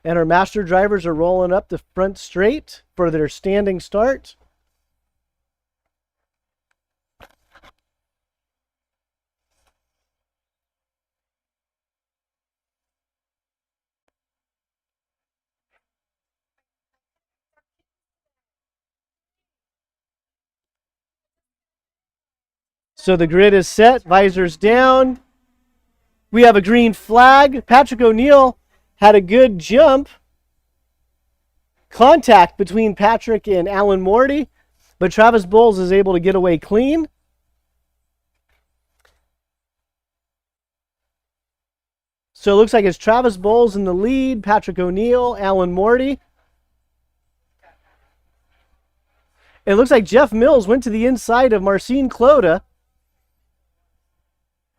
And our master drivers are rolling up the front straight for their standing start. So the grid is set, visors down. We have a green flag. Patrick O'Neill had a good jump. Contact between Patrick and Alan Morty, but Travis Bowles is able to get away clean. So it looks like it's Travis Bowles in the lead, Patrick O'Neill, Alan Morty. It looks like Jeff Mills went to the inside of Marcin Clota.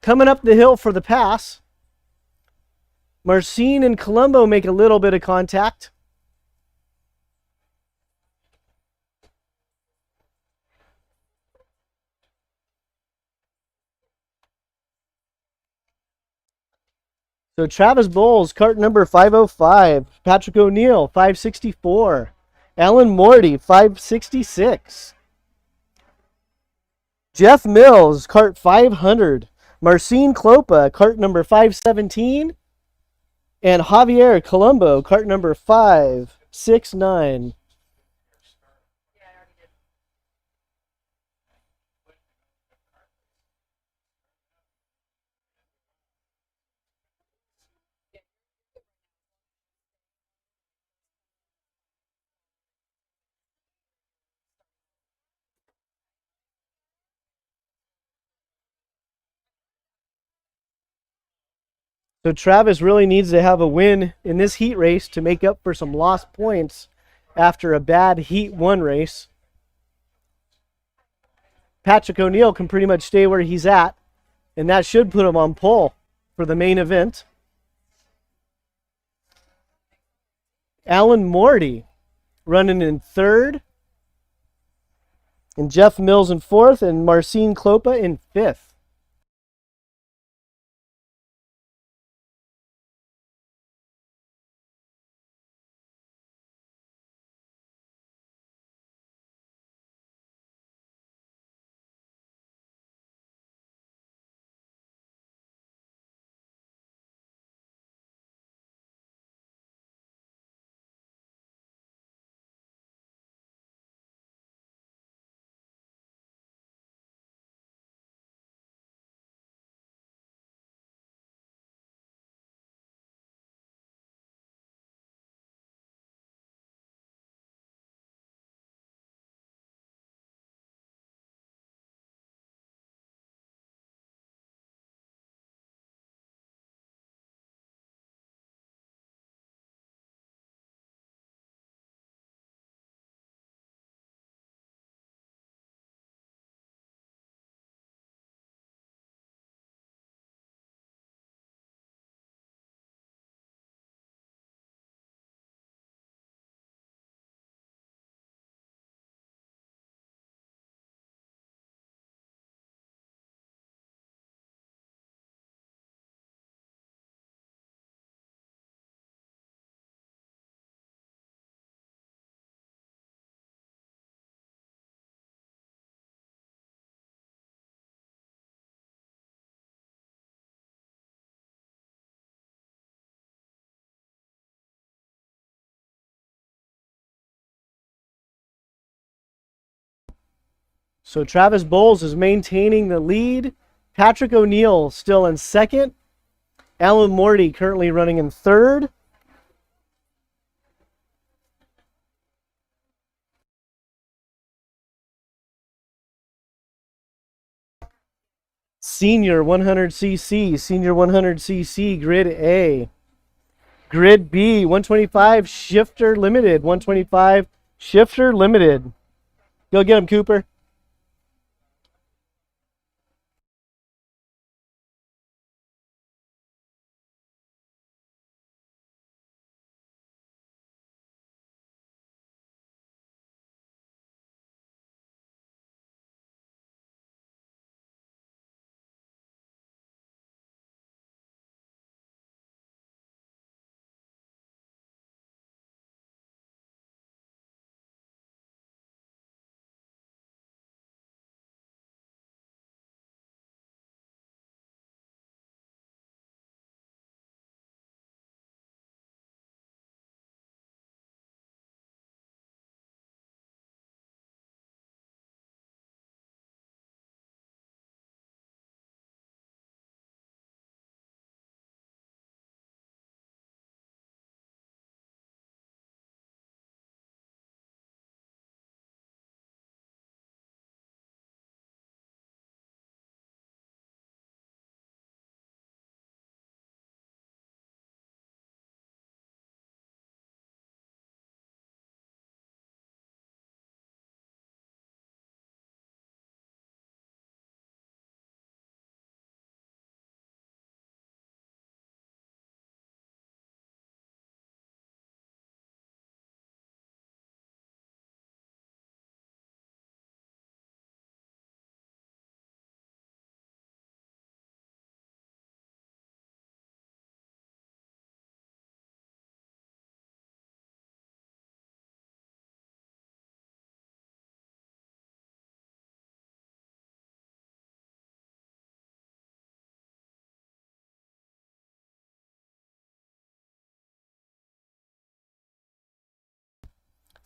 Coming up the hill for the pass. Marcin and Colombo make a little bit of contact. So Travis Bowles, cart number 505. Patrick O'Neill, 564. Alan Morty, 566. Jeff Mills, cart 500. Marcin Clopa, cart number 517. And Javier Colombo, cart number 569. So Travis really needs to have a win in this heat race to make up for some lost points after a bad Heat 1 race. Patrick O'Neill can pretty much stay where he's at, and that should put him on pole for the main event. Alan Morty running in third, and Jeff Mills in fourth, and Marcin Clopa in fifth. So Travis Bowles is maintaining the lead. Patrick O'Neill still in second. Alan Morty currently running in third. Senior 100cc, Senior 100cc, Grid A. Grid B, 125 Shifter Limited, 125 Shifter Limited. Go get him, Cooper.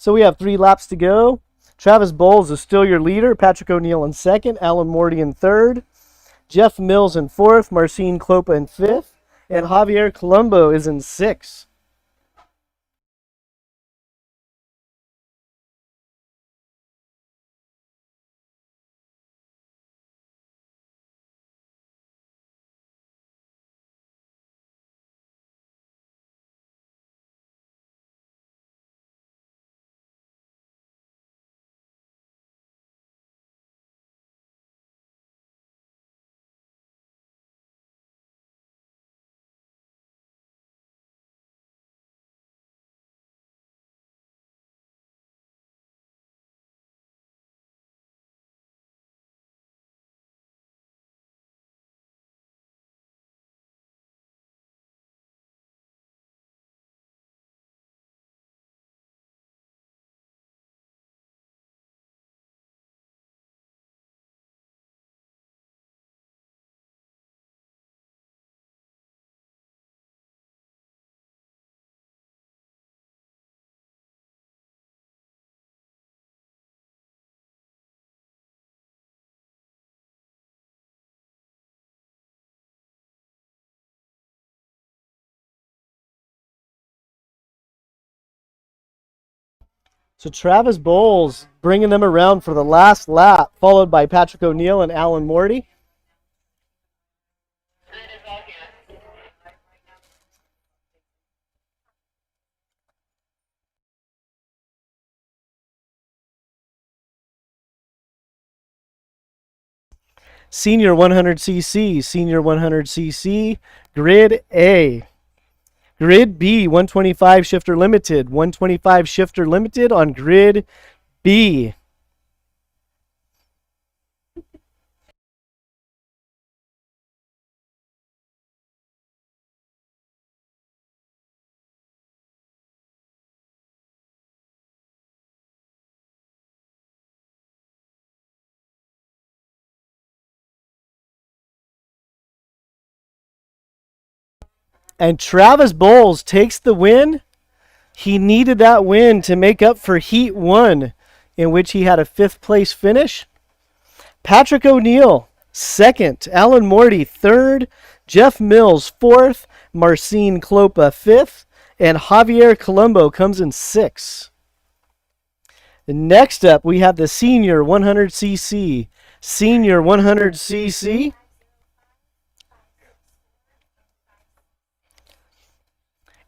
So we have 3 laps to go. Travis Bowles is still your leader. Patrick O'Neill in second. Alan Morty in third. Jeff Mills in fourth. Marcin Klopa in fifth. And Javier Colombo is in sixth. So Travis Bowles bringing them around for the last lap, followed by Patrick O'Neill and Alan Morty. Senior 100cc, Senior 100cc, Grid A. Grid B, 125 Shifter Limited. 125 Shifter Limited on Grid B. And Travis Bowles takes the win. He needed that win to make up for Heat 1, in which he had a 5th place finish. Patrick O'Neill, 2nd. Alan Morty, 3rd. Jeff Mills, 4th. Marcin Klopa, 5th. And Javier Colombo comes in 6th. Next up, we have the Senior 100cc. Senior 100cc.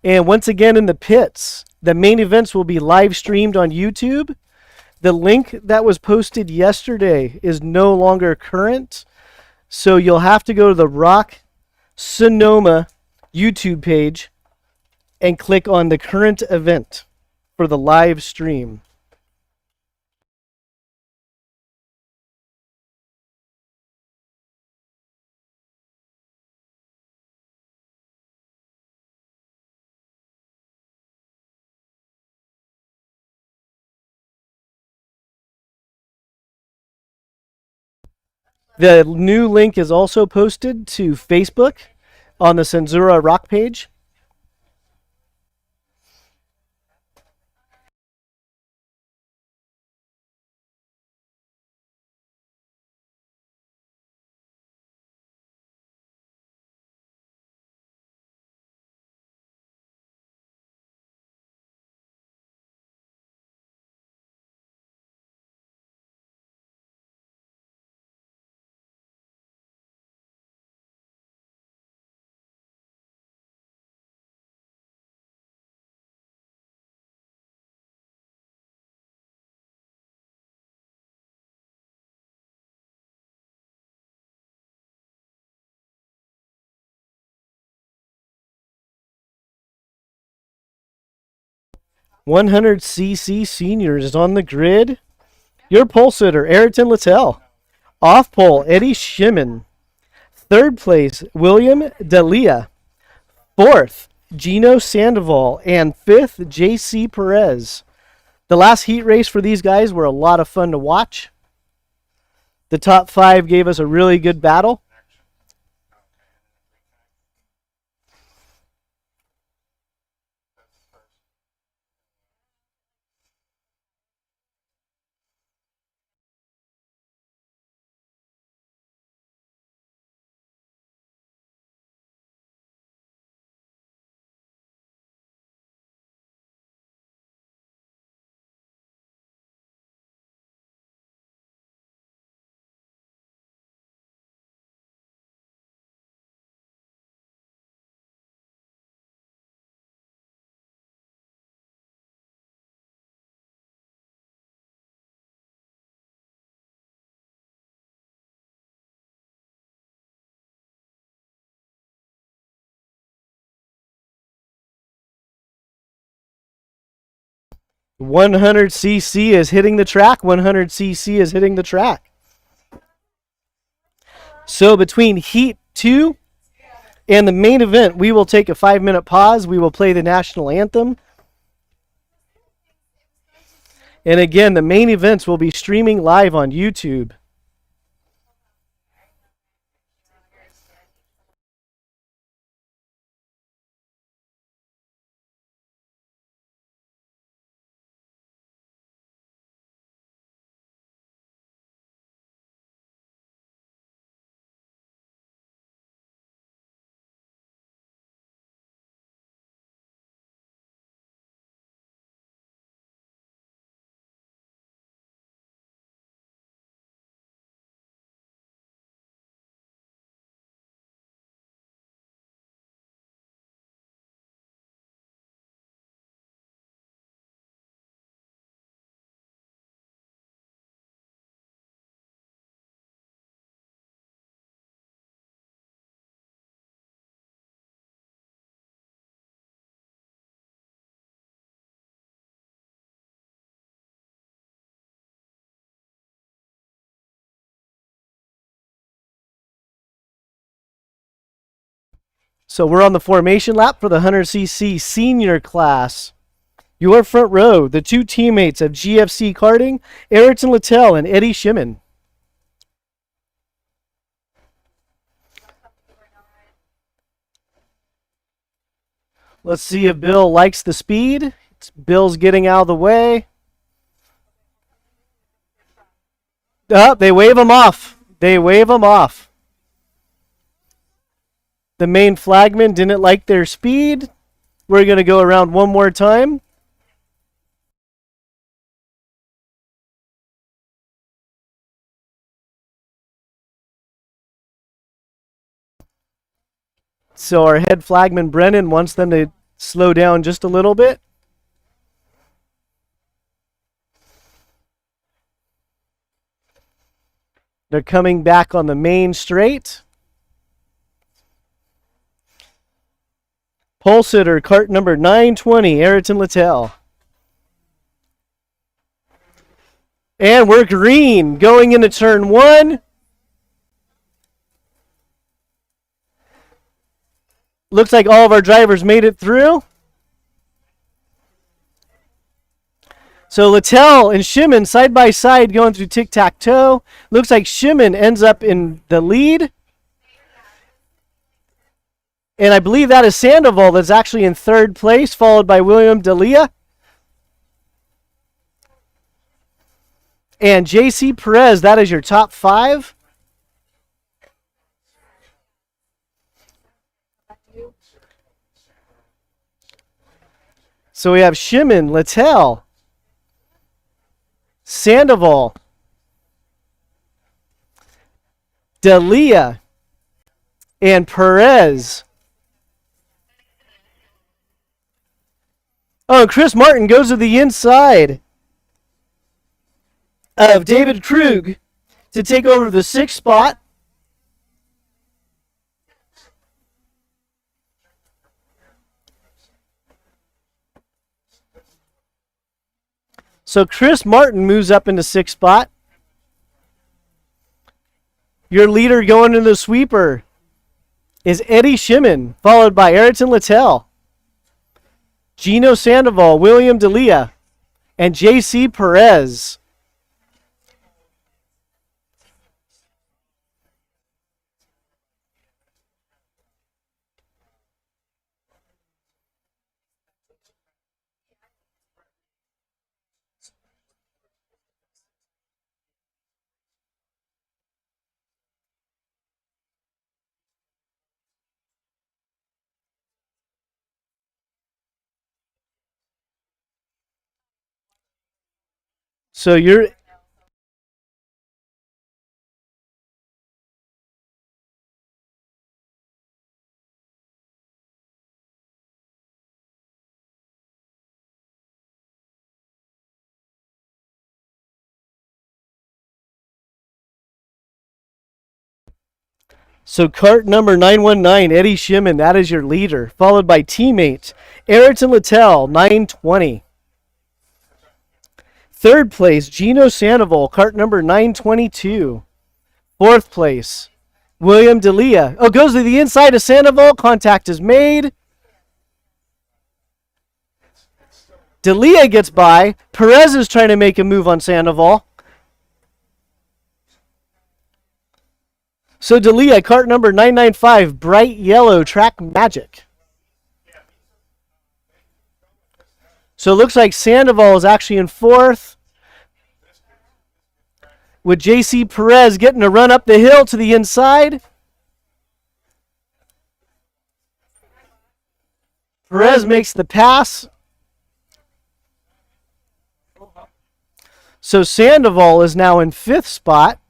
And once again in the pits, the main events will be live streamed on YouTube. The link that was posted yesterday is no longer current, so you'll have to go to the ROK Sonoma YouTube page and click on the current event for the live stream. The new link is also posted to Facebook on the Censura ROK page. .100cc Seniors is on the grid. Your pole sitter, Ayrton Littell. Off pole, Eddie Shimon. 3rd place, William Delia. 4th, Gino Sandoval. And 5th, JC Perez. The last heat race for these guys were a lot of fun to watch. The top 5 gave us a really good battle. 100cc is hitting the track. 100cc is hitting the track. So between Heat 2 and the main event, we will take a 5-minute pause. We will play the national anthem. And again, the main events will be streaming live on YouTube. So we're on the formation lap for the 100cc senior class. Your front row, the two teammates of GFC Karting, Ayrton Littell and Eddie Shimon. Let's see if Bill likes the speed. Bill's getting out of the way. They wave him off. They wave him off. The main flagman didn't like their speed. We're going to go around one more time. So our head flagman, Brennan, wants them to slow down just a little bit. They're coming back on the main straight. Pole sitter, cart number 920, Ayrton Littell. And we're green going into turn 1. Looks like all of our drivers made it through. So Littell and Shimon side by side going through tic-tac-toe. Looks like Shimon ends up in the lead. And I believe that is Sandoval that's actually in third place, followed by William D'Elia. And JC Perez, that is your top 5. So we have Shimon, Littell, Sandoval, D'Elia, and Perez. Oh, and Chris Martin goes to the inside of David Krug to take over the 6th spot. So Chris Martin moves up into 6th spot. Your leader going into the sweeper is Eddie Shimon, followed by Ayrton Littell, Gino Sandoval, William D'Elia, and JC Perez. So you're So cart number 919, Eddie Shimon, that is your leader, followed by teammate Ayrton Littell, 920. Third place, Gino Sandoval, cart number 922. Fourth place, William D'Elia. Oh, goes to the inside of Sandoval. Contact is made. D'Elia gets by. Perez is trying to make a move on Sandoval. So D'Elia, cart number 995, bright yellow, track magic. So it looks like Sandoval is actually in fourth, with JC Perez getting a run up the hill to the inside. Perez makes the pass. So Sandoval is now in fifth spot.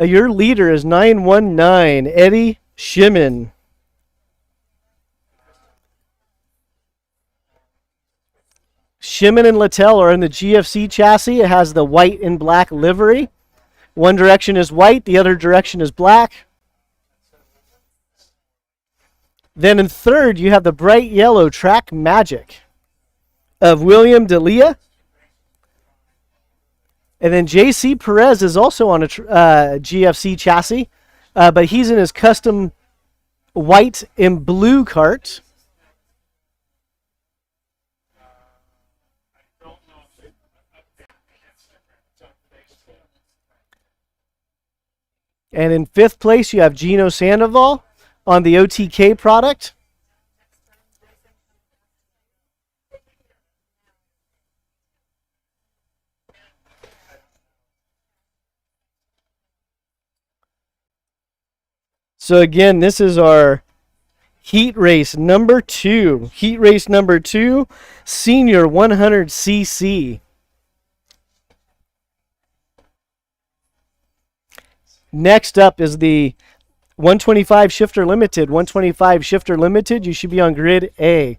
Your leader is 919, Eddie Shimon. Shimon and Littell are in the GFC chassis. It has the white and black livery. One direction is white, the other direction is black. Then in third, you have the bright yellow track magic of William D'Elia. And then JC Perez is also on a GFC chassis, but he's in his custom white and blue cart. And in fifth place, you have Gino Sandoval on the OTK product. So again, this is our heat race number 2. Heat race number 2, Senior 100cc. Next up is the 125 Shifter Limited. 125 Shifter Limited, you should be on grid A.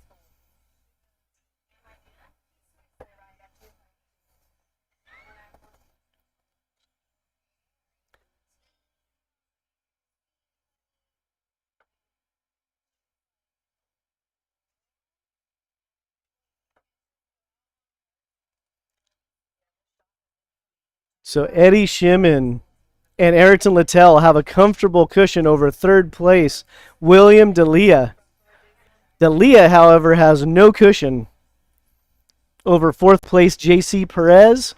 So Eddie Shimon and Ayrton Littell have a comfortable cushion over third place, William D'Elia. D'Elia, however, has no cushion over fourth place, JC Perez.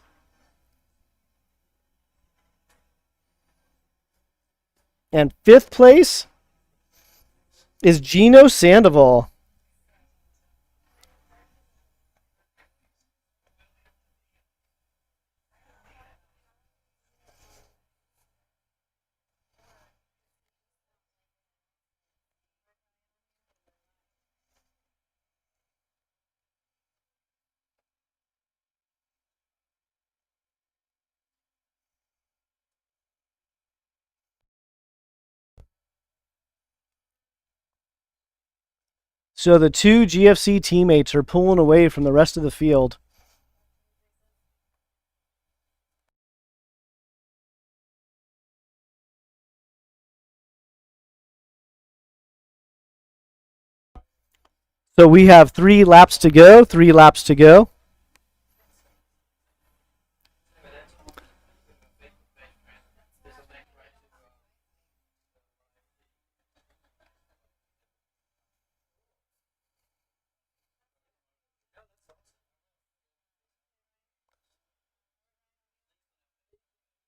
And fifth place is Gino Sandoval. So the two GFC teammates are pulling away from the rest of the field. So we have 3 laps to go, 3 laps to go.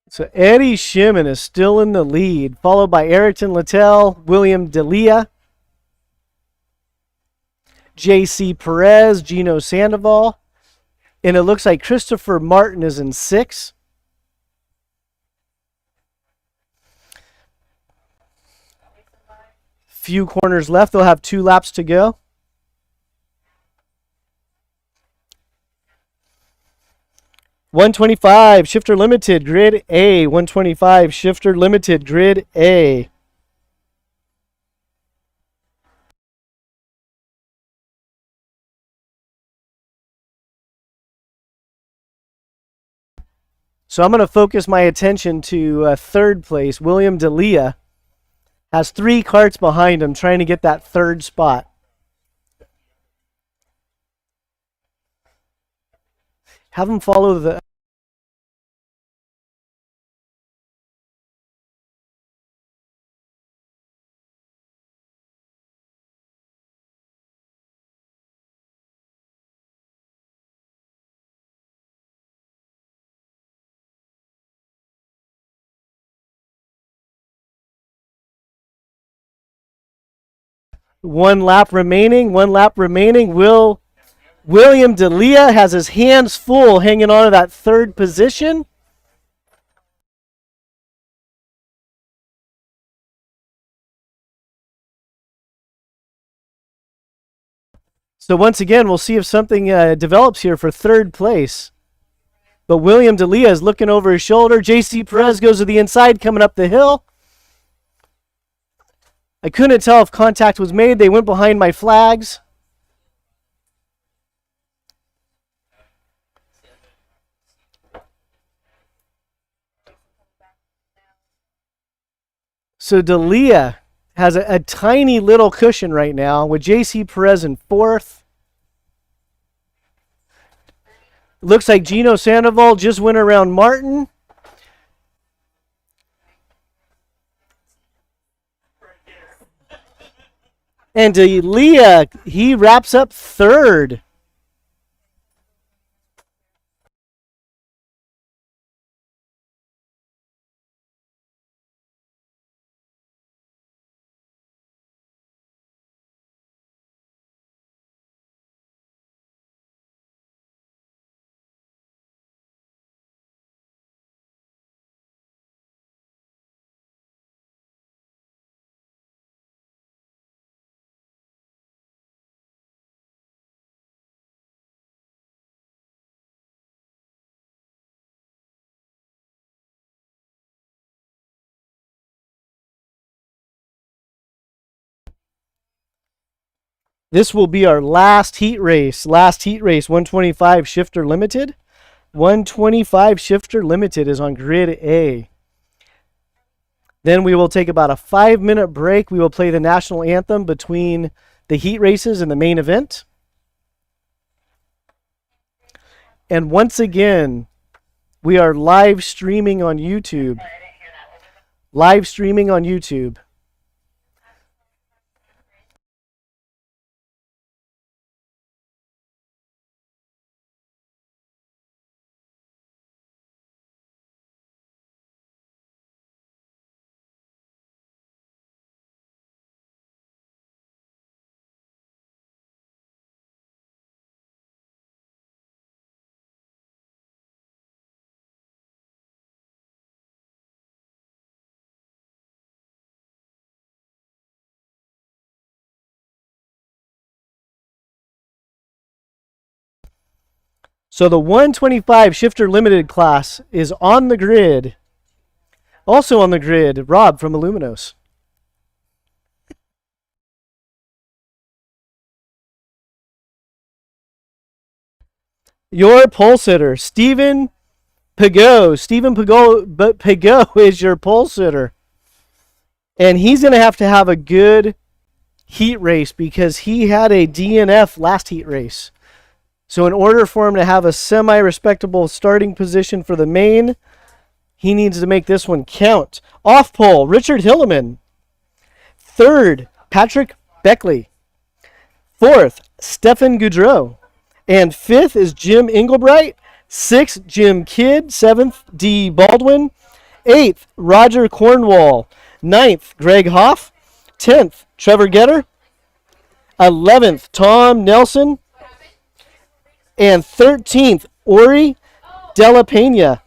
So Eddie Shimon is still in the lead, followed by Ayrton Littell, William D'Elia, JC Perez, Gino Sandoval, and it looks like Christopher Martin is in 6. Few corners left. They'll have 2 laps to go. $125 Shifter Limited, Grid A. $125 Shifter Limited, Grid A. So I'm going to focus my attention to third place, William D'Elia. Has 3 carts behind him trying to get that 3rd spot. Have him follow the... One lap remaining. William D'Elia has his hands full hanging on to that 3rd position. So once again, we'll see if something develops here for 3rd place. But William D'Elia is looking over his shoulder. JC Perez goes to the inside coming up the hill. I couldn't tell if contact was made. They went behind my flags. So D'Elia has a tiny little cushion right now with JC Perez in 4th. Looks like Gino Sandoval just went around Martin. And D'Elia, he wraps up 3rd. This will be our last heat race. 125 Shifter Limited. 125 Shifter Limited is on grid A. Then we will take about a 5-minute break. We will play the national anthem between the heat races and the main event. And once again, we are live streaming on YouTube. Live streaming on YouTube. So the 125 Shifter Limited class is on the grid. Also on the grid, Rob from Illuminos. Your pole sitter, Stephen Pagot. Stephen Pagot is your pole sitter. And he's going to have a good heat race because he had a DNF last heat race. So in order for him to have a semi-respectable starting position for the main, he needs to make this one count. Off pole, Richard Hilleman. 3rd, Patrick Beckley. 4th, Stefan Goudreau. And 5th is Jim Engelbright. 6th, Jim Kidd. 7th, D. Baldwin. 8th, Roger Cornwall. 9th, Greg Hoff. 10th, Trevor Getter. 11th, Tom Nelson. And 13th, Ori Della Pena.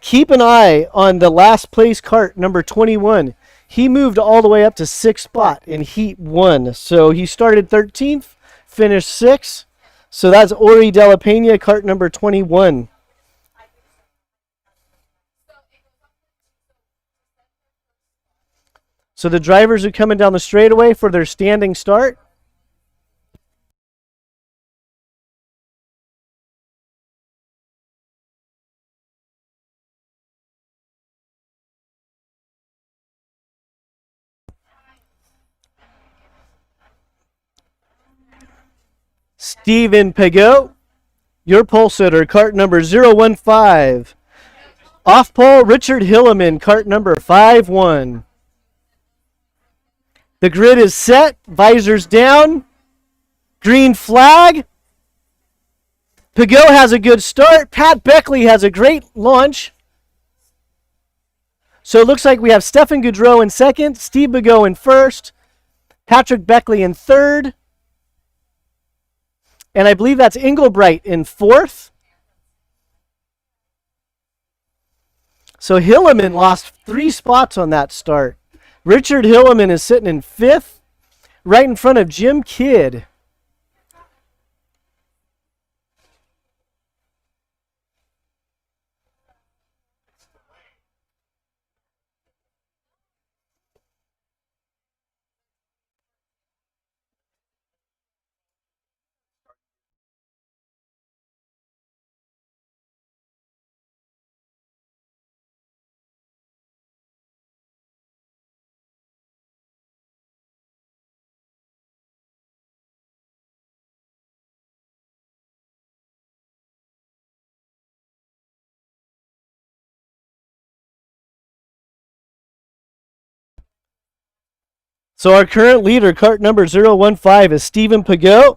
Keep an eye on the last place cart, number 21. He moved all the way up to 6th spot in Heat 1. So he started 13th, finished 6th. So that's Ori Della Pena, cart number 21. So the drivers are coming down the straightaway for their standing start. Stephen Pagot, your pole sitter, cart number 015. Off pole, Richard Hilleman, cart number 51. The grid is set, visors down, green flag. Pagot has a good start. Pat Beckley has a great launch. So it looks like we have Stefan Goudreau in second, Steve Pagot in first, Patrick Beckley in third, and I believe that's Engelbright in fourth. So Hilleman lost 3 spots on that start. Richard Hilleman is sitting in fifth, right in front of Jim Kidd. So our current leader, cart number 015, is Stephen Pagot.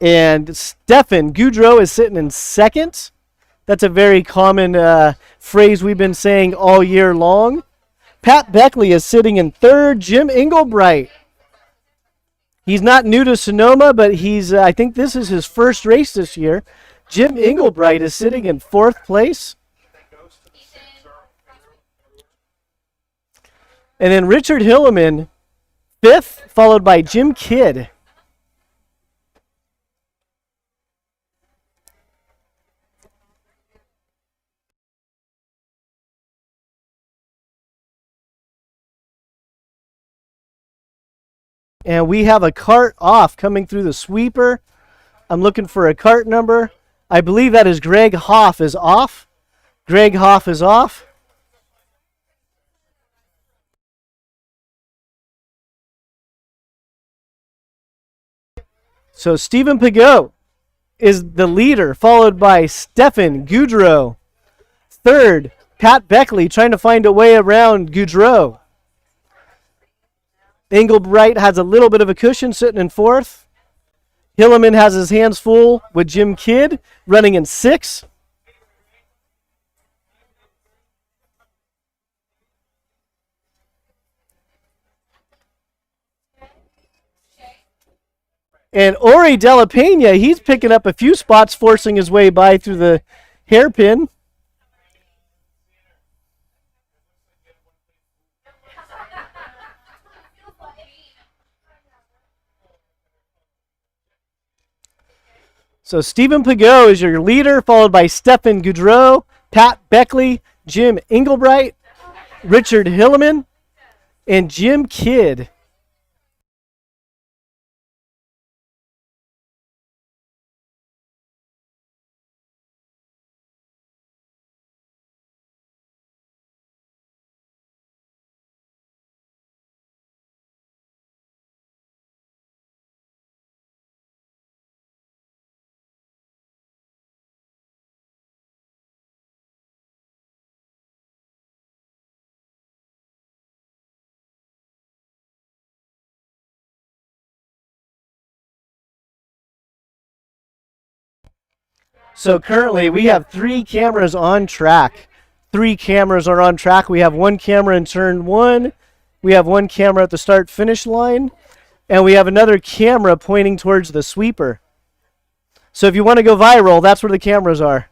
And Stefan Goudreau is sitting in second. That's a very common phrase we've been saying all year long. Pat Beckley is sitting in third. Jim Engelbright. He's not new to Sonoma, but I think this is his first race this year. Jim Engelbright is sitting in fourth place. And then Richard Hilleman, fifth, followed by Jim Kidd. And we have a cart off coming through the sweeper. I'm looking for a cart number. I believe that is Greg Hoff is off. Greg Hoff is off. So Stephen Pagot is the leader, followed by Stefan Goudreau. Third, Pat Beckley trying to find a way around Goudreau. Engelbright has a little bit of a cushion sitting in fourth. Hilleman has his hands full with Jim Kidd running in sixth. And Ori De La Pena, he's picking up a few spots, forcing his way by through the hairpin. So Stephen Pagot is your leader, followed by Stefan Goudreau, Pat Beckley, Jim Engelbright, Richard Hilleman, and Jim Kidd. So currently we have 3 cameras on track. 3 cameras are on track. We have 1 camera in turn 1. We have 1 camera at the start-finish line. And we have another camera pointing towards the sweeper. So if you want to go viral, that's where the cameras are.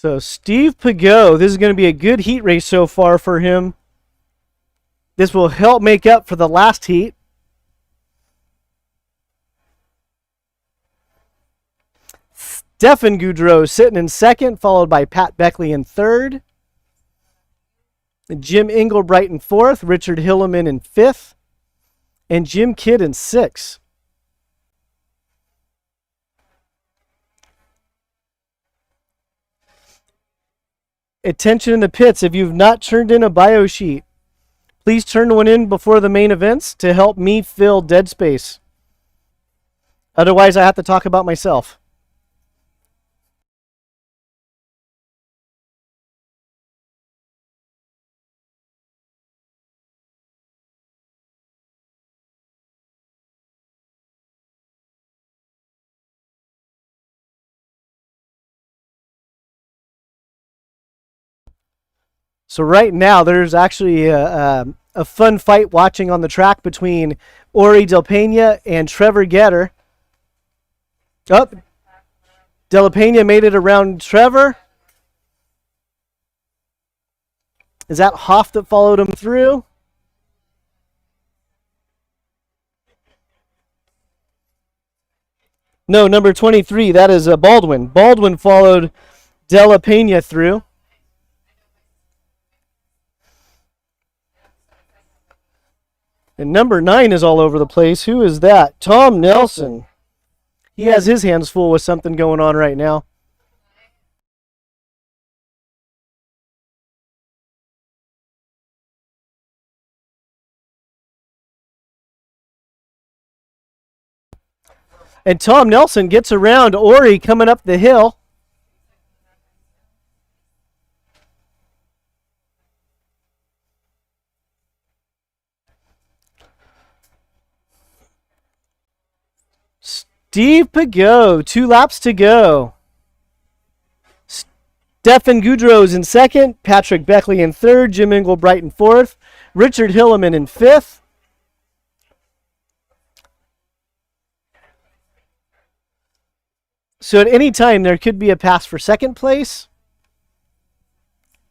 So Steve Pagot, this is going to be a good heat race so far for him. This will help make up for the last heat. Stefan Goudreau sitting in second, followed by Pat Beckley in third. Jim Engelbright in fourth, Richard Hilleman in fifth, and Jim Kidd in sixth. Attention in the pits, if you've not turned in a bio sheet, please turn one in before the main events to help me fill dead space. Otherwise, I have to talk about myself. So right now, there's actually a fun fight watching on the track between Ori Del Pena and Trevor Getter. Oh, Del Pena made it around Trevor. Is that Hoff that followed him through? No, number 23. That is Baldwin. Baldwin followed Della Pena through. And number 9 is all over the place. Who is that? Tom Nelson. He has his hands full with something going on right now. And Tom Nelson gets around Ori coming up the hill. Steve Pagot, 2 laps to go. Stefan Goudreau's in second, Patrick Beckley in third, Jim Engelbright in fourth, Richard Hilleman in fifth. So at any time, there could be a pass for second place.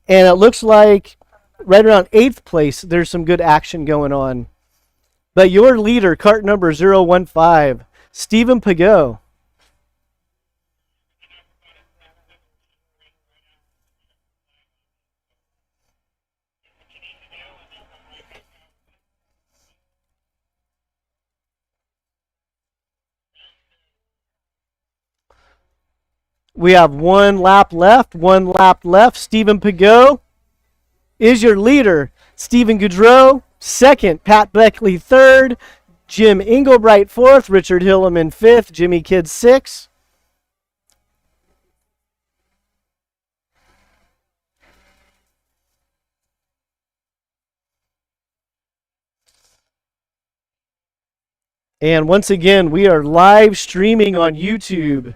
And it looks like right around 8th place, there's some good action going on. But your leader, cart number 015, Stephen Pagot. We have 1 lap left. 1 lap left. Stephen Pagot is your leader. Stephen Goudreau, second. Pat Beckley, third. Jim Engelbright, fourth. Richard Hilleman, fifth. Jimmy Kidd, sixth. And once again, we are live streaming on YouTube.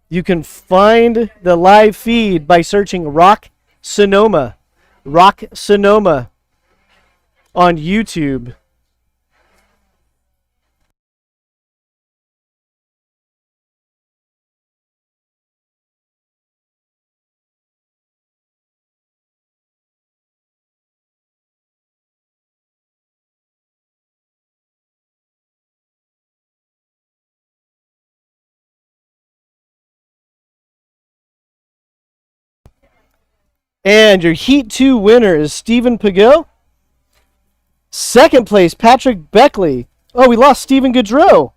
You can find the live feed by searching ROK Sonoma. ROK Sonoma on YouTube. And your Heat 2 winner is Stephen Pagot. Second place, Patrick Beckley. Oh, we lost Stephen Goudreau.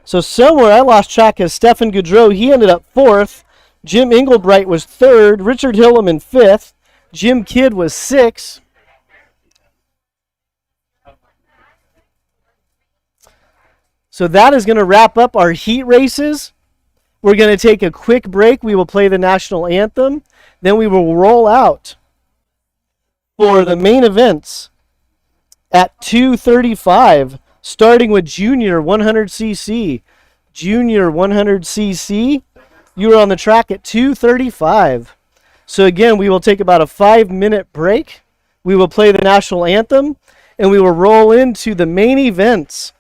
So somewhere I lost track of Stefan Goudreau. He ended up fourth. Jim Engelbright was third. Richard Hilleman fifth. Jim Kidd was sixth. So that is going to wrap up our heat races. We're going to take a quick break. We will play the national anthem. Then we will roll out for the main events at 2:35, starting with Junior 100cc. Junior 100cc, you are on the track at 2:35. So again, we will take about a 5-minute break. We will play the national anthem. and we will roll into the main events.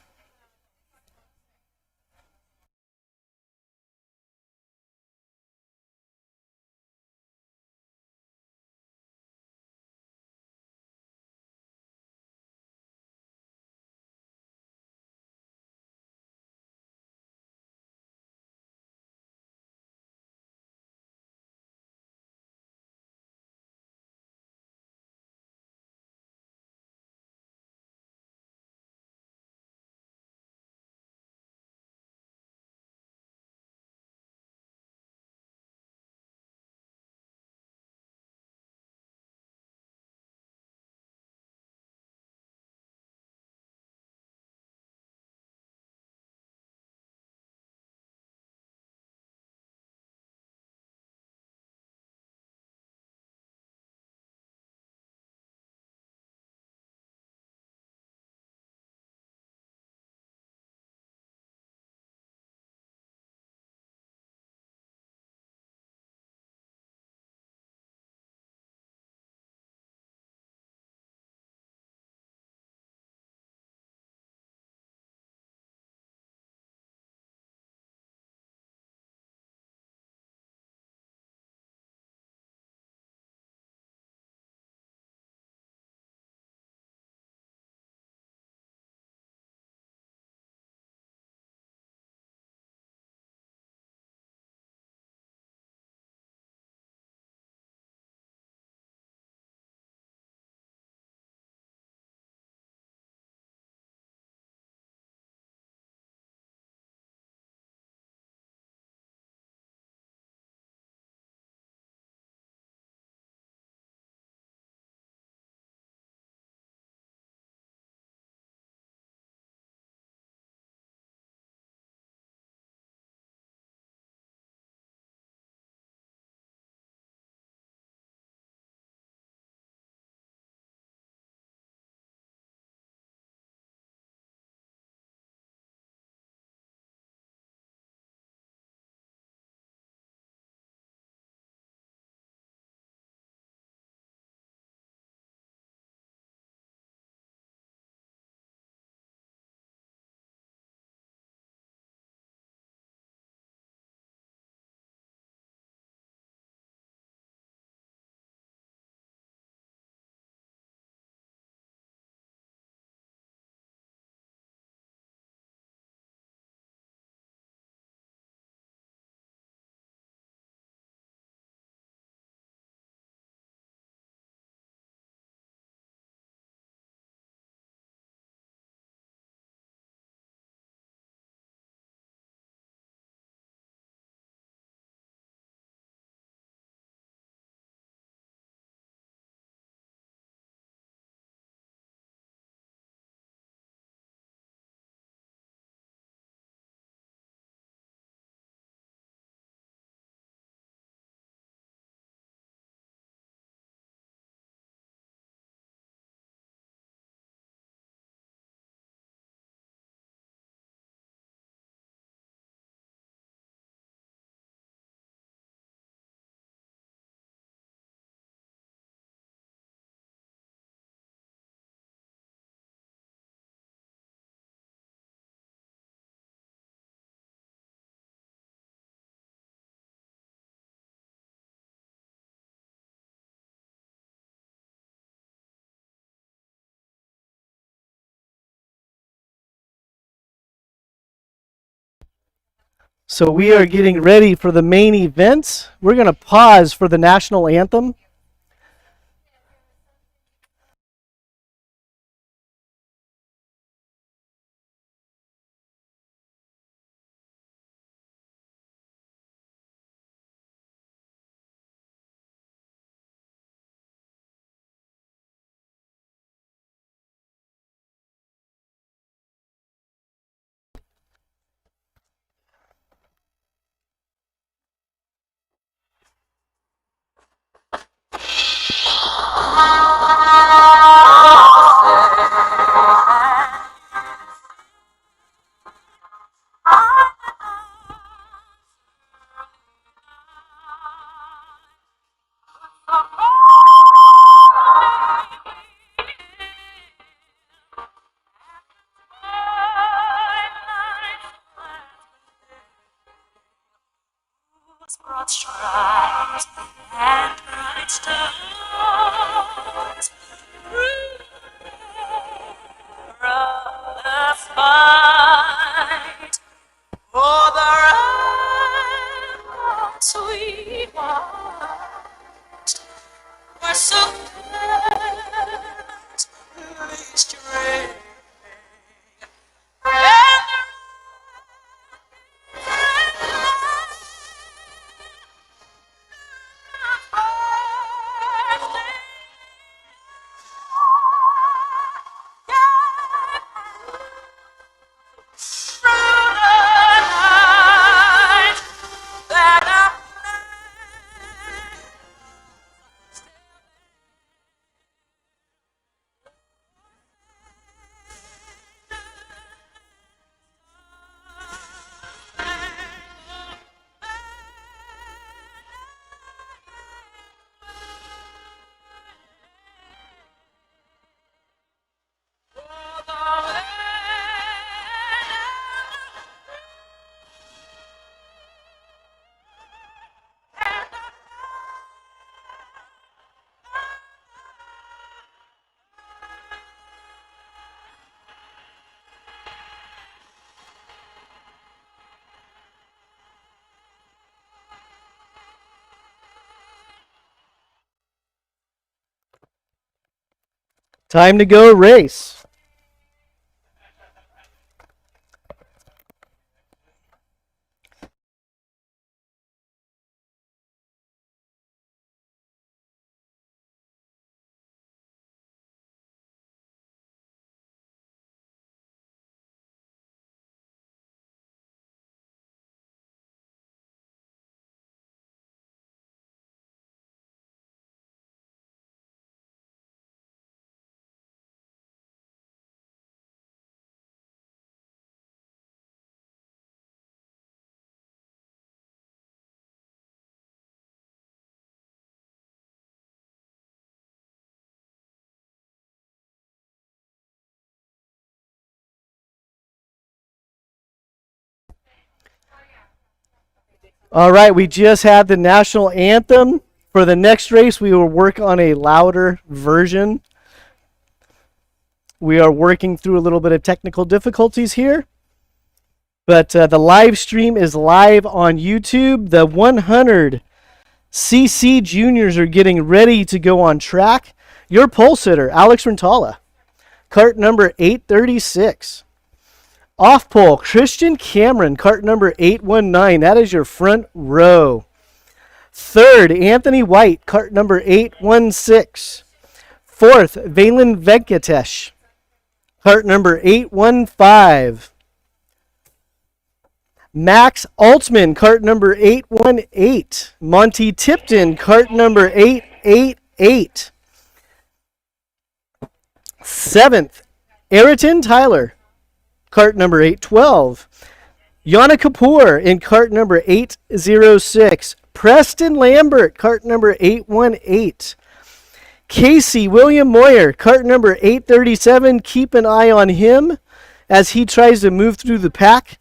So we are getting ready for the main events. We're going to pause for the national anthem. fight for the right, sweetheart. We're so desperately straying. Time to go race. All right, we just had the national anthem. For the next race, we will work on a louder version. We are working through a little bit of technical difficulties here. But the live stream is live on YouTube. The 100cc juniors are getting ready to go on track. Your pole sitter, Alex Rentala. Cart number 836. Off pole, Christian Cameron, cart number 819. That is your front row. Third, Anthony White, cart number 816. Fourth, Valen Venkatesh, cart number 815. Max Altman, cart number 818. Monty Tipton, cart number 888. Seventh, Ayrton Tyler, cart number 812. Yana Kapoor in cart number 806. Preston Lambert, cart number 818. Casey William Moyer, cart number 837. Keep an eye on him as he tries to move through the pack.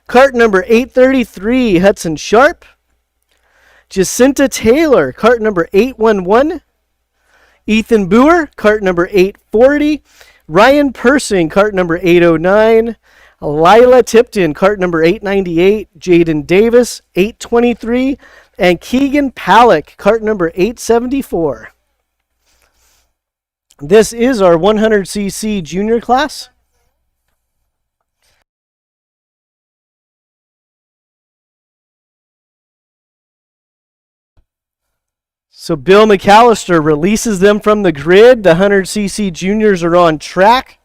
Cart number 833, Hudson Sharp. Jacinta Taylor, cart number 811. Ethan Boer, cart number 840. Ryan Persing, cart number 809. Lila Tipton, cart number 898. Jaden Davis, 823. And Keegan Palak, cart number 874. This is our 100cc junior class. So Bill McAllister releases them from the grid. The 100cc juniors are on track.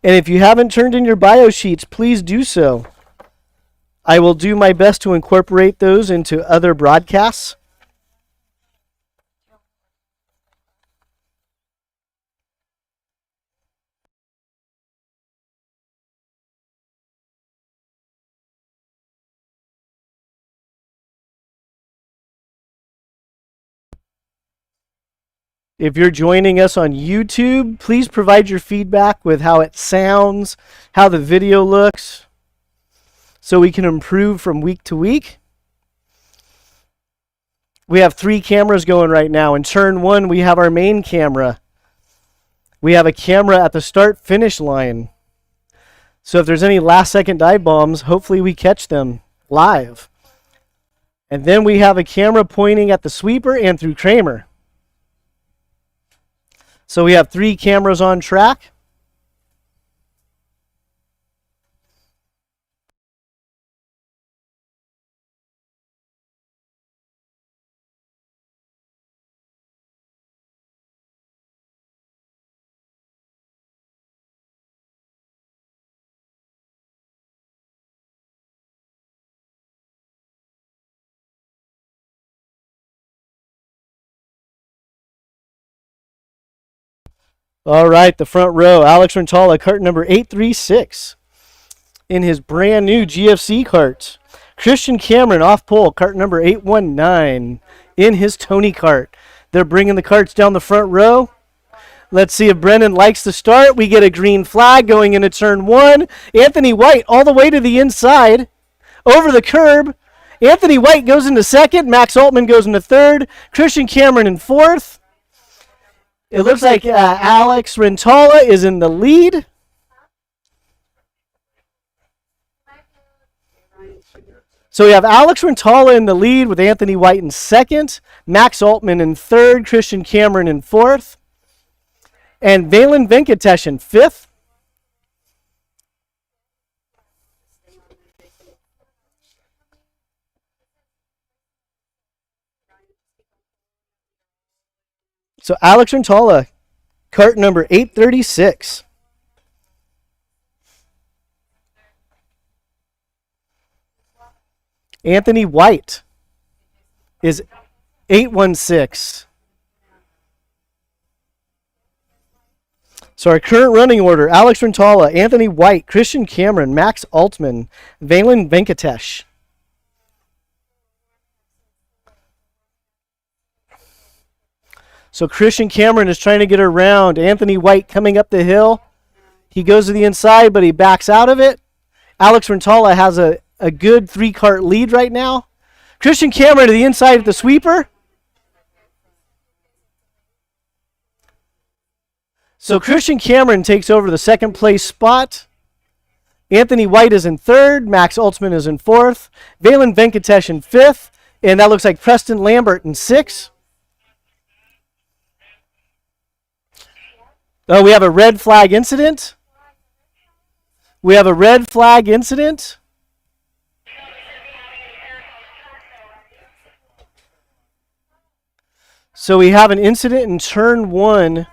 And if you haven't turned in your bio sheets, please do so. I will do my best to incorporate those into other broadcasts. If you're joining us on YouTube, please provide your feedback with how it sounds, how the video looks, so we can improve from week to week. We have 3 cameras going right now. In turn 1, we have our main camera. We have a camera at the start-finish line. So if there's any last-second dive bombs, hopefully we catch them live. And then we have a camera pointing at the sweeper and through Kramer. So we have 3 cameras on track. All right, the front row, Alex Rentala, cart number 836 in his brand new GFC cart. Christian Cameron off pole, cart number 819 in his Tony cart. They're bringing the carts down the front row. Let's see if Brennan likes to start. We get a green flag going into turn 1. Anthony White all the way to the inside, over the curb. Anthony White goes into second. Max Altman goes into third. Christian Cameron in fourth. It looks like Alex Rentala is in the lead. So we have Alex Rentala in the lead with Anthony White in second, Max Altman in third, Christian Cameron in fourth, and Valen Venkatesh in fifth. So Alex Rentala, cart number 836. Anthony White is 816. So our current running order, Alex Rentala, Anthony White, Christian Cameron, Max Altman, Valen Venkatesh. So Christian Cameron is trying to get around Anthony White coming up the hill. He goes to the inside, but he backs out of it. Alex Rentala has a good 3-cart lead right now. Christian Cameron to the inside of the sweeper. So Christian Cameron takes over the second place spot. Anthony White is in third. Max Altman is in fourth. Valen Venkatesh in fifth. And that looks like Preston Lambert in sixth. Oh, we have a red flag incident. We have a red flag incident. So we have an incident in turn 1.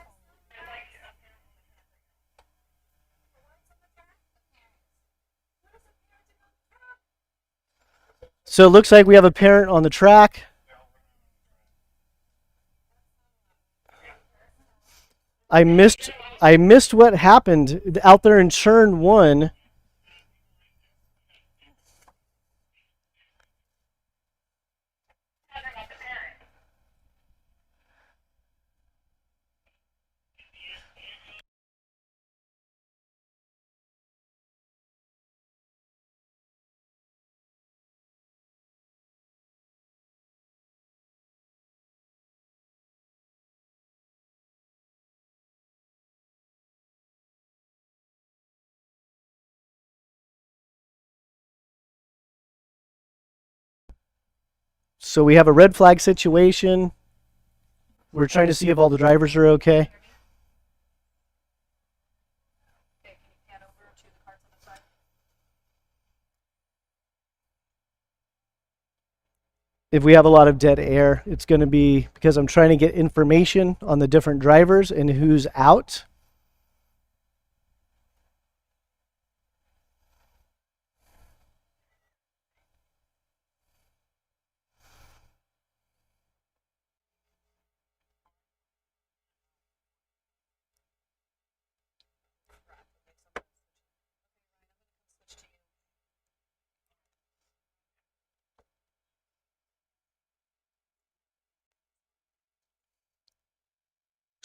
So it looks like we have a parent on the track. I missed what happened out there in turn 1. So we have a red flag situation. We're trying to see if all the drivers are okay. If we have a lot of dead air, it's going to be because I'm trying to get information on the different drivers and who's out.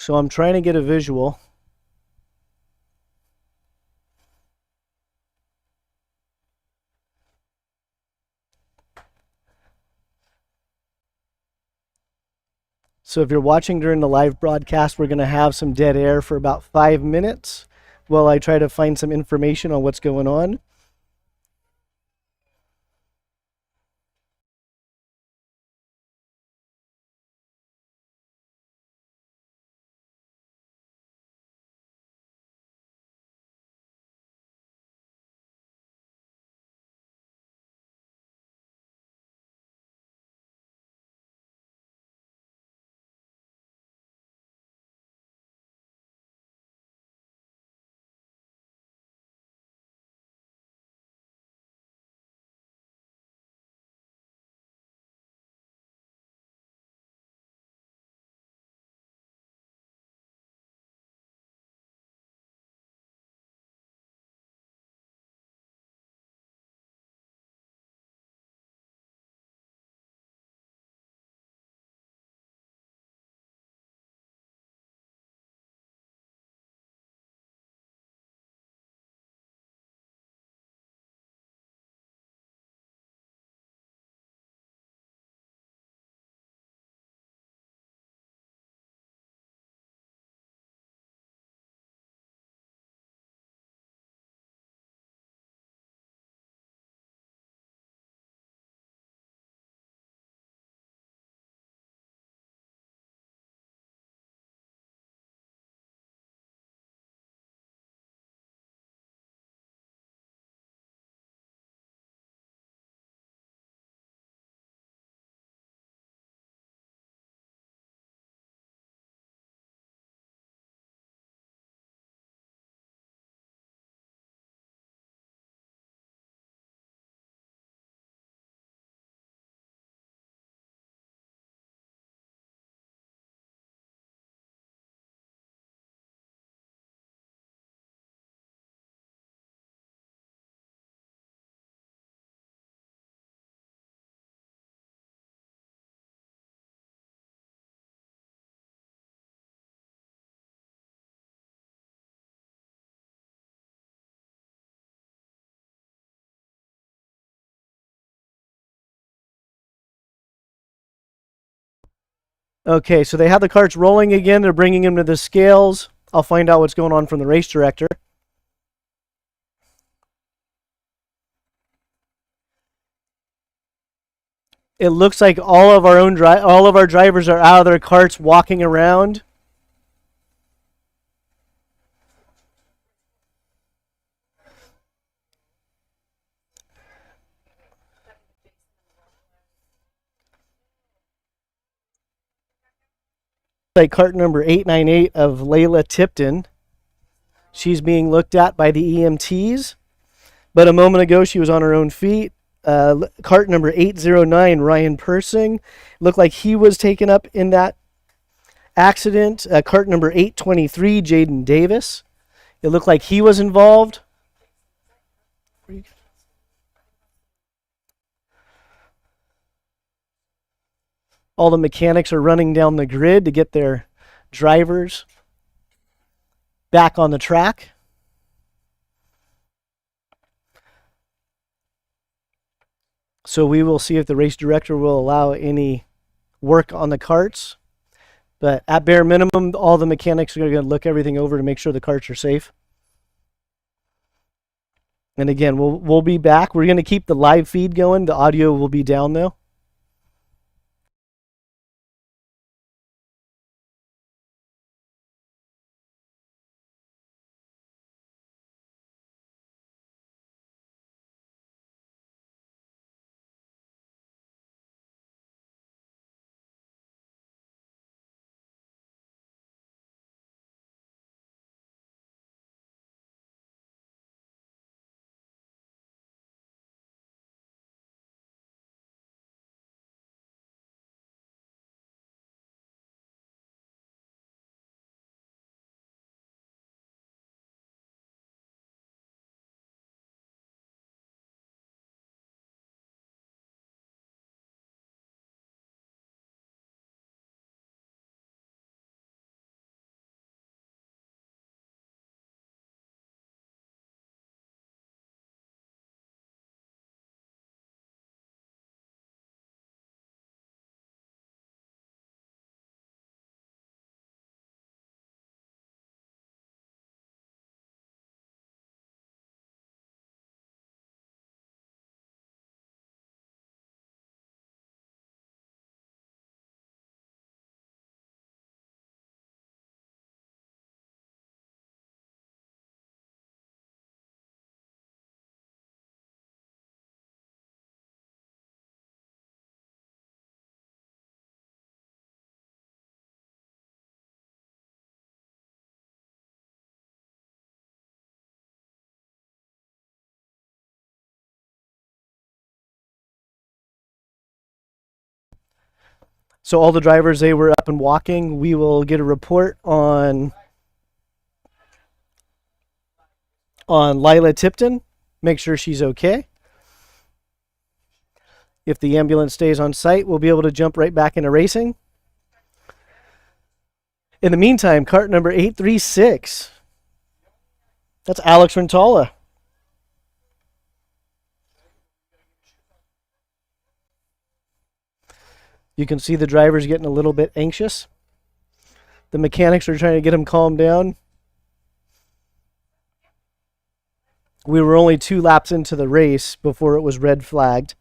So I'm trying to get a visual. So if you're watching during the live broadcast, we're going to have some dead air for about 5 minutes while I try to find some information on what's going on. Okay, so they have the carts rolling again. They're bringing them to the scales. I'll find out what's going on from the race director. It looks like all of our drivers are out of their carts walking around. Like cart number 898 of Layla Tipton. She's being looked at by the EMTs, but a moment ago she was on her own feet. Cart number 809, Ryan Persing, looked like he was taken up in that accident. Cart number 823, Jaden Davis, it looked like he was involved. All the mechanics are running down the grid to get their drivers back on the track. So we will see if the race director will allow any work on the carts. But at bare minimum, all the mechanics are going to look everything over to make sure the carts are safe. And again, we'll be back. We're going to keep the live feed going. The audio will be down though. So all the drivers, they were up and walking. We will get a report on Lila Tipton, make sure she's okay. If the ambulance stays on site, we'll be able to jump right back into racing. In the meantime, cart number 836. That's Alex Rentala. You can see the driver's getting a little bit anxious. The mechanics are trying to get him calmed down. We were only 2 laps into the race before it was red flagged.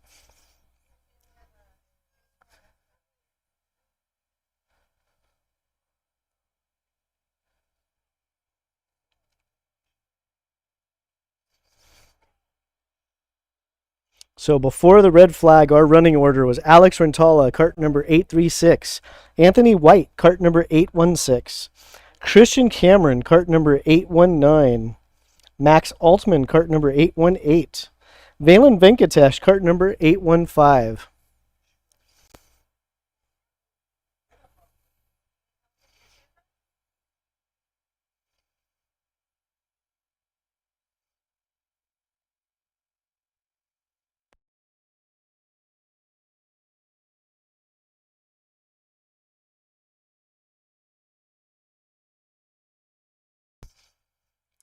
So before the red flag, our running order was Alex Rentala, cart number 836. Anthony White, cart number 816. Christian Cameron, cart number 819. Max Altman, cart number 818. Valen Venkatesh, cart number 815.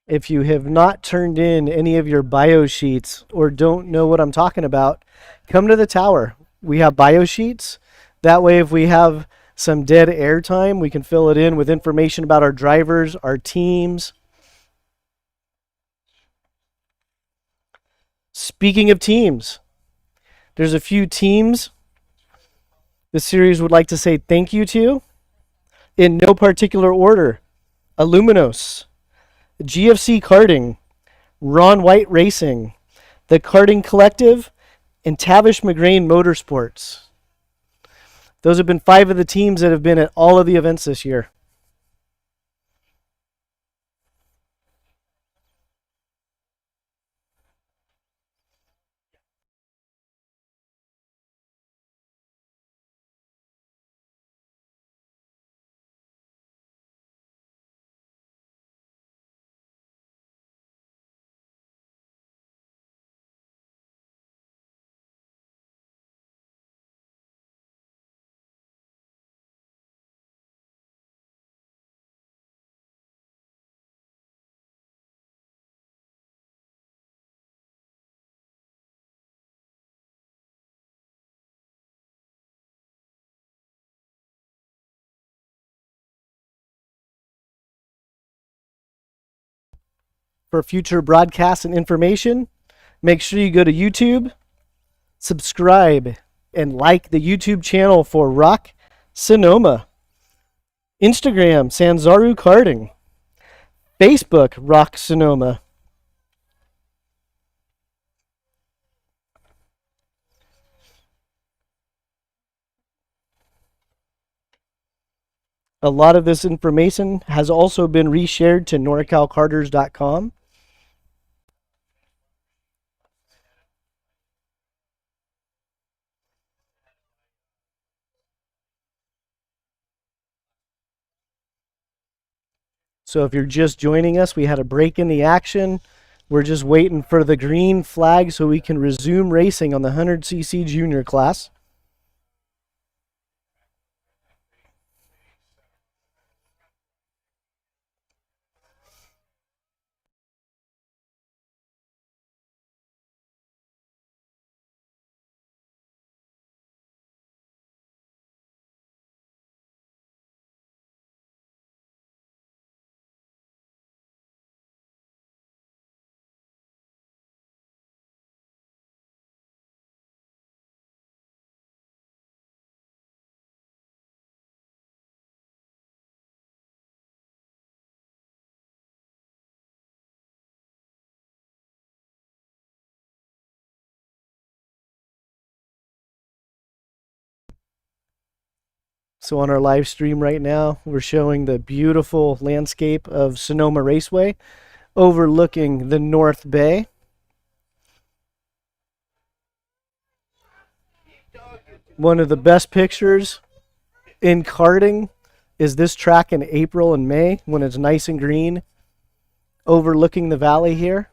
If you have not turned in any of your bio sheets or don't know what I'm talking about, come to the tower. We have bio sheets. That way, if we have some dead air time, we can fill it in with information about our drivers, our teams. Speaking of teams, there's a few teams the series would like to say thank you to in no particular order. Aluminos, GFC Karting, Ron White Racing, the Karting Collective, and Tavish McGrain Motorsports. Those have been 5 of the teams that have been at all of the events this year. For future broadcasts and information, make sure you go to YouTube, subscribe, and like the YouTube channel for ROK Sonoma, Instagram, Sanzaru Karting, Facebook, ROK Sonoma. A lot of this information has also been reshared to norcalcarters.com. So if you're just joining us, we had a break in the action. We're just waiting for the green flag so we can resume racing on the 100cc junior class. So on our live stream right now, we're showing the beautiful landscape of Sonoma Raceway overlooking the North Bay. One of the best pictures in karting is this track in April and May when it's nice and green, overlooking the valley here.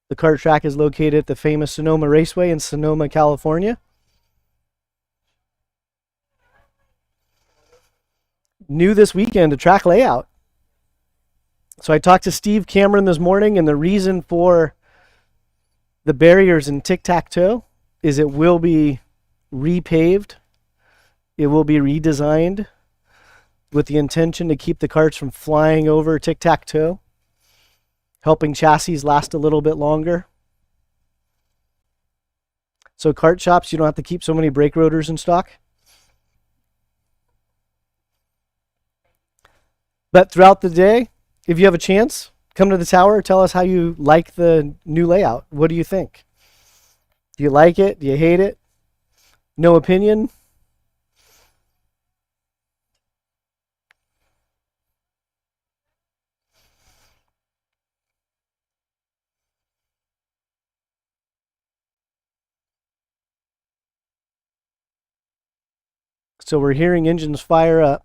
The kart track is located at the famous Sonoma Raceway in Sonoma, California. New this weekend, a track layout. So I talked to Steve Cameron this morning, and the reason for the barriers in tic-tac-toe is it will be repaved. It will be redesigned with the intention to keep the karts from flying over tic-tac-toe, helping chassis last a little bit longer. So kart shops, you don't have to keep so many brake rotors in stock. But throughout the day, if you have a chance, come to the tower, tell us how you like the new layout. What do you think? Do you like it? Do you hate it? No opinion? So we're hearing engines fire up.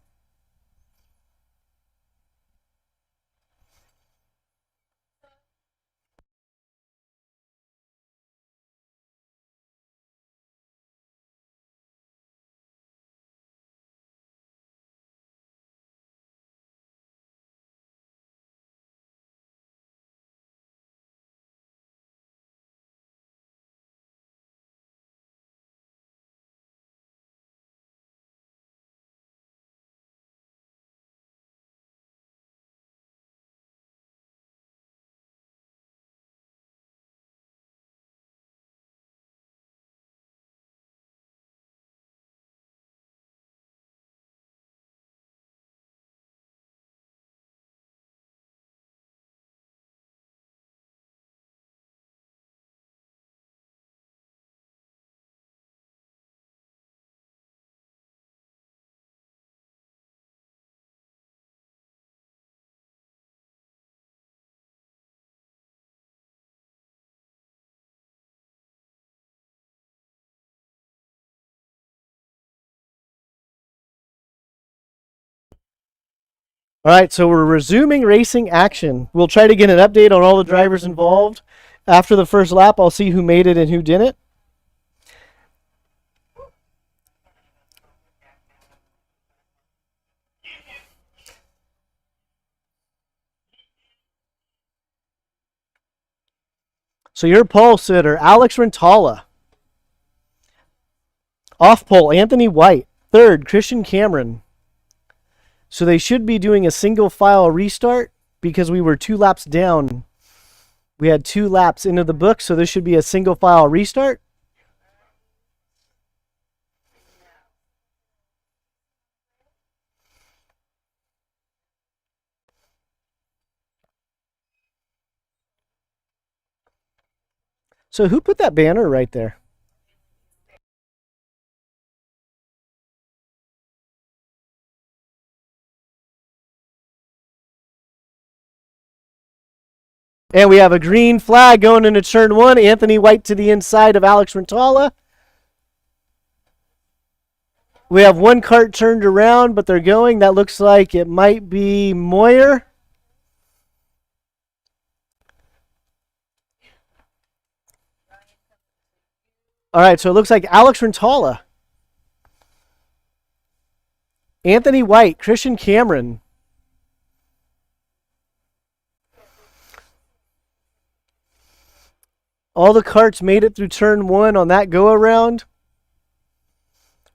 All right, so we're resuming racing action. We'll try to get an update on all the drivers involved. After the first lap, I'll see who made it and who didn't. So your pole sitter, Alex Rentala. Off pole, Anthony White. Third, Christian Cameron. So they should be doing a single file restart because we were 2 laps down. We had 2 laps into the book, so this should be a single file restart. So who put that banner right there? And we have a green flag going into turn 1. Anthony White to the inside of Alex Rentala. We have one kart turned around, but they're going. That looks like it might be Moyer. All right, so it looks like Alex Rentala, Anthony White, Christian Cameron. All the karts made it through turn 1 on that go-around.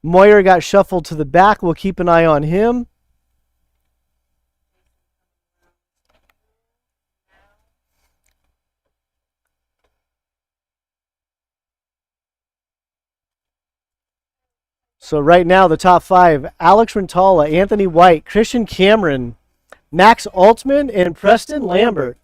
Moyer got shuffled to the back. We'll keep an eye on him. So right now, the top 5, Alex Rentala, Anthony White, Christian Cameron, Max Altman, and Preston Lambert.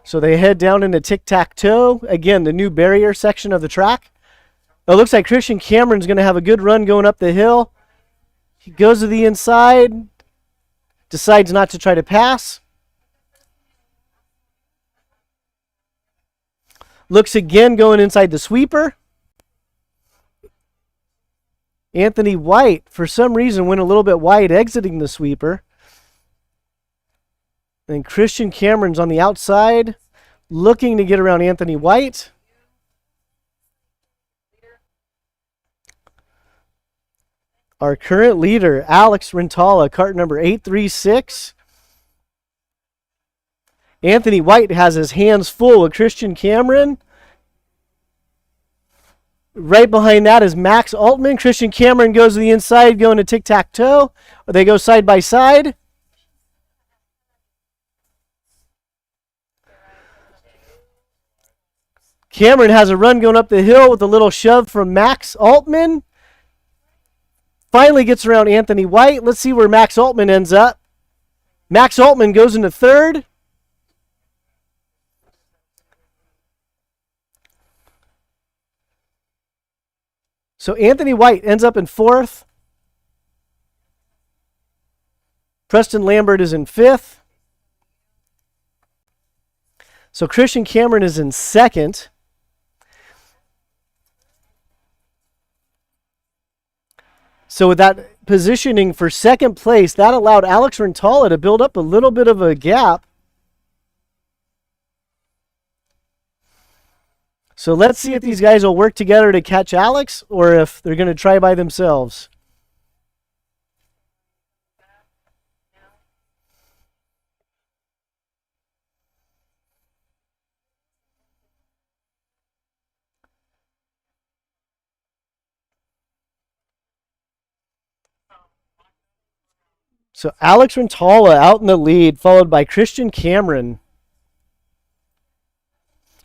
So they head down into tic-tac-toe. Again, the new barrier section of the track. It looks like Christian Cameron's going to have a good run going up the hill. He goes to the inside, decides not to try to pass. Looks again going inside the sweeper. Anthony White, for some reason, went a little bit wide exiting the sweeper. And Christian Cameron's on the outside, looking to get around Anthony White. Our current leader, Alex Rentala, cart number 836. Anthony White has his hands full with Christian Cameron. Right behind that is Max Altman. Christian Cameron goes to the inside, going to tic-tac-toe. They go side by side. Cameron has a run going up the hill with a little shove from Max Altman. Finally gets around Anthony White. Let's see where Max Altman ends up. Max Altman goes into third. So Anthony White ends up in fourth. Preston Lambert is in fifth. So Christian Cameron is in second. So with that positioning for second place, that allowed Alex Rentala to build up a little bit of a gap. So let's see if these guys will work together to catch Alex or if they're going to try by themselves. So Alex Rentala out in the lead, followed by Christian Cameron,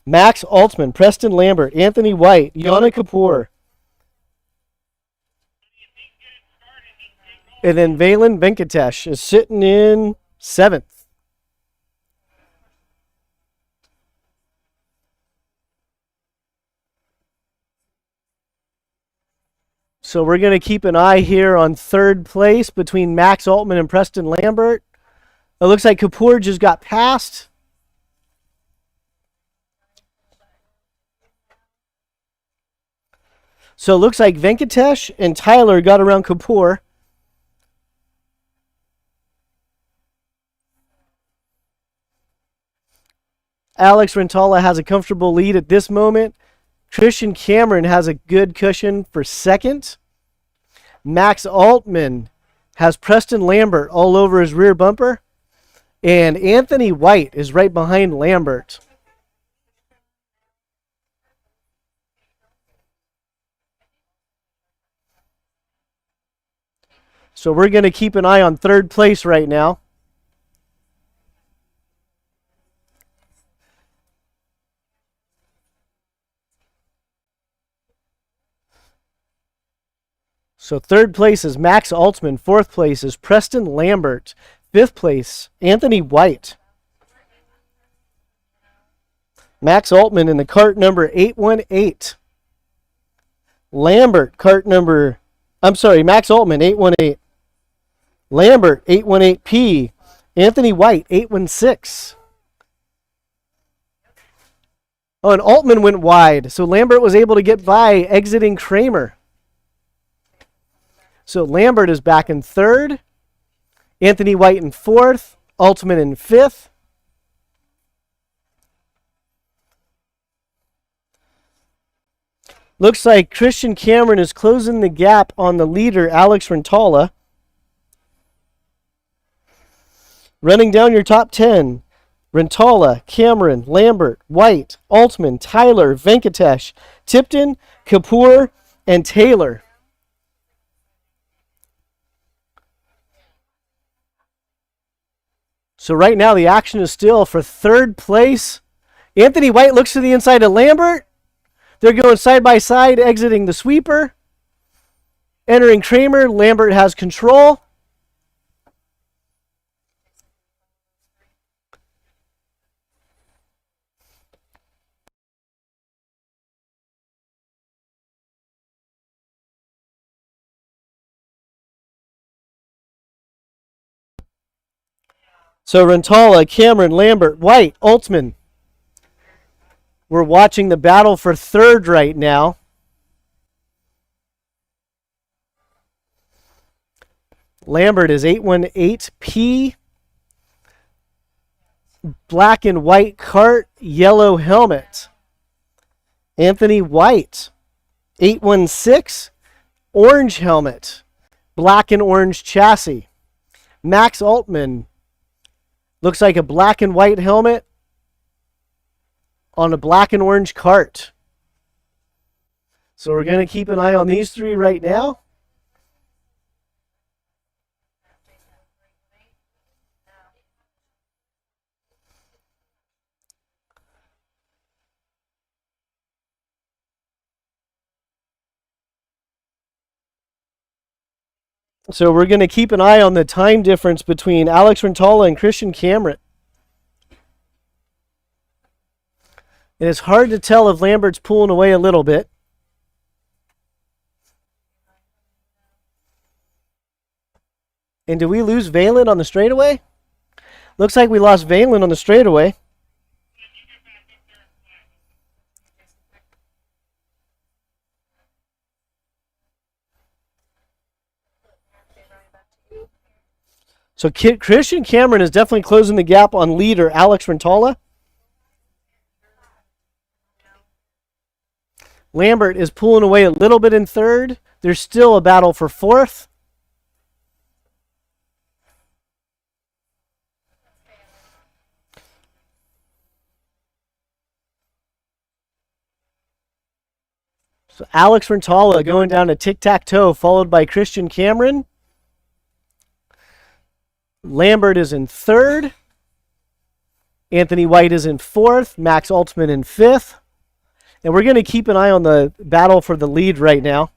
Max Altman, Preston Lambert, Anthony White, Yana Kapoor. And then Valen Venkatesh is sitting in seventh. So we're going to keep an eye here on third place between Max Altman and Preston Lambert. It looks like Kapoor just got passed. So it looks like Venkatesh and Tyler got around Kapoor. Alex Rentala has a comfortable lead at this moment. Christian Cameron has a good cushion for second. Max Altman has Preston Lambert all over his rear bumper. And Anthony White is right behind Lambert. So we're going to keep an eye on third place right now. So third place is Max Altman. Fourth place is Preston Lambert. Fifth place, Anthony White. Max Altman in the cart number 818. Max Altman 818. Lambert 818P. Anthony White 816. Oh, and Altman went wide, so Lambert was able to get by exiting Kramer. So Lambert is back in third. Anthony White in fourth. Altman in fifth. Looks like Christian Cameron is closing the gap on the leader, Alex Rentala. Running down your top 10. Rentala, Cameron, Lambert, White, Altman, Tyler, Venkatesh, Tipton, Kapoor, and Taylor. So right now the action is still for third place. Anthony White looks to the inside of Lambert. They're going side by side, exiting the sweeper. Entering Kramer, Lambert has control. So Rentala, Cameron, Lambert, White, Altman. We're watching the battle for third right now. Lambert is 818P. Black and white cart, yellow helmet. Anthony White, 816. Orange helmet, black and orange chassis. Max Altman, looks like a black and white helmet on a black and orange cart. So we're going to keep an eye on these three right now. So we're going to keep an eye on the time difference between Alex Rentala and Christian Cameron. And it's hard to tell if Lambert's pulling away a little bit. And do we lose Valen on the straightaway? Looks like we lost Valen on the straightaway. So Christian Cameron is definitely closing the gap on leader Alex Rentala. Lambert is pulling away a little bit in third. There's still a battle for fourth. So Alex Rentala going down to tic-tac-toe, followed by Christian Cameron. Lambert is in third. Anthony White is in fourth. Max Altman in fifth. And we're going to keep an eye on the battle for the lead right now.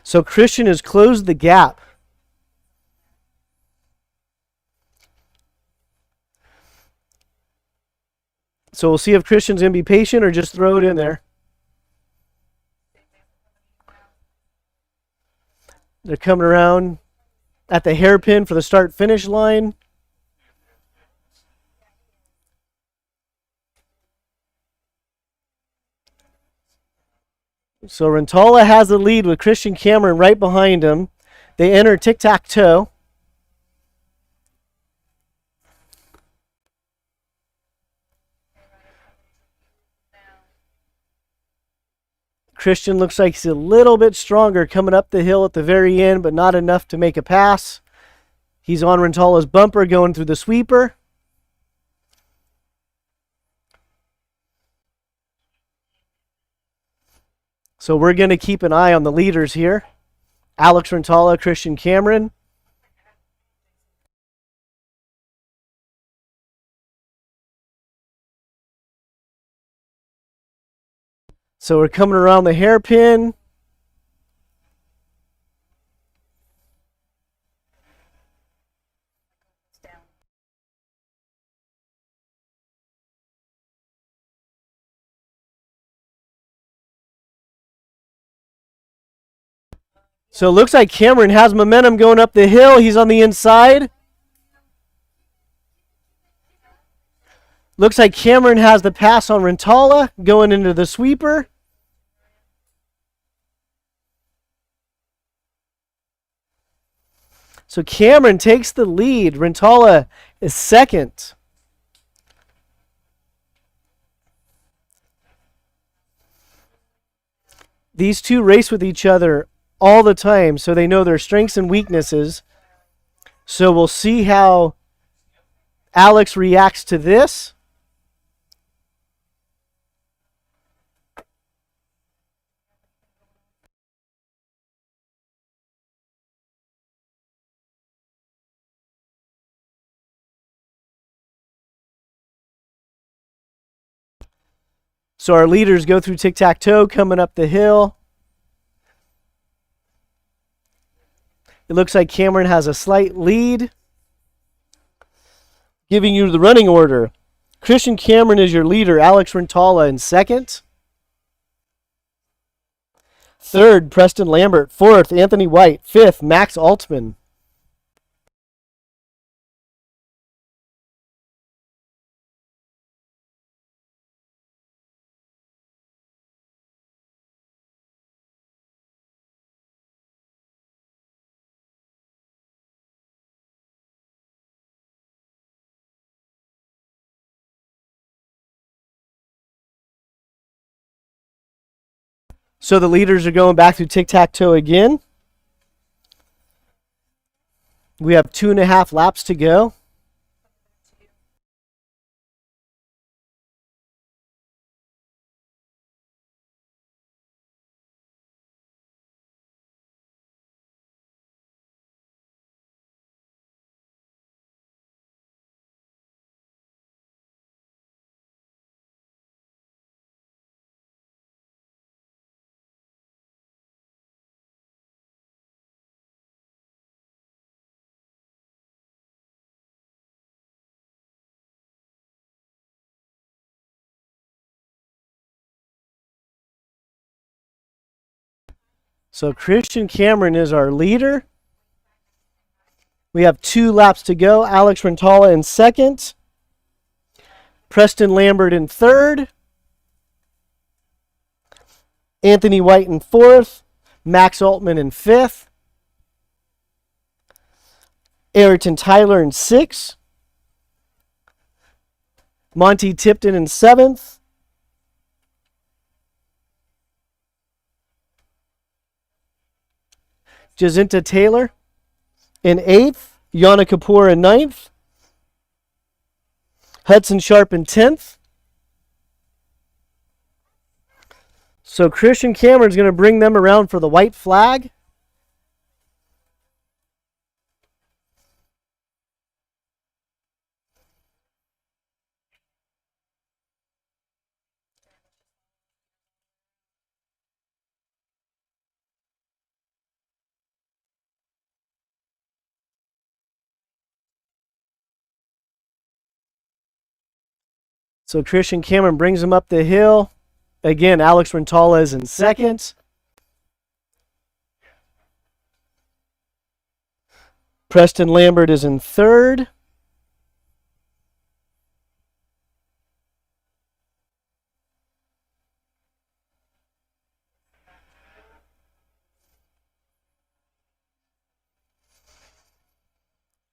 So Christian has closed the gap. So we'll see if Christian's going to be patient or just throw it in there. They're coming around at the hairpin for the start-finish line. So Rentala has the lead with Christian Cameron right behind him. They enter tic-tac-toe. Christian looks like he's a little bit stronger coming up the hill at the very end, but not enough to make a pass. He's on Rentala's bumper going through the sweeper. So we're going to keep an eye on the leaders here. Alex Rentala, Christian Cameron. So we're coming around the hairpin. So it looks like Cameron has momentum going up the hill. He's on the inside. Looks like Cameron has the pass on Rentala going into the sweeper. So Cameron takes the lead. Rentala is second. These two race with each other all the time, so they know their strengths and weaknesses. So we'll see how Alex reacts to this. So our leaders go through tic-tac-toe coming up the hill. It looks like Cameron has a slight lead. Giving you the running order. Christian Cameron is your leader. Alex Rentala in second. Third, Preston Lambert. Fourth, Anthony White. Fifth, Max Altman. So the leaders are going back through tic-tac-toe again. We have 2.5 laps to go. So Christian Cameron is our leader. We have 2 laps to go. Alex Rentala in second. Preston Lambert in third. Anthony White in fourth. Max Altman in fifth. Ayrton Tyler in sixth. Monty Tipton in seventh. Jacinta Taylor in eighth. Yana Kapoor in ninth. Hudson Sharp in 10th. So Christian Cameron's going to bring them around for the white flag. So Christian Cameron brings him up the hill. Again, Alex Rentala is in second. Preston Lambert is in third.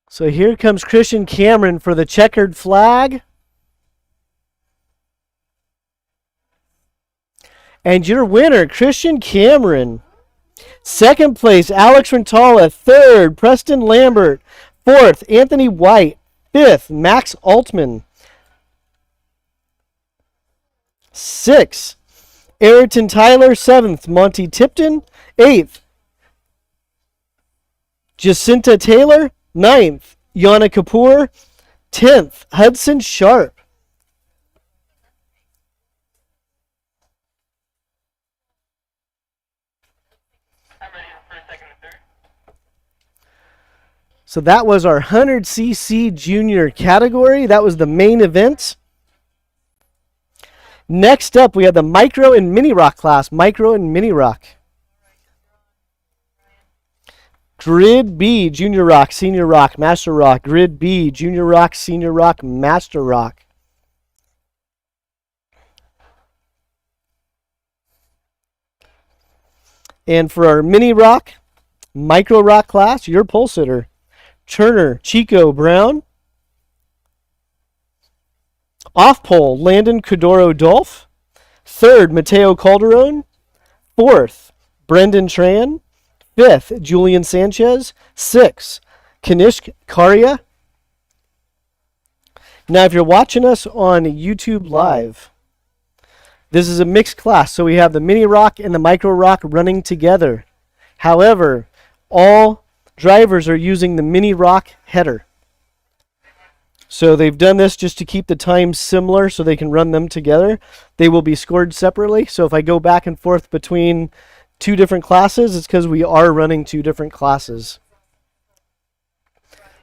So here comes Christian Cameron for the checkered flag. And your winner, Christian Cameron. Second place, Alex Rentala. Third, Preston Lambert. Fourth, Anthony White. Fifth, Max Altman. Sixth, Ayrton Tyler. Seventh, Monty Tipton. Eighth, Jacinta Taylor. Ninth, Yana Kapoor. 10th, Hudson Sharp. So that was our 100cc junior category. That was the main event. Next up, we have the Micro and Mini ROK class. Micro and Mini ROK. Grid B, Junior ROK, Senior ROK, Master ROK. Grid B, Junior ROK, Senior ROK, Master ROK. And for our Mini ROK, Micro ROK class, your pole sitter, Turner Chico Brown. Off pole, Landon Codoro Dolph. Third, Mateo Calderon. Fourth, Brendan Tran. Fifth, Julian Sanchez. Sixth, Kanishk Karya. Now, if you're watching us on YouTube Live, this is a mixed class, so we have the Mini ROK and the Micro ROK running together. However, all drivers are using the Mini ROK header. So they've done this just to keep the times similar so they can run them together. They will be scored separately. So if I go back and forth between 2 different classes, it's because we are running 2 different classes.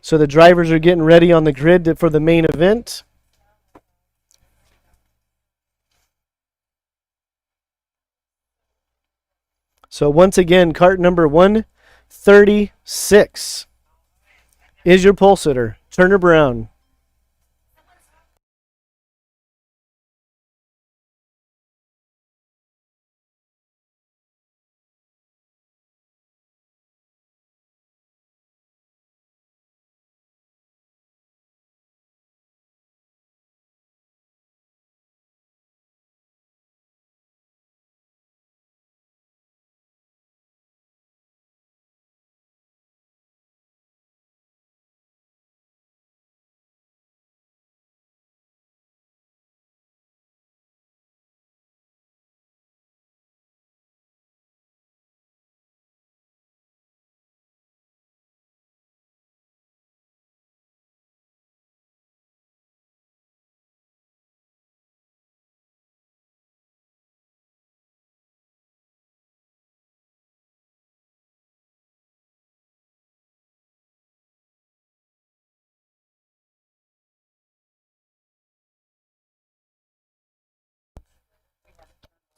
So the drivers are getting ready on the grid for the main event. So once again, cart number 136 is your pole sitter, Turner Brown.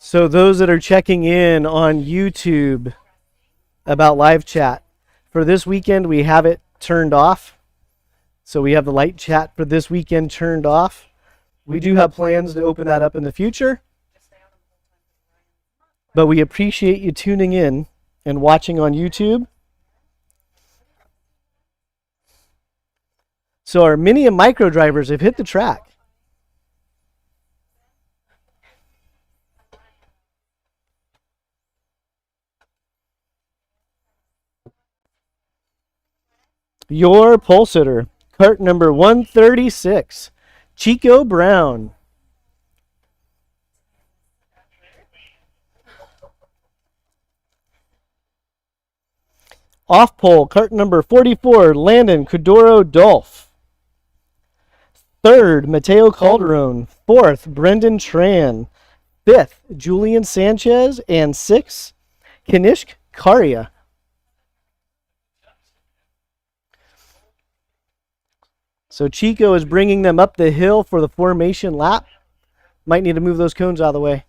So those that are checking in on YouTube about live chat, for this weekend we have it turned off. So we have the light chat for this weekend turned off. We do have plans to open that up in the future. But we appreciate you tuning in and watching on YouTube. So our mini and micro drivers have hit the track. Your pole sitter, cart number 136, Chico Brown. Off pole, cart number 44, Landon Kudoro Dolph. Third, Mateo Calderon. Fourth, Brendan Tran. Fifth, Julian Sanchez. And sixth, Kanishk Karia. So Chico is bringing them up the hill for the formation lap. Might need to move those cones out of the way.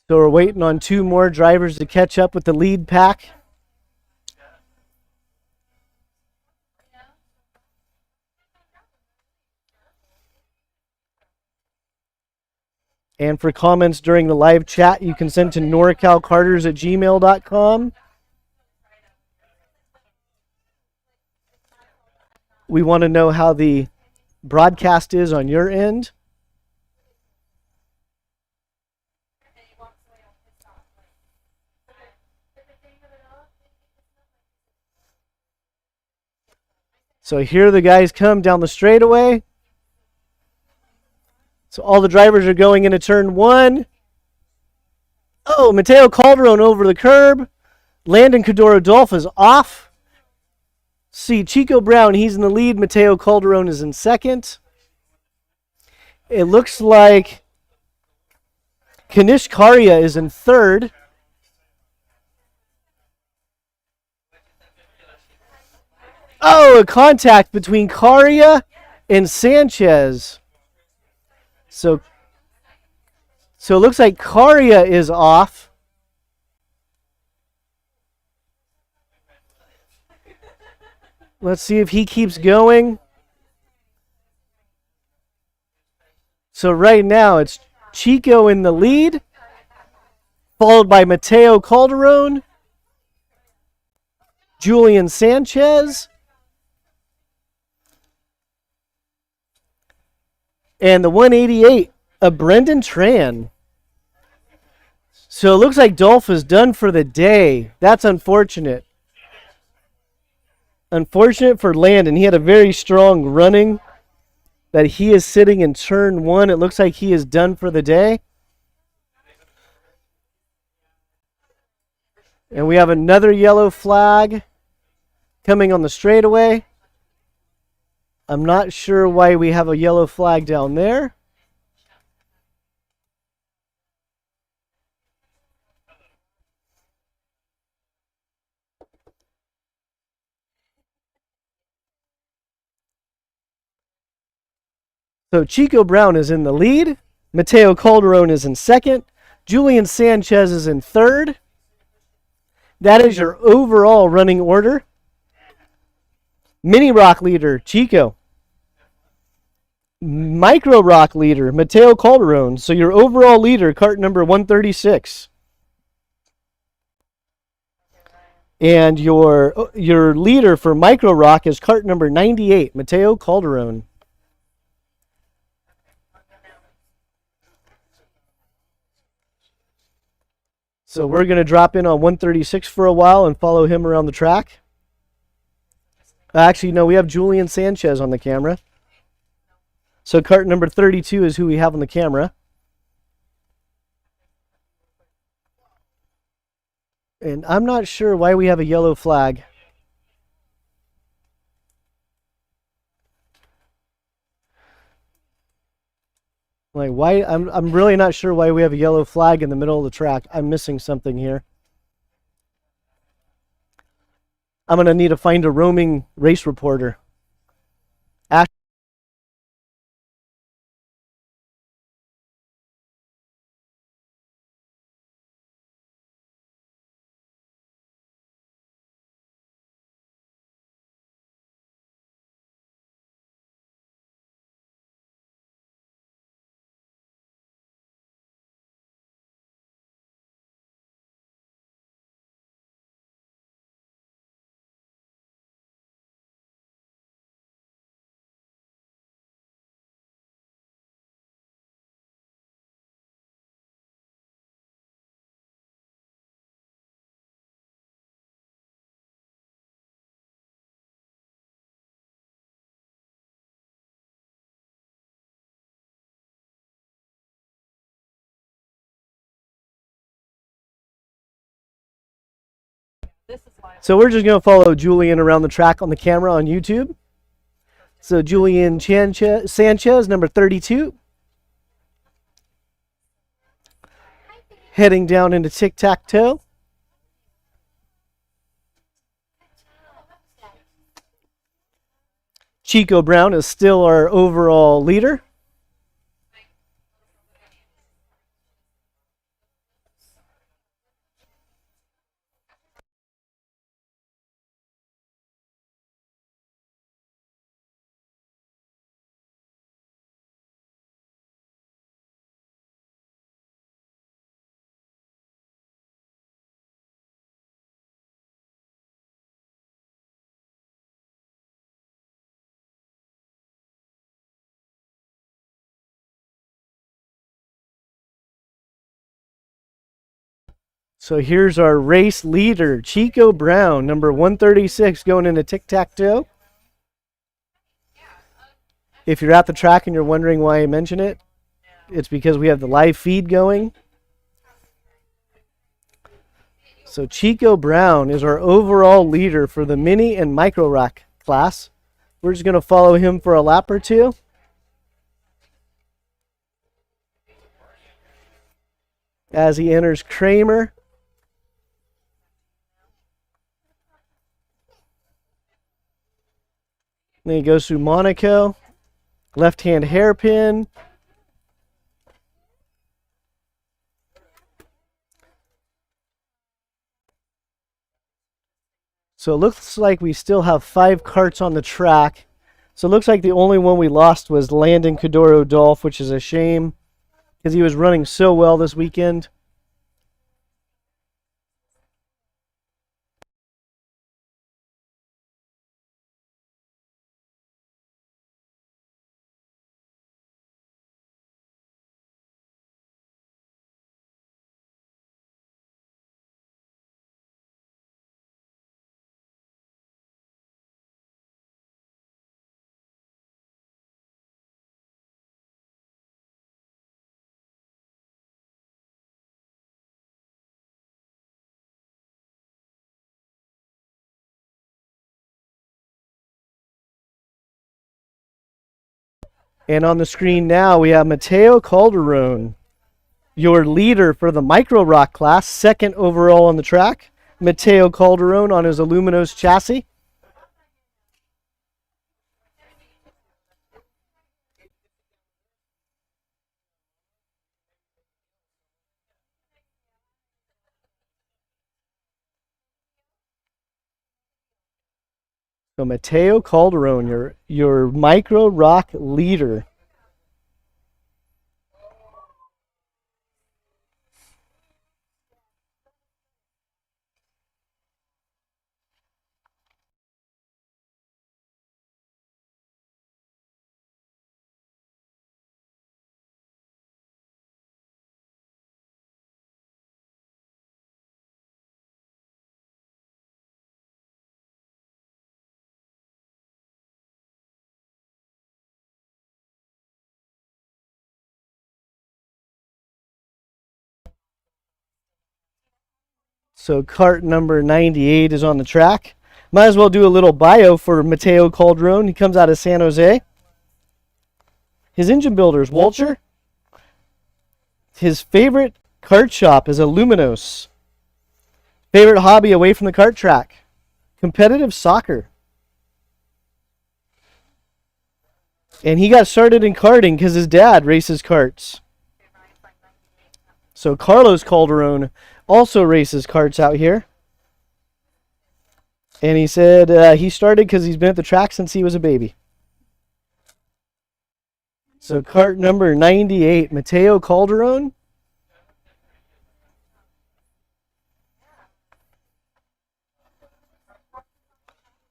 So we're waiting on two more drivers to catch up with the lead pack. And for comments during the live chat, you can send to norcalcarters@gmail.com. We want to know how the broadcast is on your end. So here the guys come down the straightaway. So all the drivers are going into turn one. Oh, Mateo Calderon over the curb. Landon Kudoro Dolph is off. See, Chico Brown, he's in the lead. Mateo Calderon is in second. It looks like Kanish Karia is in third. Oh, a contact between Karia and Sanchez. So it looks like Karia is off. Let's see if he keeps going. So right now it's Chico in the lead, followed by Mateo Calderon, Julian Sanchez, and the 188 of Brendan Tran. So it looks like Dolph is done for the day. That's unfortunate. Unfortunate for Landon. He had a very strong running that he is sitting in turn one. It looks like he is done for the day. And we have another yellow flag coming on the straightaway. I'm not sure why we have a yellow flag down there. So Chico Brown is in the lead. Mateo Calderon is in second. Julian Sanchez is in third. That is your overall running order. Mini ROK leader, Chico. Micro ROK leader, Mateo Calderon. So your overall leader, cart number 136. And your leader for Micro ROK is cart number 98, Mateo Calderon. So we're going to drop in on 136 for a while and follow him around the track. Actually, no, we have Julian Sanchez on the camera. So cart number 32 is who we have on the camera. And I'm not sure why we have a yellow flag. Like, why? I'm really not sure why we have a yellow flag in the middle of the track. I'm missing something here. I'm going to need to find a roaming race reporter. So we're just going to follow Julian around the track on the camera on YouTube. So Julian Sanchez, number 32. Heading down into tic-tac-toe. Chico Brown is still our overall leader. So here's our race leader, Chico Brown, number 136, going into tic-tac-toe. If you're at the track and you're wondering why I mention it, it's because we have the live feed going. So Chico Brown is our overall leader for the Mini and Micro ROK class. We're just going to follow him for a lap or two. As he enters Kramer. Then he goes through Monaco. Left-hand hairpin. So it looks like we still have 5 karts on the track. So it looks like the only one we lost was Landon Cadoro Dolph, which is a shame because he was running so well this weekend. And on the screen now, we have Mateo Calderon, your leader for the Micro ROK class, second overall on the track. Mateo Calderon on his Aluminos chassis. So Mateo Calderon, your Micro ROK leader. So kart number 98 is on the track. Might as well do a little bio for Mateo Calderon. He comes out of San Jose. His engine builder is Walcher. His favorite kart shop is Aluminos. Favorite hobby away from the kart track? competitive soccer. And he got started in karting because his dad races karts. So Carlos Calderon also races karts out here. And he said he started because he's been at the track since he was a baby. So kart number 98, Mateo Calderon.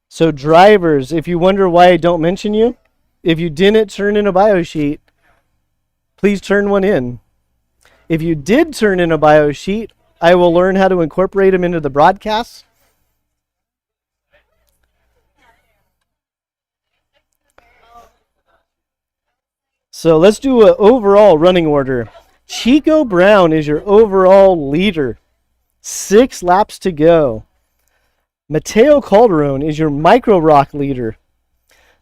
So drivers, if you wonder why I don't mention you, if you didn't turn in a bio sheet, please turn one in. If you did turn in a bio sheet, I will learn how to incorporate them into the broadcast. So let's do an overall running order. Chico Brown is your overall leader. 6 laps to go. Mateo Calderon is your Micro ROK leader.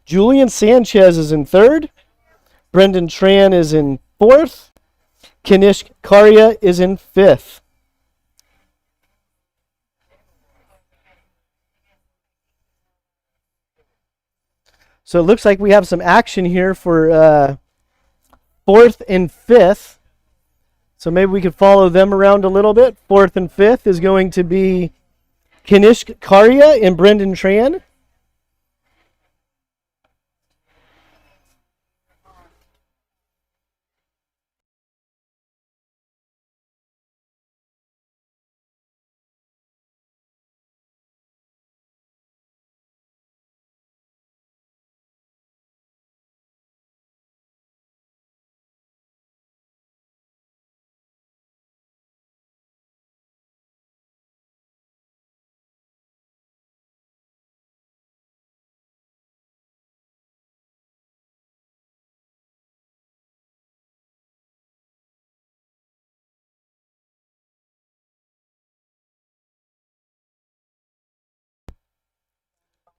Julian Sanchez is in 3rd. Brendan Tran is in 4th. Kanish Karya is in 5th. So it looks like we have some action here for 4th and 5th. So maybe we could follow them around a little bit. 4th and 5th is going to be Kanish Karya and Brendan Tran.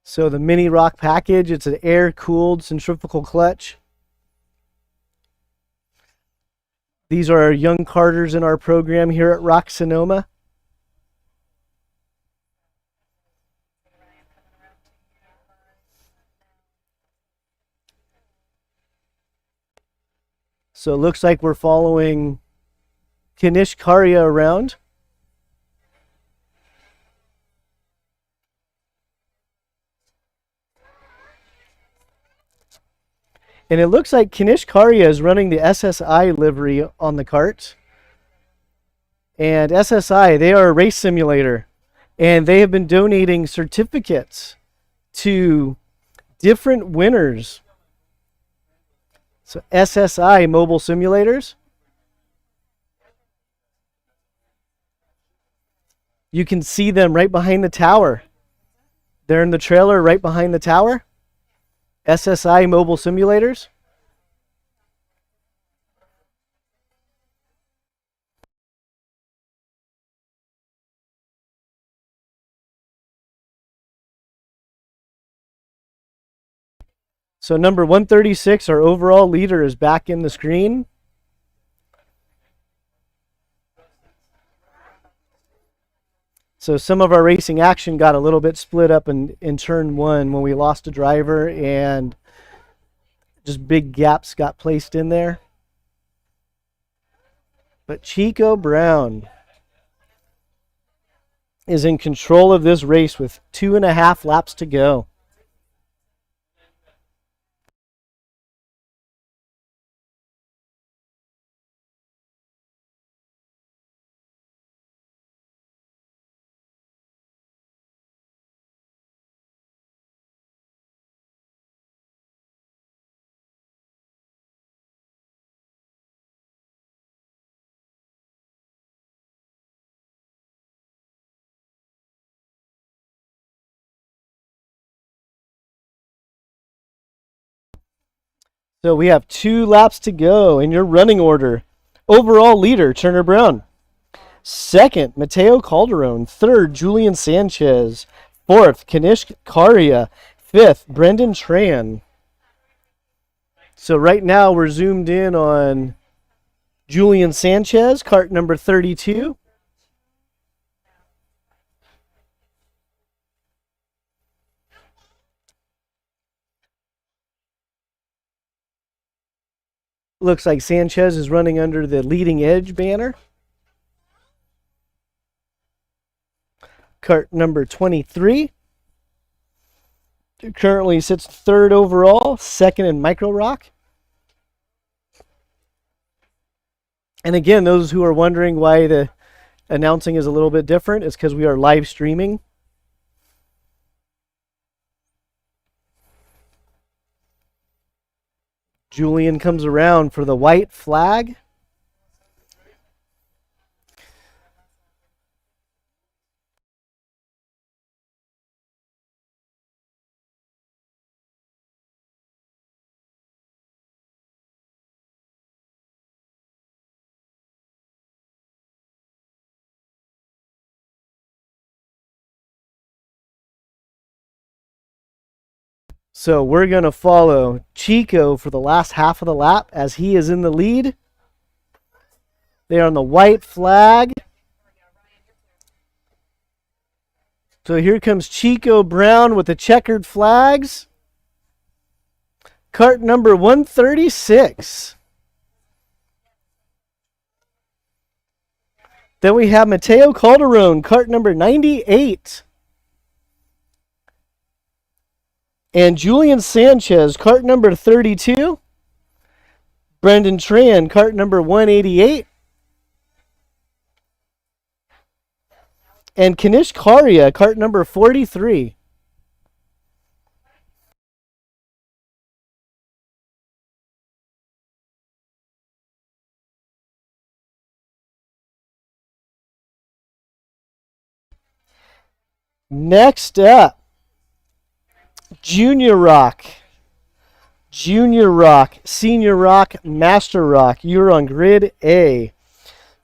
So the mini ROK package, it's an air-cooled centrifugal clutch. These are our young karters in our program here at ROK Sonoma. So it looks like we're following Kanish Karya around. And it looks like Kanish Karya is running the SSI livery on the kart. And SSI, they are a race simulator. And they have been donating certificates to different winners. So SSI mobile simulators. You can see them right behind the tower. They're in the trailer right behind the tower. SSI mobile simulators. So number 136, our overall leader, is back in the screen. So some of our racing action got a little bit split up in turn 1 when we lost a driver and just big gaps got placed in there. But Chico Brown is in control of this race with 2.5 laps to go. So we have 2 laps to go in your running order. Overall leader, Turner Brown. 2nd, Mateo Calderon. 3rd, Julian Sanchez. 4th, Kanish Karya. 5th, Brendan Tran. So right now we're zoomed in on Julian Sanchez, kart number 32. Looks like Sanchez is running under the leading edge banner. Kart number 23. Currently sits third overall, second in Micro ROK. And again, those who are wondering why the announcing is a little bit different, it's because we are live streaming. Julian comes around for the white flag. So we're going to follow Chico for the last half of the lap as he is in the lead. They are on the white flag. So here comes Chico Brown with the checkered flags. Kart number 136. Then we have Mateo Calderon, kart number 98. And Julian Sanchez, kart number 32. Brendan Tran, kart number 188. And Kanish Karia, kart number 43. Next up, Junior ROK, Junior ROK, Senior ROK, Master ROK. You're on grid A.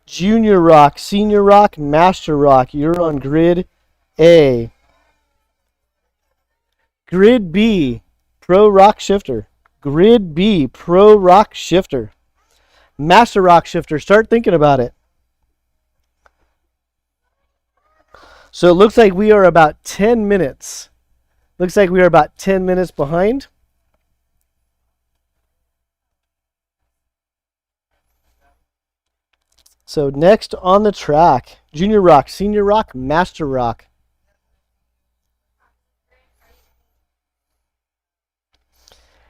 Junior ROK, Senior ROK, Master ROK. You're on grid A. Grid B, Pro ROK Shifter. Grid B, Pro ROK Shifter. Master ROK Shifter, start thinking about it. So it looks like we are about 10 minutes. Looks like we are about 10 minutes behind. So next on the track, Junior ROK, Senior ROK, Master ROK.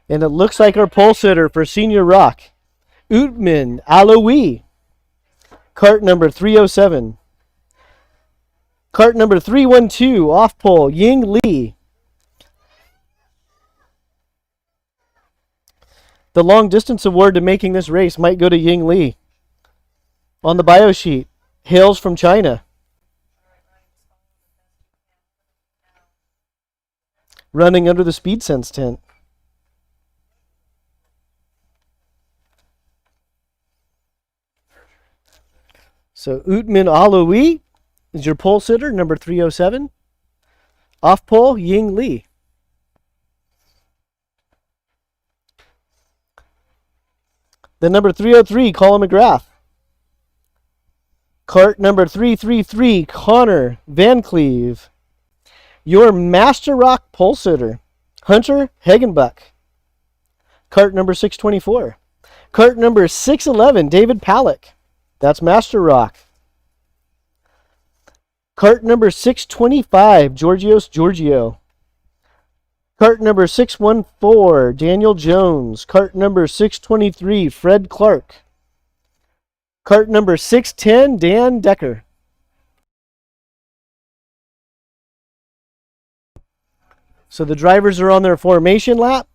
And it looks like our pole sitter for Senior ROK, Utman Aloui, kart number 307. Kart number 312, off pole, Ying Li. The long distance award to making this race might go to Ying Li. On the bio sheet, hails from China. Running under the Speed Sense tent. So Utman Aloui is your pole sitter, number 307. Off pole, Ying Li. The number 303, Colin McGrath. Kart number 333, Connor Van Cleve. Your Master ROK pole sitter, Hunter Hagenbuck. Kart number 624. Kart number 611, David Palick. That's Master ROK. Kart number 625, Georgios Giorgio. Kart number 614, Daniel Jones. Kart number 623, Fred Clark. Kart number 610, Dan Decker. So the drivers are on their formation lap.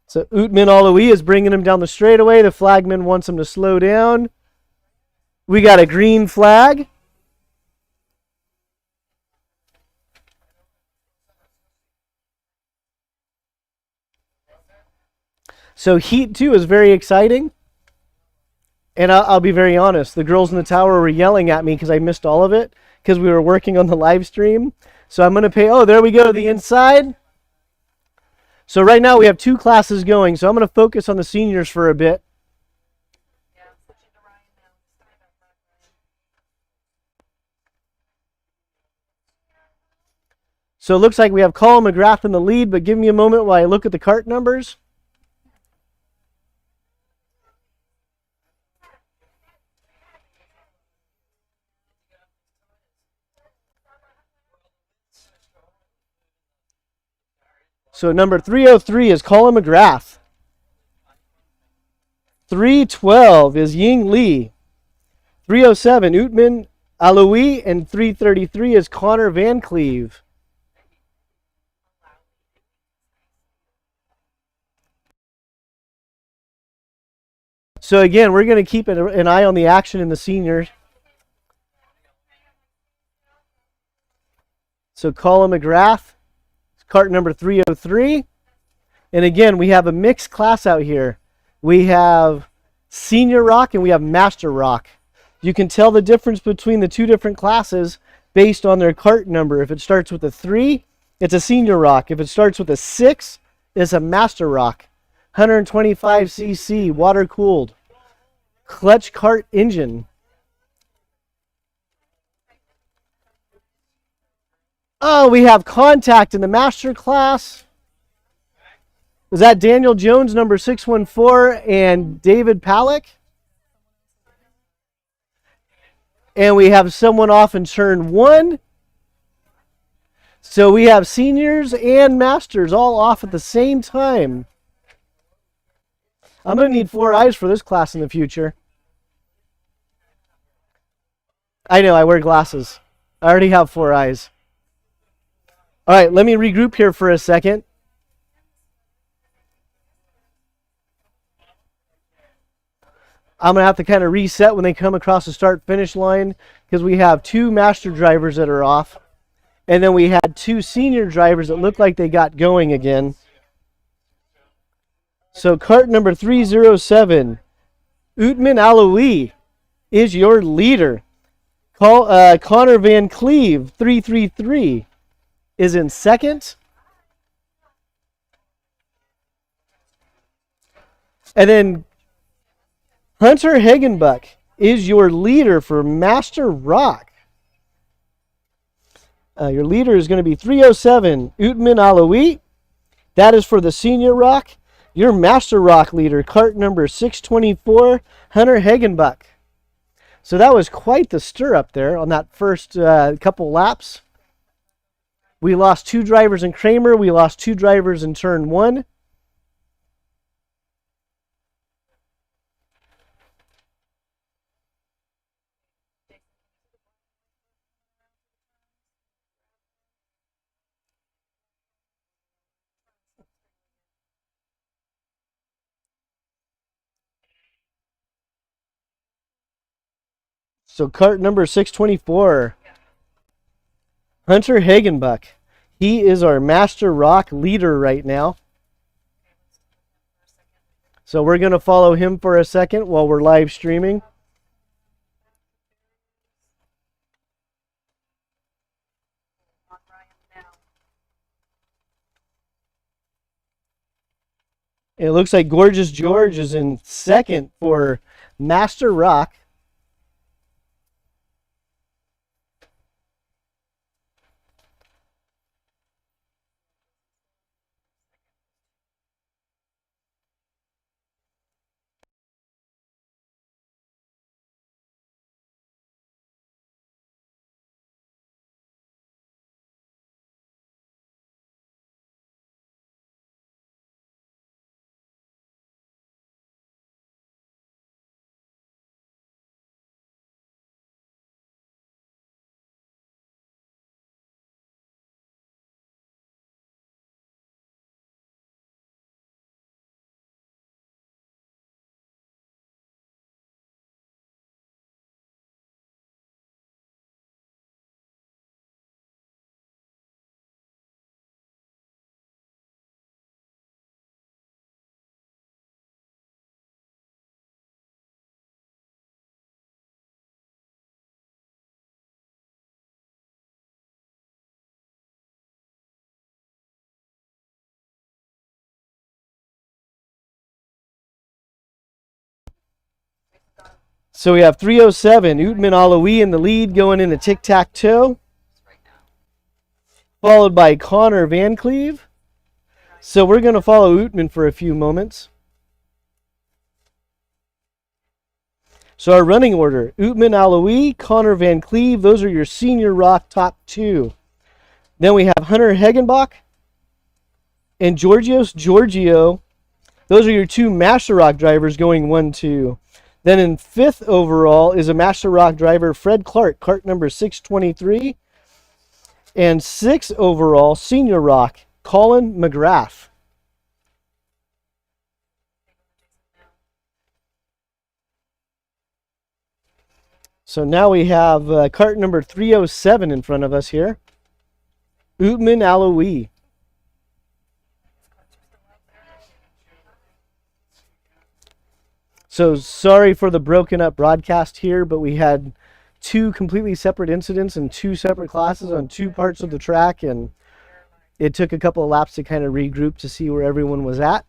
So Utman Aloui is bringing him down the straightaway. The flagman wants him to slow down. We got a green flag. So Heat 2 is very exciting. And I'll be very honest, the girls in the tower were yelling at me because I missed all of it because we were working on the live stream. So I'm going to pay, oh, there we go, the inside. So right now we have 2 classes going, so I'm going to focus on the seniors for a bit. So it looks like we have Colin McGrath in the lead, but give me a moment while I look at the cart numbers. So number 303 is Colin McGrath. 312 is Ying Lee. 307, Utman Aloui, and 333 is Connor Van Cleve. So again, we're going to keep an eye on the action in the seniors. So Colin McGrath, cart number 303. And again, we have a mixed class out here. We have Senior ROK and we have Master ROK. You can tell the difference between the 2 different classes based on their cart number. If it starts with a 3, it's a Senior ROK. If it starts with a 6, it's a Master ROK. 125cc, water cooled. Clutch cart engine. Oh, we have contact in the Master class. Was that Daniel Jones, number 614, and David Palick? And we have someone off in turn 1. So we have seniors and masters all off at the same time. I'm going to need 4 eyes for this class in the future. I know, I wear glasses. I already have 4 eyes. All right, let me regroup here for a second. I'm going to have to kind of reset when they come across the start-finish line because we have 2 master drivers that are off. And then we had 2 senior drivers that look like they got going again. So cart number 307, Utman Aloui, is your leader. Connor Van Cleve, 333, is in second. And then Hunter Hagenbuck is your leader for Master ROK. Your leader is going to be 307, Utman Aloui. That is for the Senior ROK. Your Master ROK leader, cart number 624, Hunter Hagenbuck. So that was quite the stir up there on that first couple laps. We lost 2 drivers in Kramer. We lost 2 drivers in turn 1. So cart number 624, Hunter Hagenbuck. He is our Master ROK leader right now. So we're going to follow him for a second while we're live streaming. It looks like Gorgeous George is in second for Master ROK. So we have 307, Ootman Aloe in the lead going into tic-tac-toe, followed by Connor Van Cleve. So we're going to follow Ootman for a few moments. So our running order, Ootman Aloe, Connor Van Cleve, those are your Senior ROK top two. Then we have Hunter Hegenbach and Georgios Giorgio. Those are your two Master ROK drivers going 1-2. Then in fifth overall is a Master ROK driver, Fred Clark, cart number 623. And sixth overall, Senior ROK, Colin McGrath. So now we have cart number 307 in front of us here. Ootman Aloe. So sorry for the broken up broadcast here, but we had two completely separate incidents and two separate classes on two parts of the track, and it took a couple of laps to kind of regroup to see where everyone was at.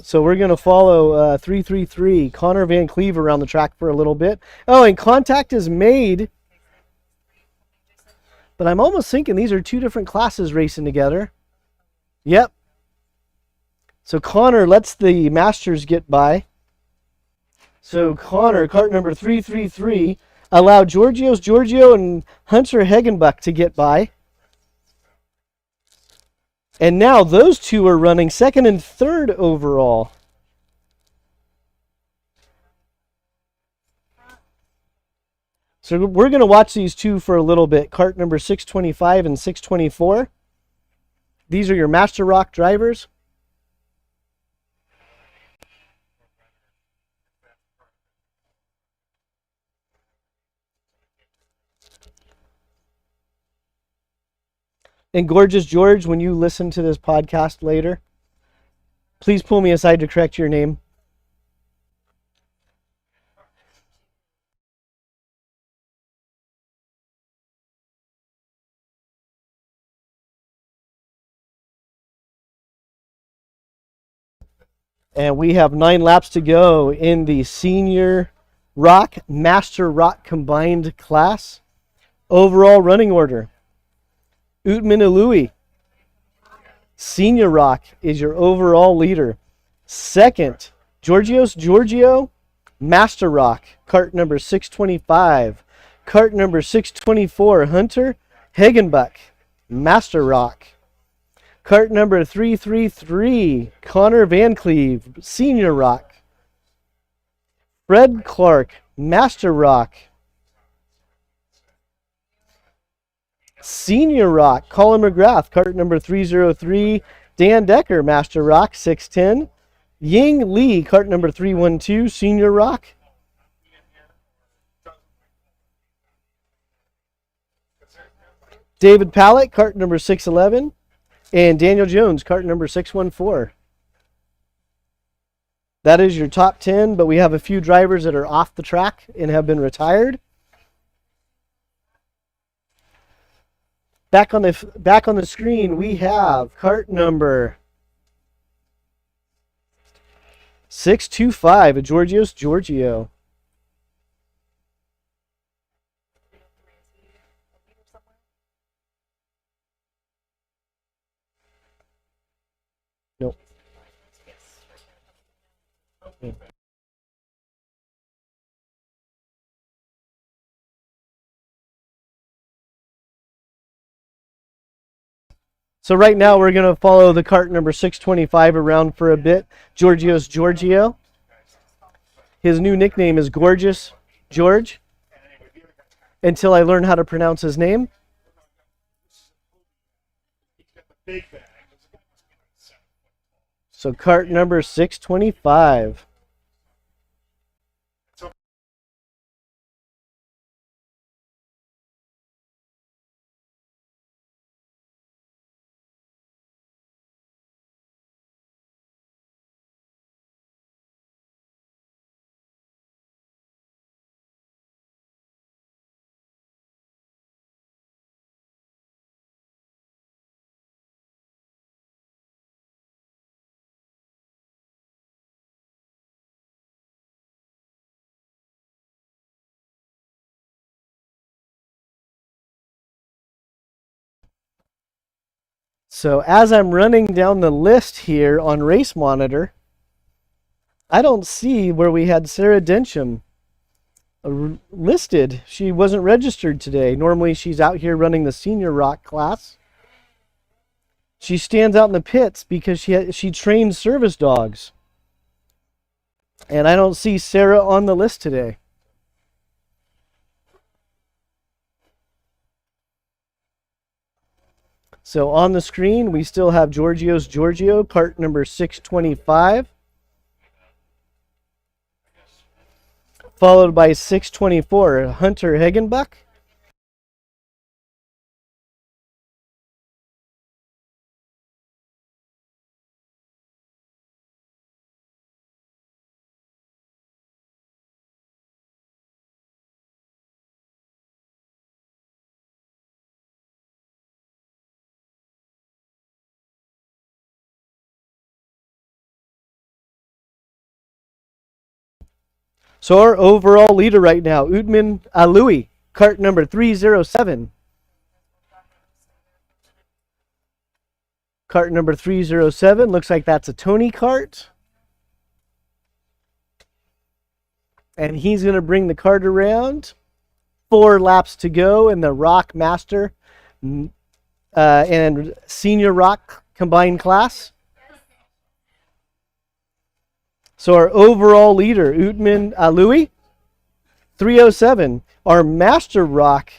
So we're going to follow 333, Connor Van Cleve, around the track for a little bit. Oh, and contact is made. But I'm almost thinking these are two different classes racing together. Yep. So Connor lets the Masters get by. So Connor, cart number 333, allowed Georgios Giorgio and Hunter Hegenbach to get by. And now those two are running second and third overall. So we're going to watch these two for a little bit. Cart number 625 and 624. These are your Master ROK drivers. And Gorgeous George, when you listen to this podcast later, please pull me aside to correct your name. And we have 9 laps to go in the Senior ROK, Master ROK combined class. Overall running order. Ootman Aloe, Senior ROK, is your overall leader. Second, Georgios Giorgio, Master ROK, cart number 625. Cart number 624, Hunter Hegenbach, Master ROK. Cart number 333, Connor Van Cleve, Senior ROK. Fred Clark, Master ROK. Senior ROK, Colin McGrath, cart number 303. Dan Decker, Master ROK, 610. Ying Lee, cart number 312, Senior ROK. David Pallett, cart number 611. And Daniel Jones, cart number 614. That is your top 10, but we have a few drivers that are off the track and have been retired. Back on the screen, we have cart number 625, a Georgios Giorgio. Nope. So right now we're going to follow the cart number 625 around for a bit. Georgios Giorgio. His new nickname is Gorgeous George, until I learn how to pronounce his name. So cart number 625. So as I'm running down the list here on Race Monitor, I don't see where we had Sarah Densham listed. She wasn't registered today. Normally she's out here running the Senior ROK class. She stands out in the pits because she trains service dogs. And I don't see Sarah on the list today. So on the screen, we still have Giorgio, cart number 625. Followed by 624, Hunter Hegenbuck. So our overall leader right now, Utman Alui, cart number 307. Cart number 307, looks like that's a Tony cart. And he's going to bring the cart around. 4 laps to go in the ROK Master and Senior ROK combined class. So our overall leader, Utman Alui, 307. Our Master ROK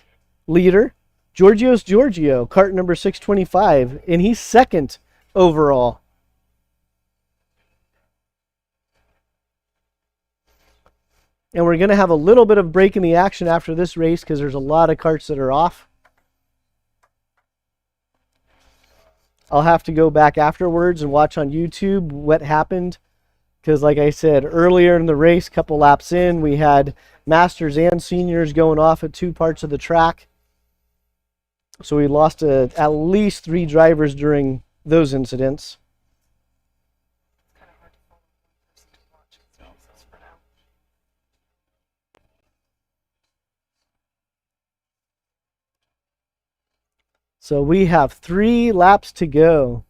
leader, Giorgio, cart number 625, and he's second overall. And we're going to have a little bit of break in the action after this race because there's a lot of carts that are off. I'll have to go back afterwards and watch on YouTube what happened. Because like I said, earlier in the race, couple laps in, we had Masters and Seniors going off at 2 parts of the track. So we lost at least 3 drivers during those incidents. So we have 3 laps to go.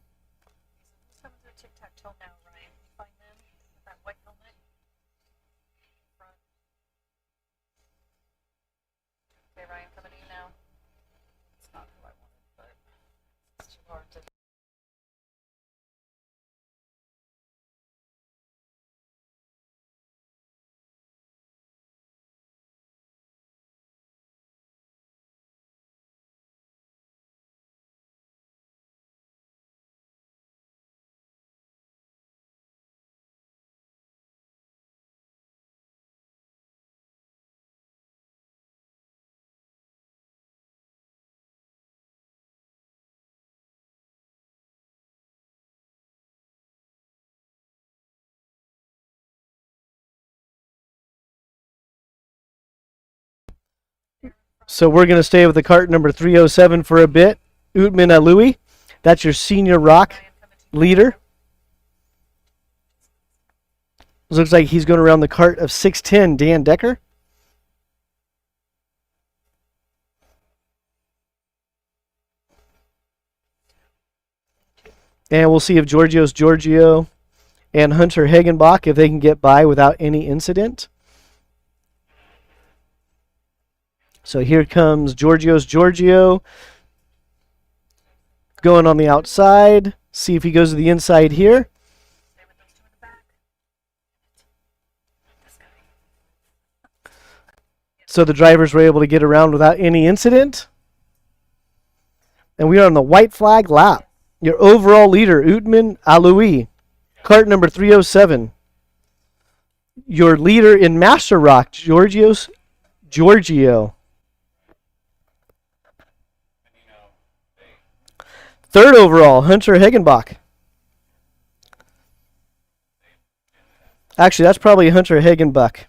So we're going to stay with the cart number 307 for a bit. Utman Alui, that's your Senior ROK leader. Looks like he's going around the cart of 610, Dan Decker. And we'll see if Giorgio and Hunter Hegenbach, if they can get by without any incident. So here comes Giorgio going on the outside. See if he goes to the inside here. So the drivers were able to get around without any incident. And we are on the white flag lap. Your overall leader, Utman Alui, cart number 307. Your leader in Master ROK, Giorgio. Third overall, Hunter Hegenbach. Actually, that's probably Hunter Hegenbach.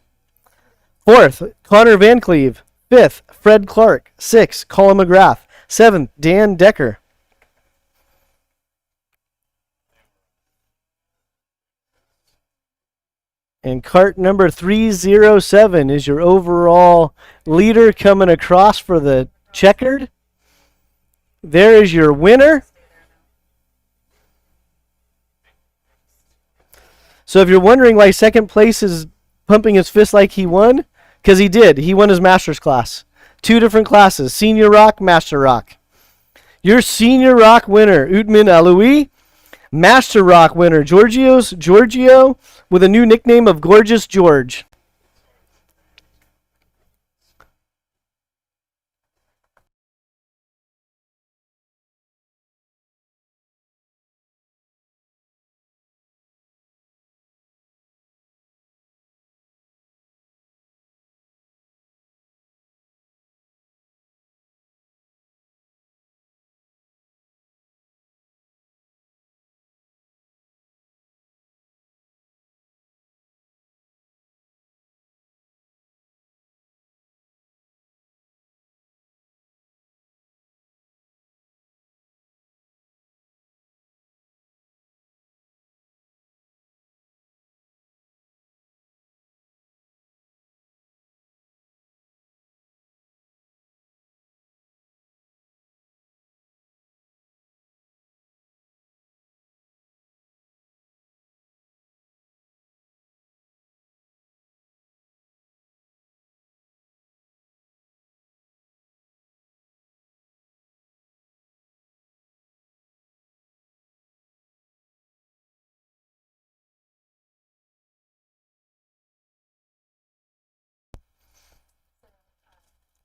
Fourth, Connor Van Cleve. Fifth, Fred Clark. Sixth, Colin McGrath. Seventh, Dan Decker. And cart number 307 is your overall leader coming across for the checkered. There is your winner. So if you're wondering why second place is pumping his fist like he won, because he did. He won his master's class. 2 different classes, Senior ROK, Master ROK. Your Senior ROK winner, Utman Aloui. Master ROK winner, Giorgio, with a new nickname of Gorgeous George.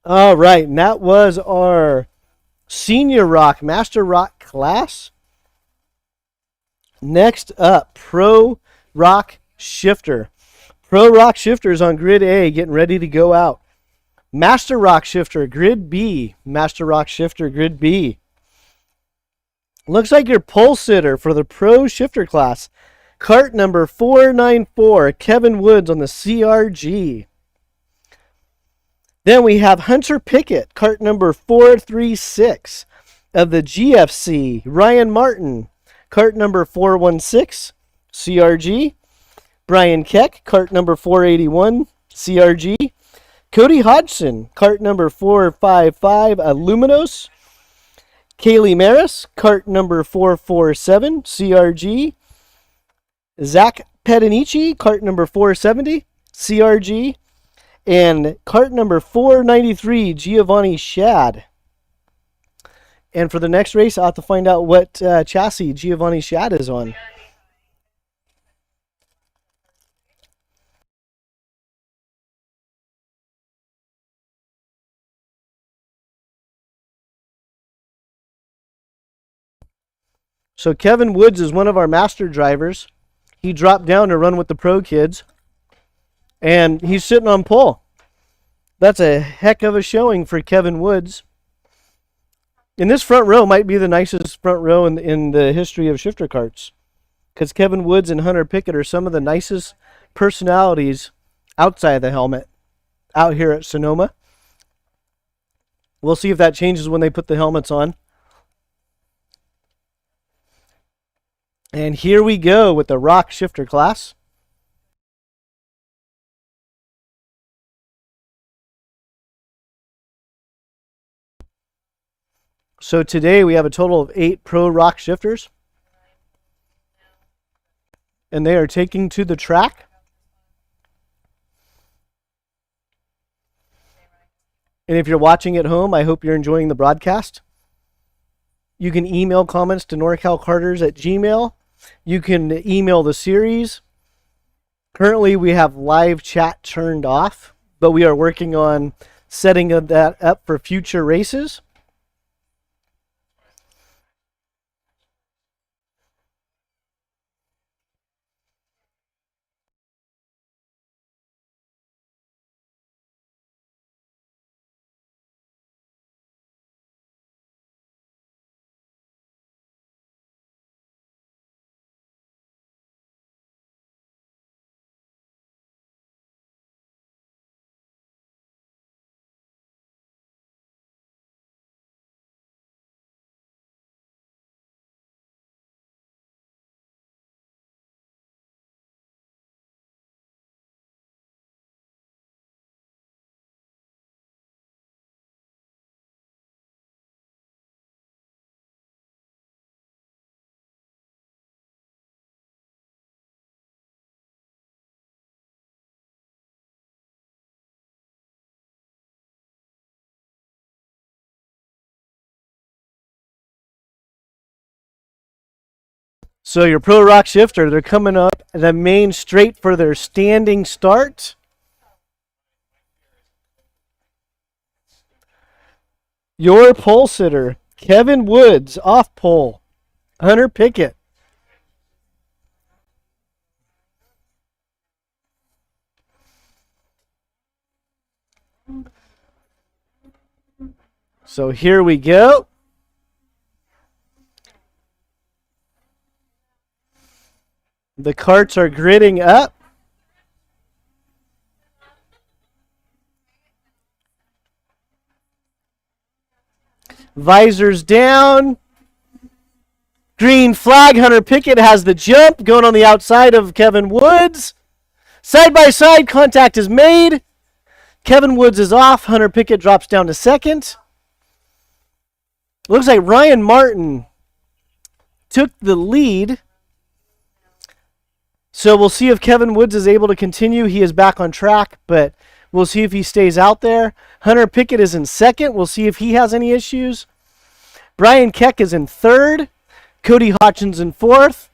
All right, and that was our Senior ROK, Master ROK class. Next up, Pro ROK Shifter. Pro ROK Shifter is on grid A, getting ready to go out. Master ROK Shifter, grid B. Master ROK Shifter, grid B. Looks like your pole sitter for the Pro Shifter class. Cart number 494, Kevin Woods on the CRG. Then we have Hunter Pickett, cart number 436 of the GFC. Ryan Martin, cart number 416, CRG. Brian Keck, cart number 481, CRG. Cody Hodgson, cart number 455, Luminos. Kaylee Maris, cart number 447, CRG. Zach Pedanici, cart number 470, CRG. And cart number 493, Giovanni Shad. And for the next race, I'll have to find out what chassis Giovanni Shad is on. So Kevin Woods is one of our master drivers. He dropped down to run with the pro kids. And he's sitting on pole. That's a heck of a showing for Kevin Woods. And this front row might be the nicest front row in the history of shifter carts. Because Kevin Woods and Hunter Pickett are some of the nicest personalities outside the helmet out here at Sonoma. We'll see if that changes when they put the helmets on. And here we go with the ROK Shifter class. So today we have a total of 8 Pro ROK Shifters. And they are taking to the track. And if you're watching at home, I hope you're enjoying the broadcast. You can email comments to norcalcarters@gmail.com. You can email the series. Currently, we have live chat turned off, but we are working on setting that up for future races. So your Pro ROK Shifter, they're coming up the main straight for their standing start. Your pole sitter, Kevin Woods, off pole. Hunter Pickett. So here we go. The carts are gridding up. Visors down. Green flag. Hunter Pickett has the jump going on the outside of Kevin Woods. Side by side contact is made. Kevin Woods is off. Hunter Pickett drops down to second. Looks like Ryan Martin took the lead. So we'll see if Kevin Woods is able to continue. He is back on track, but we'll see if he stays out there. Hunter Pickett is in second. We'll see if he has any issues. Brian Keck is in third. Cody Hodgins in fourth.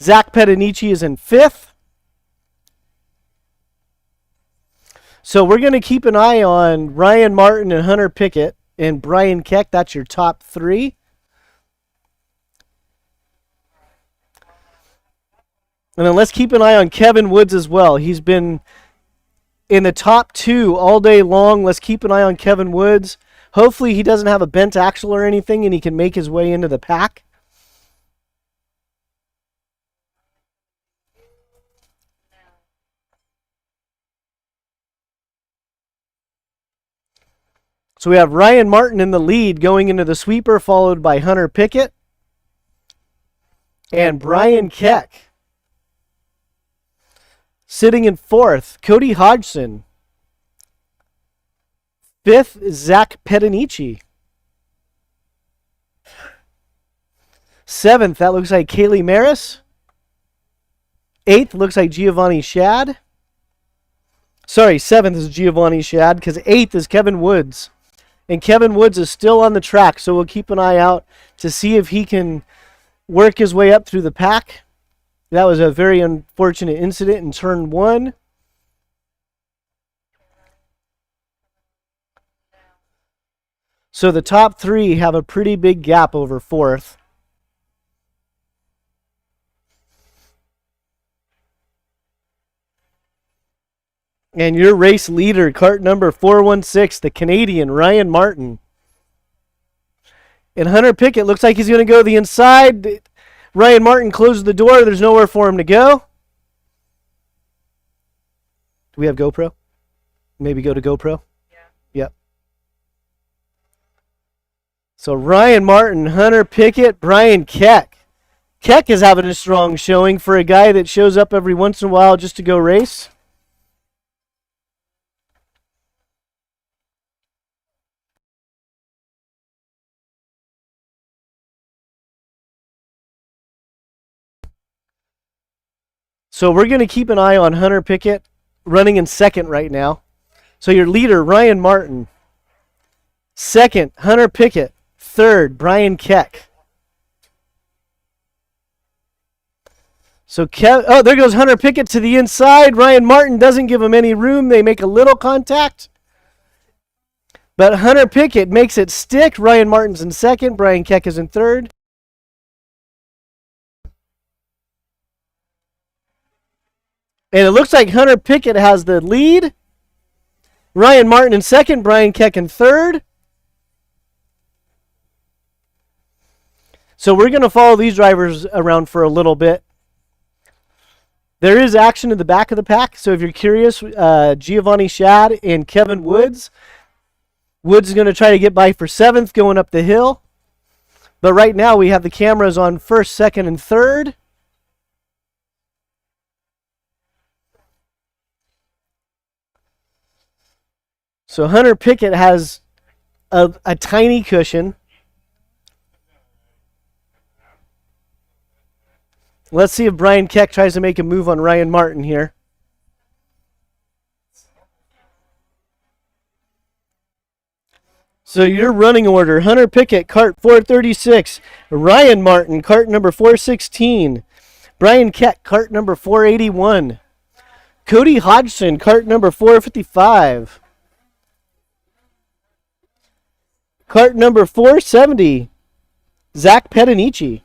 Zach Pedanici is in fifth. So we're going to keep an eye on Ryan Martin and Hunter Pickett and Brian Keck. That's your top three. And then let's keep an eye on Kevin Woods as well. He's been in the top two all day long. Let's keep an eye on Kevin Woods. Hopefully he doesn't have a bent axle or anything and he can make his way into the pack. So we have Ryan Martin in the lead going into the sweeper, followed by Hunter Pickett and Brian Keck. Sitting in fourth, Cody Hodgson. Fifth, Zach Pedanici. Seventh, that looks like Kaylee Maris. Eighth, looks like Giovanni Shad. Sorry, seventh is Giovanni Shad because eighth is Kevin Woods. And Kevin Woods is still on the track, so we'll keep an eye out to see if he can work his way up through the pack. That was a very unfortunate incident in turn one. So the top three have a pretty big gap over fourth. And your race leader, cart number 416, the Canadian, Ryan Martin. And Hunter Pickett looks like he's going to go the inside. Ryan Martin closes the door. There's nowhere for him to go. Do we have GoPro? Maybe go to GoPro? Yeah. Yep. So Ryan Martin, Hunter Pickett, Brian Keck. Keck is having a strong showing for a guy that shows up every once in a while just to go race. So we're going to keep an eye on Hunter Pickett running in second right now. So your leader, Ryan Martin. Second, Hunter Pickett. Third, Brian Keck. So there goes Hunter Pickett to the inside. Ryan Martin doesn't give him any room. They make a little contact. But Hunter Pickett makes it stick. Ryan Martin's in second. Brian Keck is in third. And it looks like Hunter Pickett has the lead. Ryan Martin in second, Brian Keck in third. So we're going to follow these drivers around for a little bit. There is action in the back of the pack. So if you're curious, Giovanni Shad and Kevin Woods. Woods is going to try to get by for seventh going up the hill. But right now we have the cameras on first, second, and third. So Hunter Pickett has a tiny cushion. Let's see if Brian Keck tries to make a move on Ryan Martin here. So your running order: Hunter Pickett, cart 436; Ryan Martin, cart number 416; Brian Keck, cart number 481; Cody Hodgson, cart number 455; cart number 470, Zach Pedanici.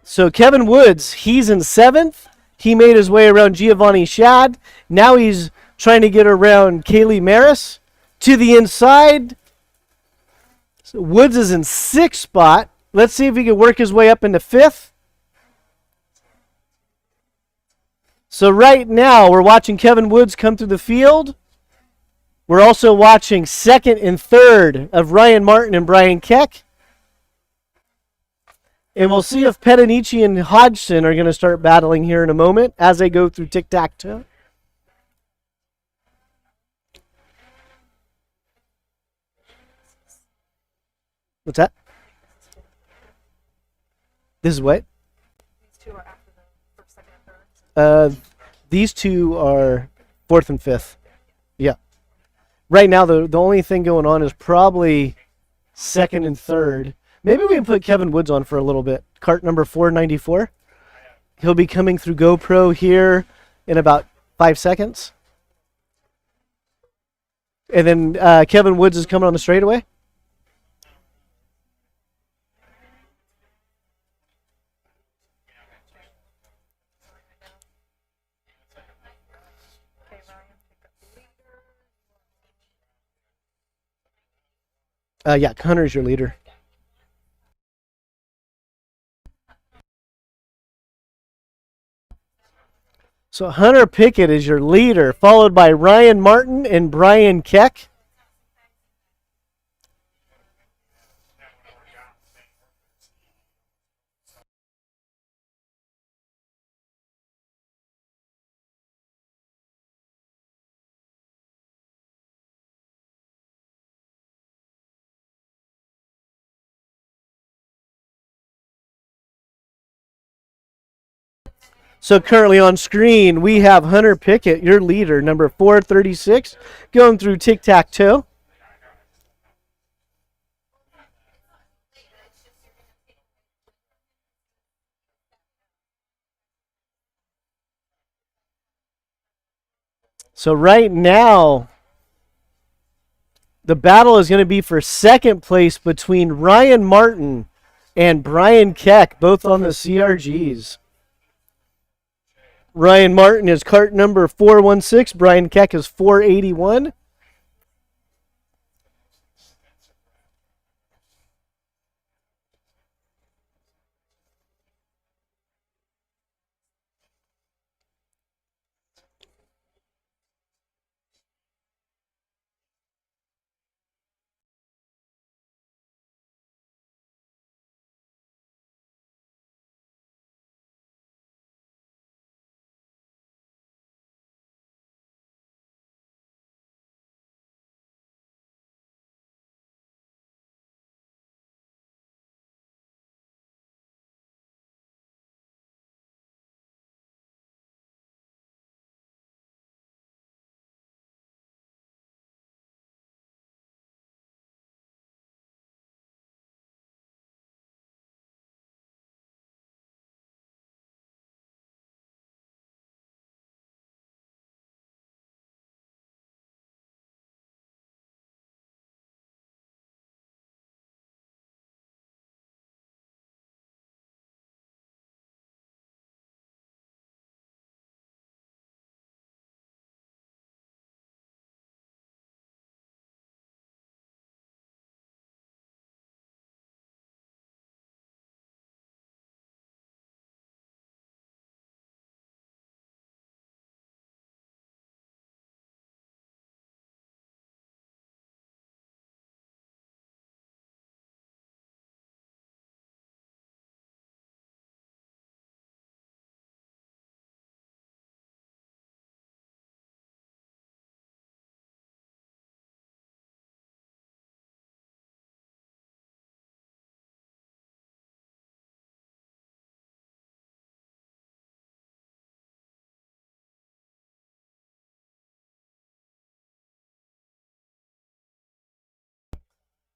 So Kevin Woods, he's in 7th. He made his way around Giovanni Shad. Now he's trying to get around Kaylee Maris to the inside. So Woods is in 6th spot. Let's see if he can work his way up into 5th. So right now we're watching Kevin Woods come through the field. We're also watching 2nd and 3rd of Ryan Martin and Brian Keck. And we'll see if Pedanici and Hodgson are going to start battling here in a moment as they go through tic-tac-toe. What's that? This is what? These two are after the first, second, and third. These two are 4th and 5th. Yeah. Right now, the only thing going on is probably 2nd and 3rd. Maybe we can put Kevin Woods on for a little bit. Cart number 494. He'll be coming through GoPro here in about 5 seconds. And then Kevin Woods is coming on the straightaway. Okay, Ryan, pick up the leader. Yeah, Hunter's your leader. So Hunter Pickett is your leader, followed by Ryan Martin and Brian Keck. So currently on screen, we have Hunter Pickett, your leader, number 436, going through tic-tac-toe. So right now, the battle is going to be for 2nd place between Ryan Martin and Brian Keck, both on the CRGs. Ryan Martin is cart number 416. Brian Keck is 481.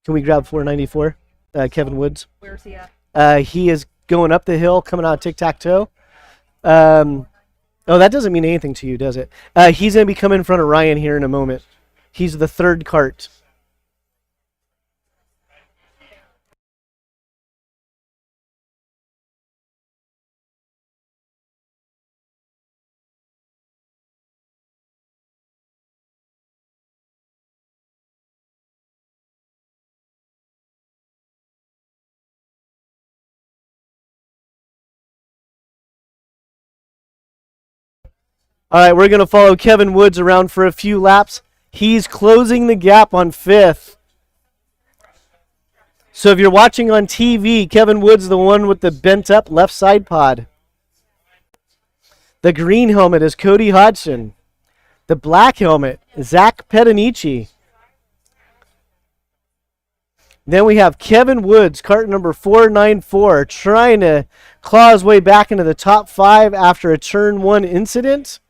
Can we grab 494? Kevin Woods. Where's he at? He is going up the hill, coming out of tic-tac-toe. Oh, that doesn't mean anything to you, does it? He's going to be coming in front of Ryan here in a moment. He's the third cart. All right, we're going to follow Kevin Woods around for a few laps. He's closing the gap on 5th. So if you're watching on TV, Kevin Woods, the one with the bent up left side pod. The green helmet is Cody Hodgson. The black helmet, Zach Pedanici. Then we have Kevin Woods, cart number 494, trying to claw his way back into the top 5 after a turn 1 incident.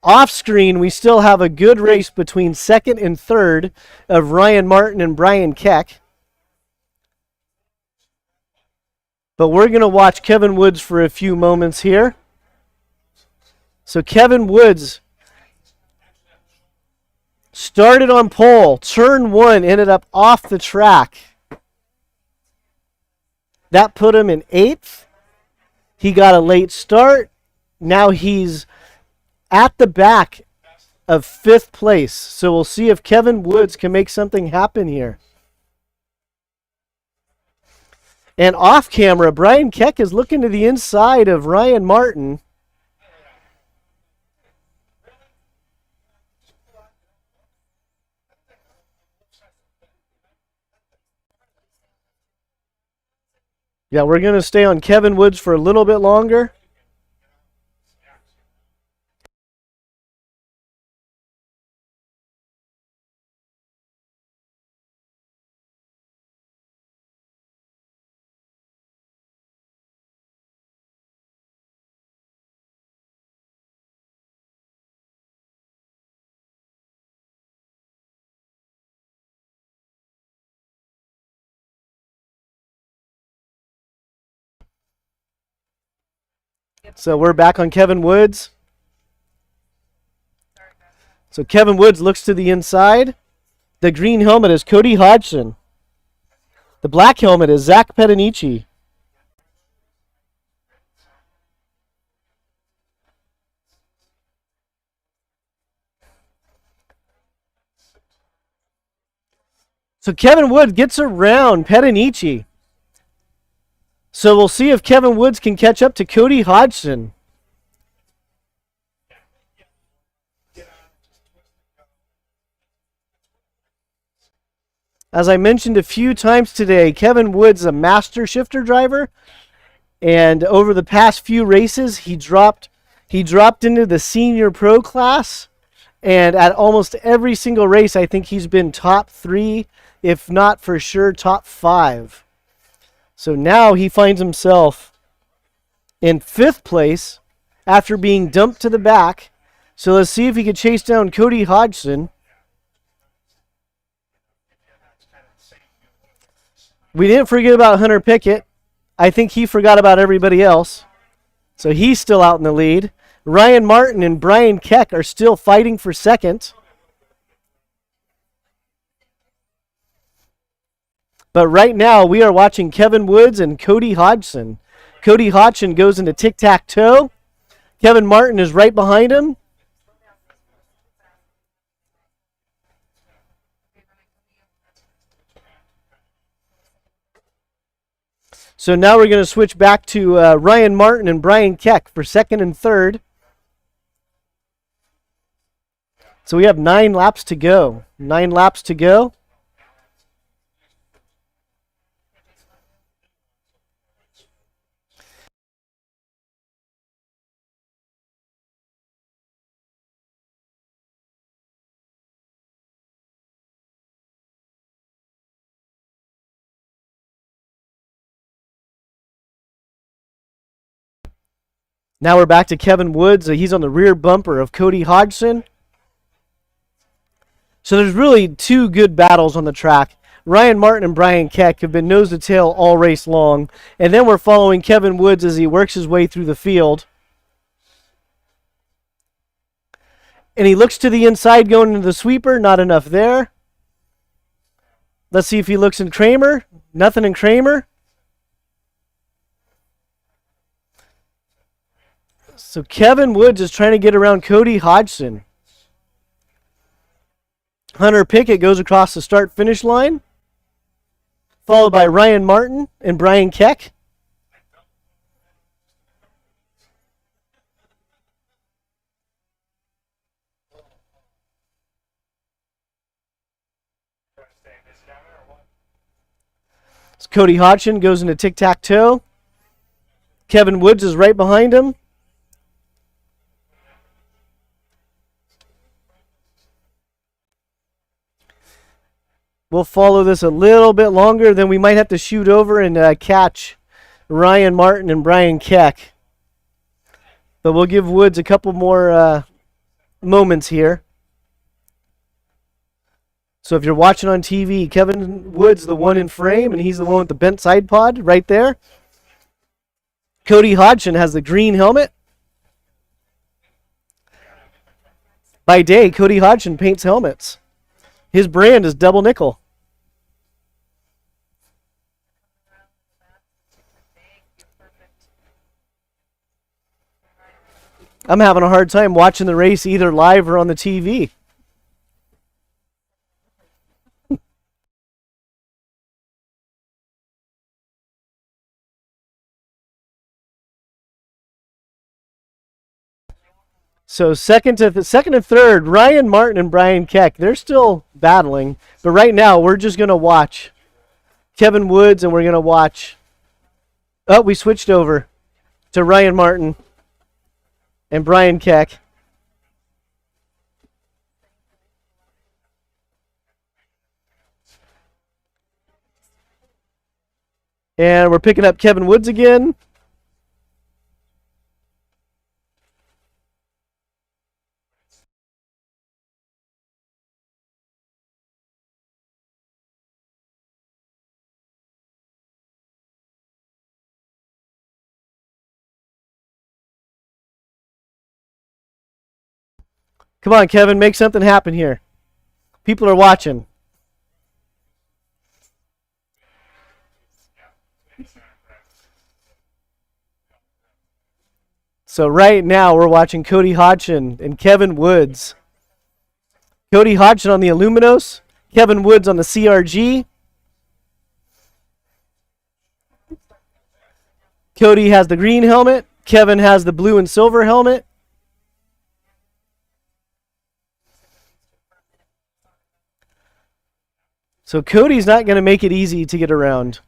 Off screen, we still have a good race between 2nd and 3rd of Ryan Martin and Brian Keck. But we're going to watch Kevin Woods for a few moments here. So Kevin Woods started on pole. Turn 1 ended up off the track. That put him in 8th. He got a late start. Now he's at the back of 5th place. So we'll see if Kevin Woods can make something happen here. And off camera, Brian Keck is looking to the inside of Ryan Martin. Yeah, we're going to stay on Kevin Woods for a little bit longer. So we're back on Kevin Woods. So Kevin Woods looks to the inside. The green helmet is Cody Hodgson. The black helmet is Zach Pedanici. So Kevin Woods gets around Pedanici. So we'll see if Kevin Woods can catch up to Cody Hodgson. As I mentioned a few times today, Kevin Woods is a master shifter driver. And over the past few races, he dropped into the senior pro class. And at almost every single race, I think he's been top 3, if not for sure top 5. So now he finds himself in 5th place after being dumped to the back. So let's see if he can chase down Cody Hodgson. We didn't forget about Hunter Pickett. I think he forgot about everybody else. So he's still out in the lead. Ryan Martin and Brian Keck are still fighting for 2nd. But right now, we are watching Kevin Woods and Cody Hodgson. Cody Hodgson goes into tic-tac-toe. Kevin Martin is right behind him. So now we're going to switch back to Ryan Martin and Brian Keck for 2nd and 3rd. So we have 9 laps to go. 9 laps to go. Now we're back to Kevin Woods. He's on the rear bumper of Cody Hodgson. So there's really two good battles on the track. Ryan Martin and Brian Keck have been nose to tail all race long. And then we're following Kevin Woods as he works his way through the field. And he looks to the inside going into the sweeper. Not enough there. Let's see if he looks in Kramer. Nothing in Kramer. So Kevin Woods is trying to get around Cody Hodgson. Hunter Pickett goes across the start-finish line, followed by Ryan Martin and Brian Keck. So Cody Hodgson goes into tic-tac-toe. Kevin Woods is right behind him. We'll follow this a little bit longer, then we might have to shoot over and catch Ryan Martin and Brian Keck. But we'll give Woods a couple more moments here. So if you're watching on TV, Kevin Woods, the one in frame, and he's the one with the bent side pod right there. Cody Hodgson has the green helmet. By day, Cody Hodgson paints helmets. His brand is Double Nickel. I'm having a hard time watching the race either live or on the TV. So second and third, Ryan Martin and Brian Keck, they're still battling. But right now, we're just going to watch Kevin Woods and we're going to watch... Oh, we switched over to Ryan Martin and Brian Keck. And we're picking up Kevin Woods again. Come on, Kevin, make something happen here. People are watching. So right now we're watching Cody Hodgson and Kevin Woods. Cody Hodgson on the Aluminos, Kevin Woods on the CRG. Cody has the green helmet, Kevin has the blue and silver helmet. So Cody's not going to make it easy to get around.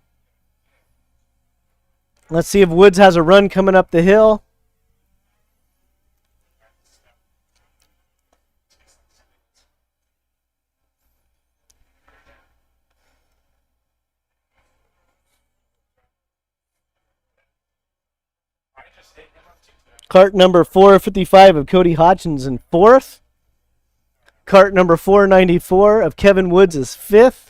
Let's see if Woods has a run coming up the hill. Cart number 455 of Cody Hodgson's in fourth. Cart number 494 of Kevin Woods is fifth.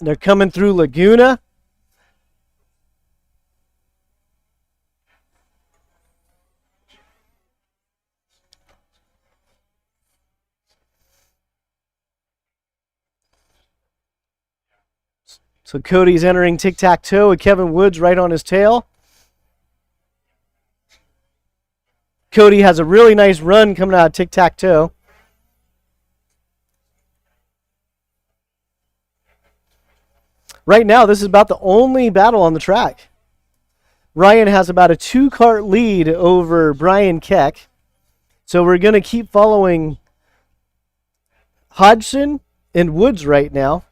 They're coming through Laguna. So Cody's entering tic-tac-toe with Kevin Woods right on his tail. Cody has a really nice run coming out of tic-tac-toe. Right now, this is about the only battle on the track. Ryan has about a 2-cart lead over Brian Keck. So we're going to keep following Hodgson and Woods right now.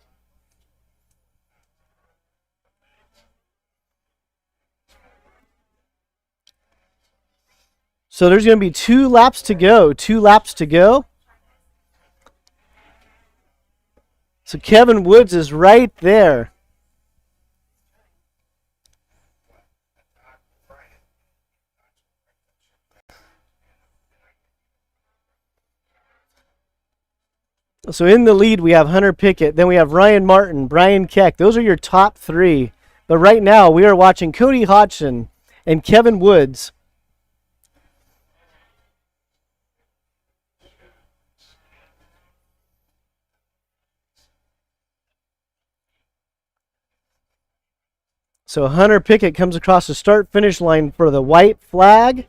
So there's going to be 2 laps to go. 2 laps to go. So Kevin Woods is right there. So in the lead, we have Hunter Pickett. Then we have Ryan Martin, Brian Keck. Those are your top three. But right now, we are watching Cody Hodgson and Kevin Woods. So Hunter Pickett comes across the start-finish line for the white flag.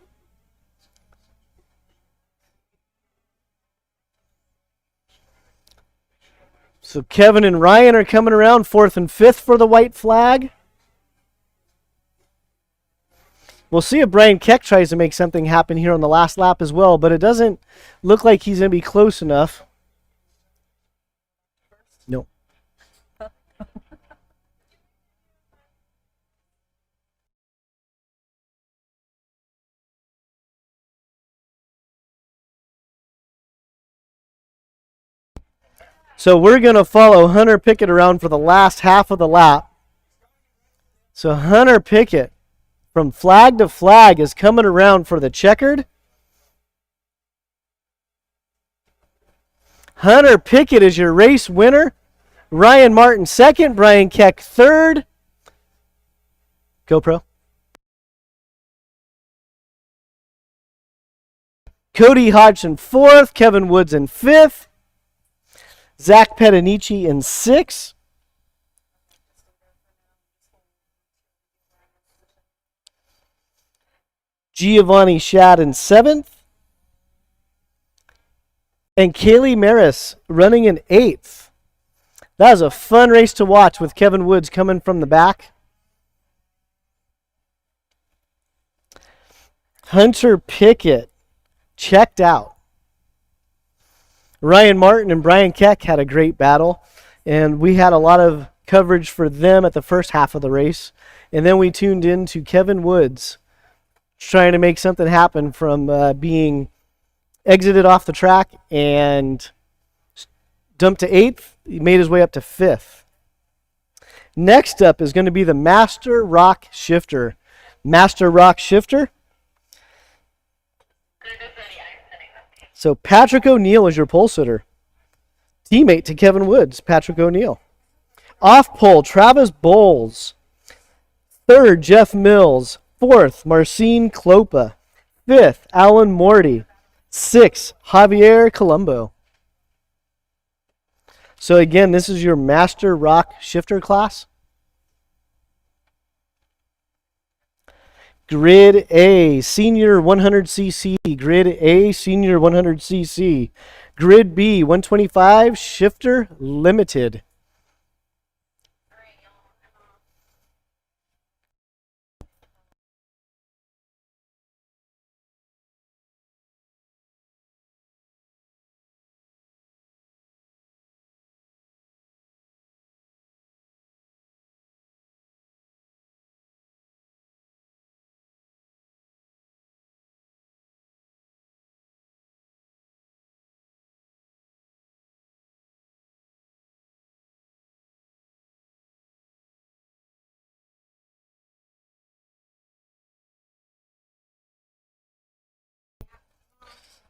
So Kevin and Ryan are coming around 4th and 5th for the white flag. We'll see if Brian Keck tries to make something happen here on the last lap as well, but it doesn't look like he's going to be close enough. No. So we're going to follow Hunter Pickett around for the last half of the lap. So Hunter Pickett, from flag to flag, is coming around for the checkered. Hunter Pickett is your race winner. Ryan Martin second. Brian Keck third. GoPro. Cody Hodgson fourth. Kevin Woods in fifth. Zach Pedanici in sixth. Giovanni Shad in seventh. And Kaylee Maris running in eighth. That was a fun race to watch with Kevin Woods coming from the back. Hunter Pickett checked out. Ryan Martin and Brian Keck had a great battle, and we had a lot of coverage for them at the first half of the race. And then we tuned in to Kevin Woods trying to make something happen from being exited off the track and dumped to 8th. He made his way up to 5th. Next up is going to be the Master ROK Shifter. Master ROK Shifter. So Patrick O'Neill is your pole sitter. Teammate to Kevin Woods, Patrick O'Neill. Off pole, Travis Bowles. Third, Jeff Mills. Fourth, Marcin Klopa. Fifth, Alan Morty. Sixth, Javier Colombo. So again, this is your Master ROK Shifter class. Grid A, Senior 100cc. Grid A, Senior 100cc. Grid B, 125, Shifter Limited.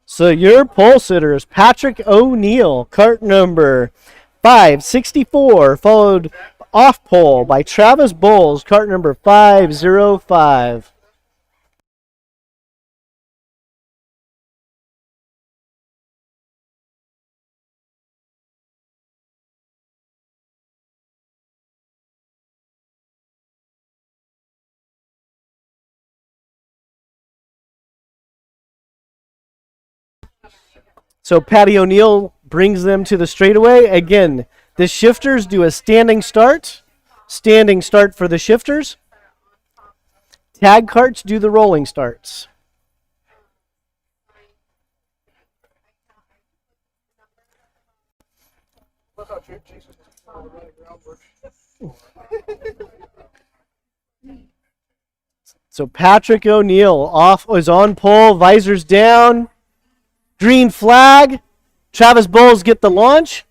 So your pole sitter is Patrick O'Neill, cart number 564, followed off pole by Travis Bowles, cart number 505. So Patty O'Neill brings them to the straightaway. Again, the shifters do a standing start. Standing start for the shifters. Tag carts do the rolling starts. So Patrick O'Neill is on pole, visors down. Green flag. Travis Bowles get the launch.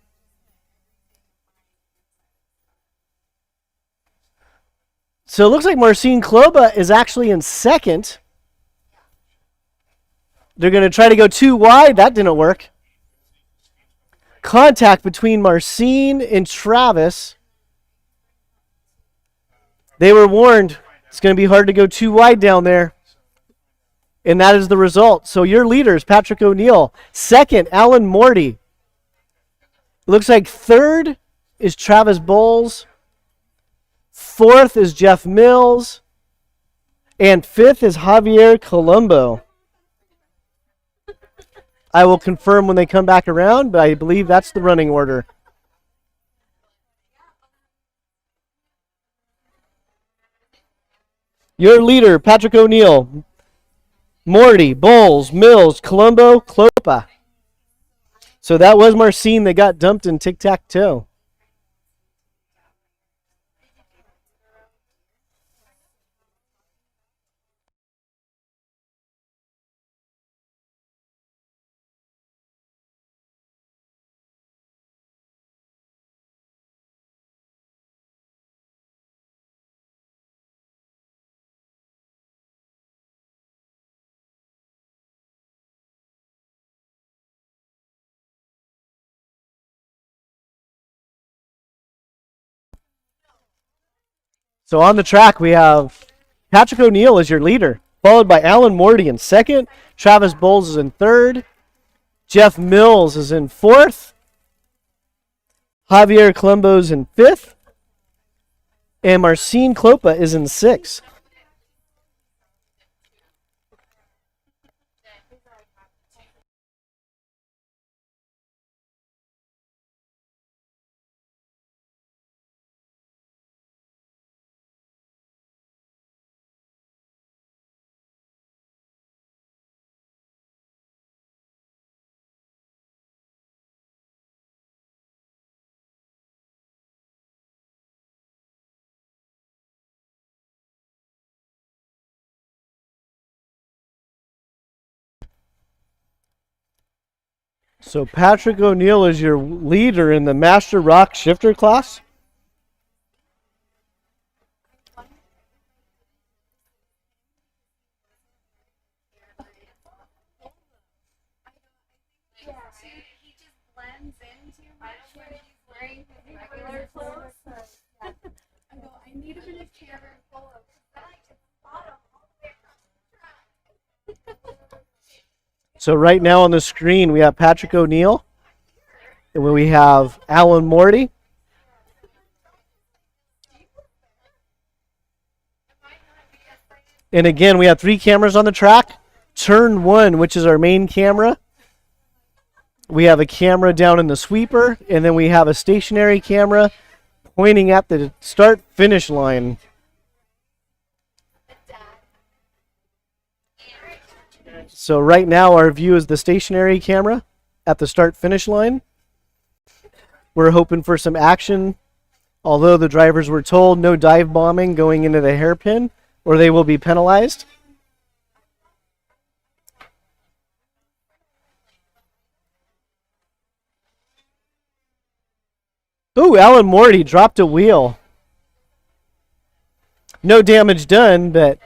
So it looks like Marcin Kloba is actually in second. They're going to try to go too wide. That didn't work. Contact between Marcin and Travis. They were warned it's going to be hard to go too wide down there. And that is the result. So your leaders, Patrick O'Neill. Second, Alan Morty. Looks like third is Travis Bowles. Fourth is Jeff Mills. And fifth is Javier Colombo. I will confirm when they come back around, but I believe that's the running order. Your leader, Patrick O'Neill. Morty, Bowles, Mills, Colombo, Clopa. So that was Marcin that got dumped in tic-tac-toe. So on the track, we have Patrick O'Neill as your leader, followed by Alan Morty in second. Travis Bowles is in third. Jeff Mills is in fourth. Javier Colombo is in fifth. And Marcin Clopa is in sixth. So Patrick O'Neill is your leader in the Master ROK Shifter class. He just blends in too much when he's wearing his regular clothes. I go, I need him in a camera polo. Then I can spot him all the way across the track. So right now on the screen, we have Patrick O'Neill. And we have Alan Morty. And again, we have 3 cameras on the track. Turn 1, which is our main camera. We have a camera down in the sweeper, and then we have a stationary camera pointing at the start-finish line. So right now our view is the stationary camera at the start-finish line. We're hoping for some action, although the drivers were told no dive bombing going into the hairpin, or they will be penalized. Ooh, Alan Morty dropped a wheel. No damage done, but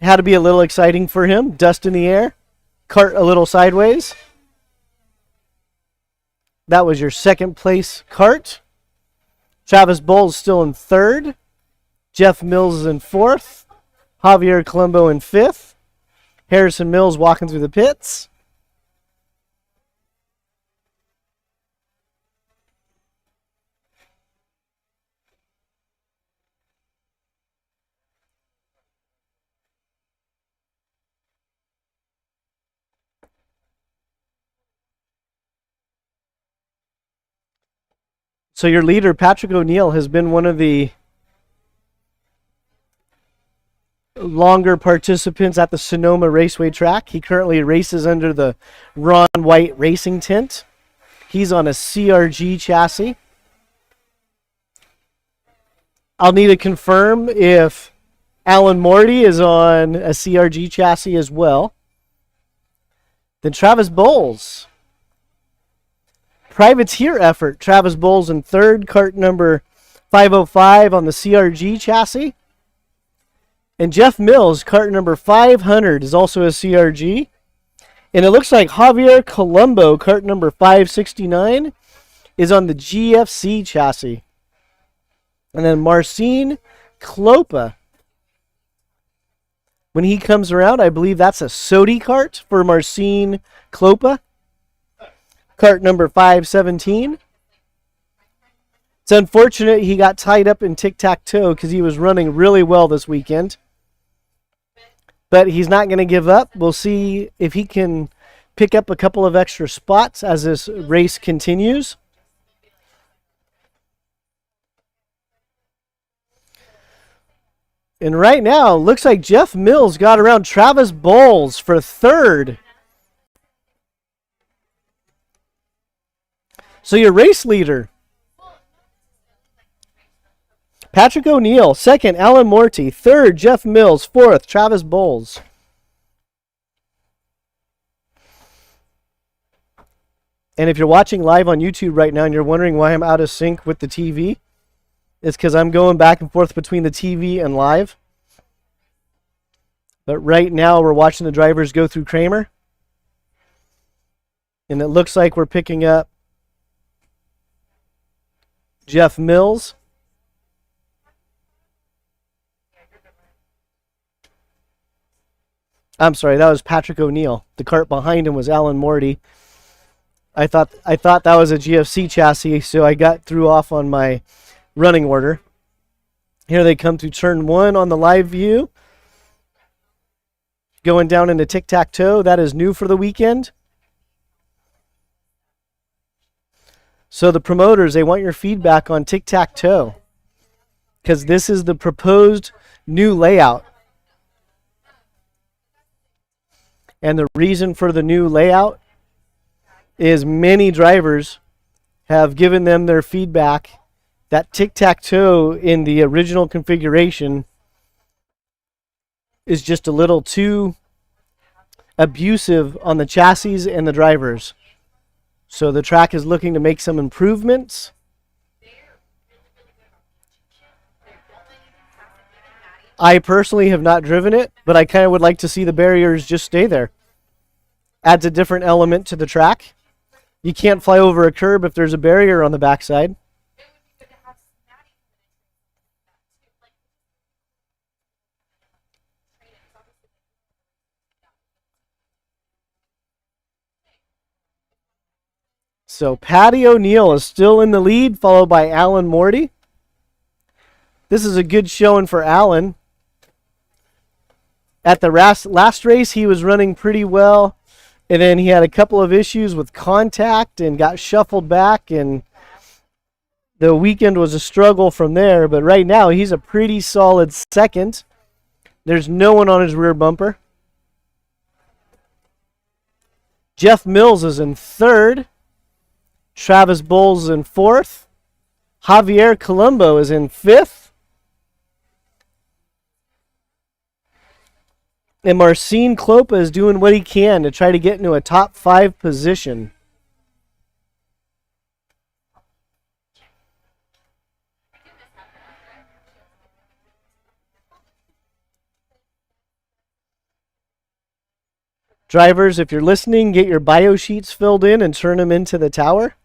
had to be a little exciting for him. Dust in the air. Cart a little sideways. That was your second place cart. Travis Bowles still in third. Jeff Mills is in fourth. Javier Colombo in fifth. Harrison Mills walking through the pits. So your leader, Patrick O'Neill, has been one of the longer participants at the Sonoma Raceway track. He currently races under the Ron White racing tent. He's on a CRG chassis. I'll need to confirm if Alan Morty is on a CRG chassis as well. Then Travis Bowles. Privateer effort. Travis Bowles in third, cart number 505 on the CRG chassis. And Jeff Mills, cart number 500, is also a CRG. And it looks like Javier Colombo, cart number 569, is on the GFC chassis. And then Marcin Klopa, when he comes around, I believe that's a Sodi cart for Marcin Klopa. Cart number 517. It's unfortunate he got tied up in tic-tac-toe because he was running really well this weekend. But he's not going to give up. We'll see if he can pick up a couple of extra spots as this race continues. And right now, looks like Jeff Mills got around Travis Bowles for third. So your race leader, Patrick O'Neill. Second, Alan Morty. Third, Jeff Mills. Fourth, Travis Bowles. And if you're watching live on YouTube right now and you're wondering why I'm out of sync with the TV, it's because I'm going back and forth between the TV and live. But right now we're watching the drivers go through Kramer. And it looks like we're picking up Jeff Mills. I'm sorry, that was Patrick O'Neill. The cart behind him was Alan Morty. I thought that was a GFC chassis, so I threw off on my running order. Here they come through turn 1 on the live view. Going down into tic-tac-toe. That is new for the weekend. So the promoters, they want your feedback on tic-tac-toe, because this is the proposed new layout. And the reason for the new layout is many drivers have given them their feedback that tic-tac-toe in the original configuration is just a little too abusive on the chassis and the drivers. So the track is looking to make some improvements. I personally have not driven it, but I kind of would like to see the barriers just stay there. Adds a different element to the track. You can't fly over a curb if there's a barrier on the backside. So Patty O'Neill is still in the lead, followed by Alan Morty. This is a good showing for Alan. At the last race, he was running pretty well, and then he had a couple of issues with contact and got shuffled back, and the weekend was a struggle from there. But right now, he's a pretty solid second. There's no one on his rear bumper. Jeff Mills is in third. Travis Bowles is in fourth. Javier Colombo is in fifth. And Marcin Klopa is doing what he can to try to get into a top 5 position. Drivers, if you're listening, get your bio sheets filled in and turn them into the tower.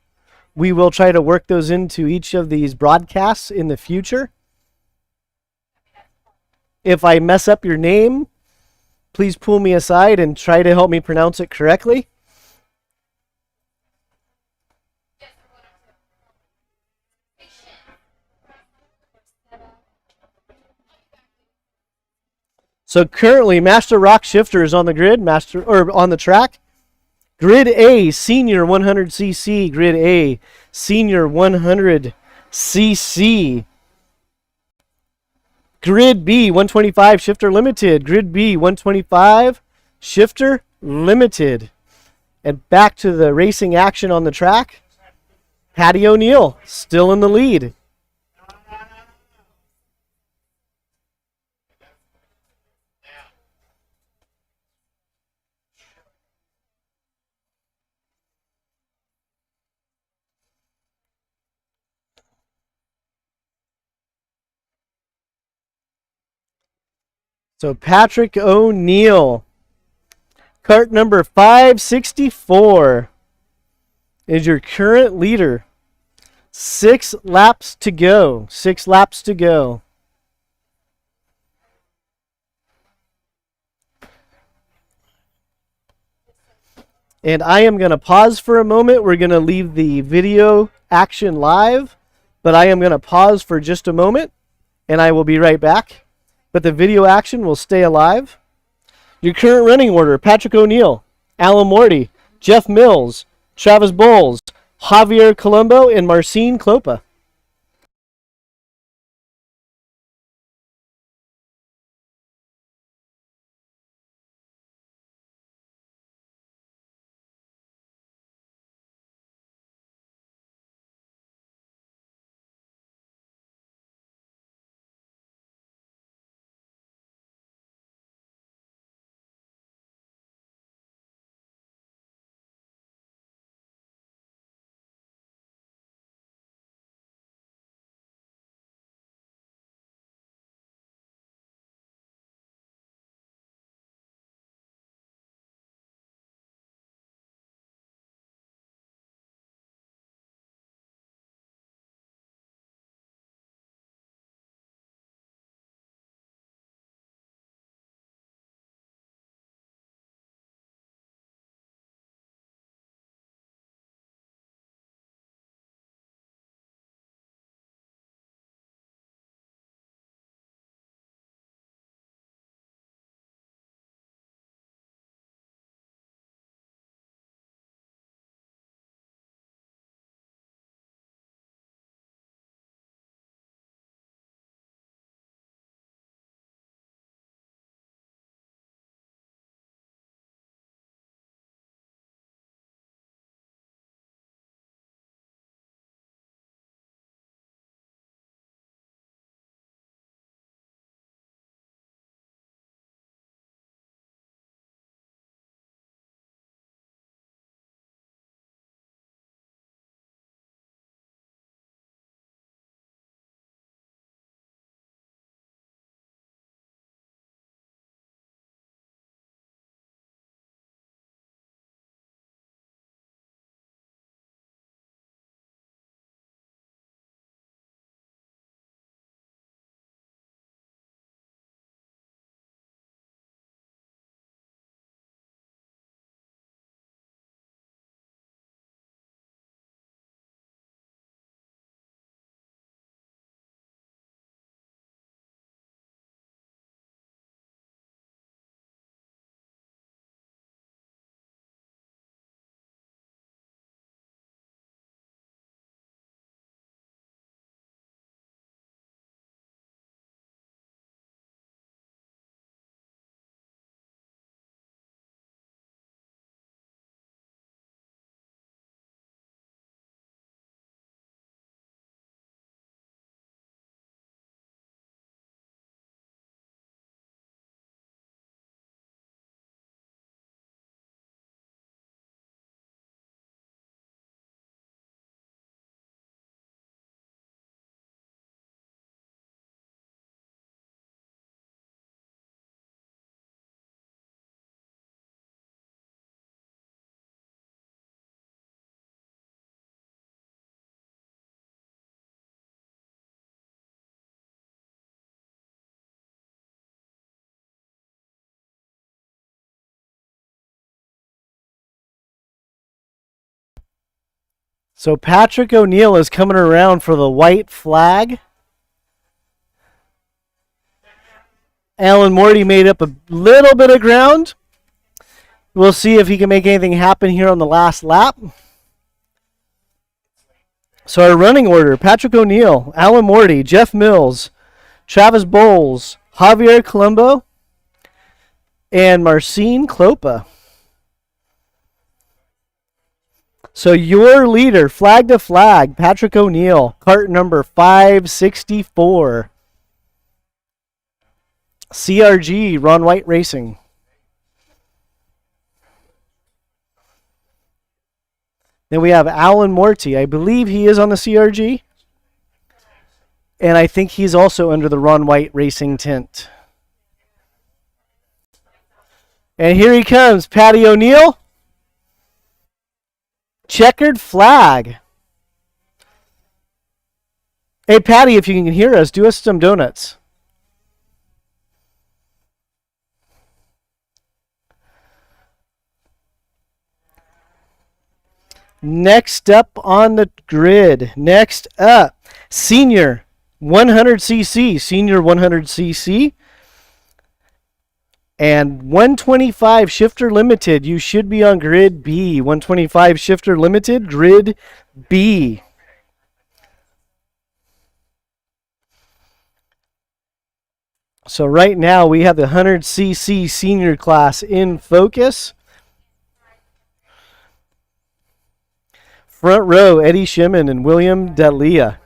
We will try to work those into each of these broadcasts in the future. If I mess up your name, please pull me aside and try to help me pronounce it correctly. So currently, Master ROK Shifter is on the grid, on the track. Grid A, Senior 100cc. Grid A, Senior 100cc. Grid B, 125 Shifter Limited. Grid B, 125 Shifter Limited. And back to the racing action on the track. Patty O'Neill still in the lead. So Patrick O'Neill, Cart number 564 is your current leader. 6 laps to go. 6 laps to go. And I am going to pause for a moment. We're going to leave the video action live, but I am going to pause for just a moment, and I will be right back. But the video action will stay alive. Your current running order: Patrick O'Neill, Alan Morty, Jeff Mills, Travis Bowles, Javier Colombo, and Marcin Klopa. So Patrick O'Neill is coming around for the white flag. Alan Morty made up a little bit of ground. We'll see if he can make anything happen here on the last lap. So our running order: Patrick O'Neill, Alan Morty, Jeff Mills, Travis Bowles, Javier Colombo, and Marcin Klopa. So your leader, flag to flag, Patrick O'Neill, cart number 564. CRG, Ron White Racing. Then we have Alan Morty. I believe he is on the CRG. And I think he's also under the Ron White Racing tent. And here he comes, Patty O'Neill. Checkered flag. Hey, Patty, if you can hear us, do us some donuts. Next up on the grid. Next up, Senior 100cc. Senior 100cc. And 125 Shifter Limited. You should be on grid B. 125 Shifter Limited, grid B. So right now we have the 100cc senior class in focus. Front row, Eddie Shimon and William Delia.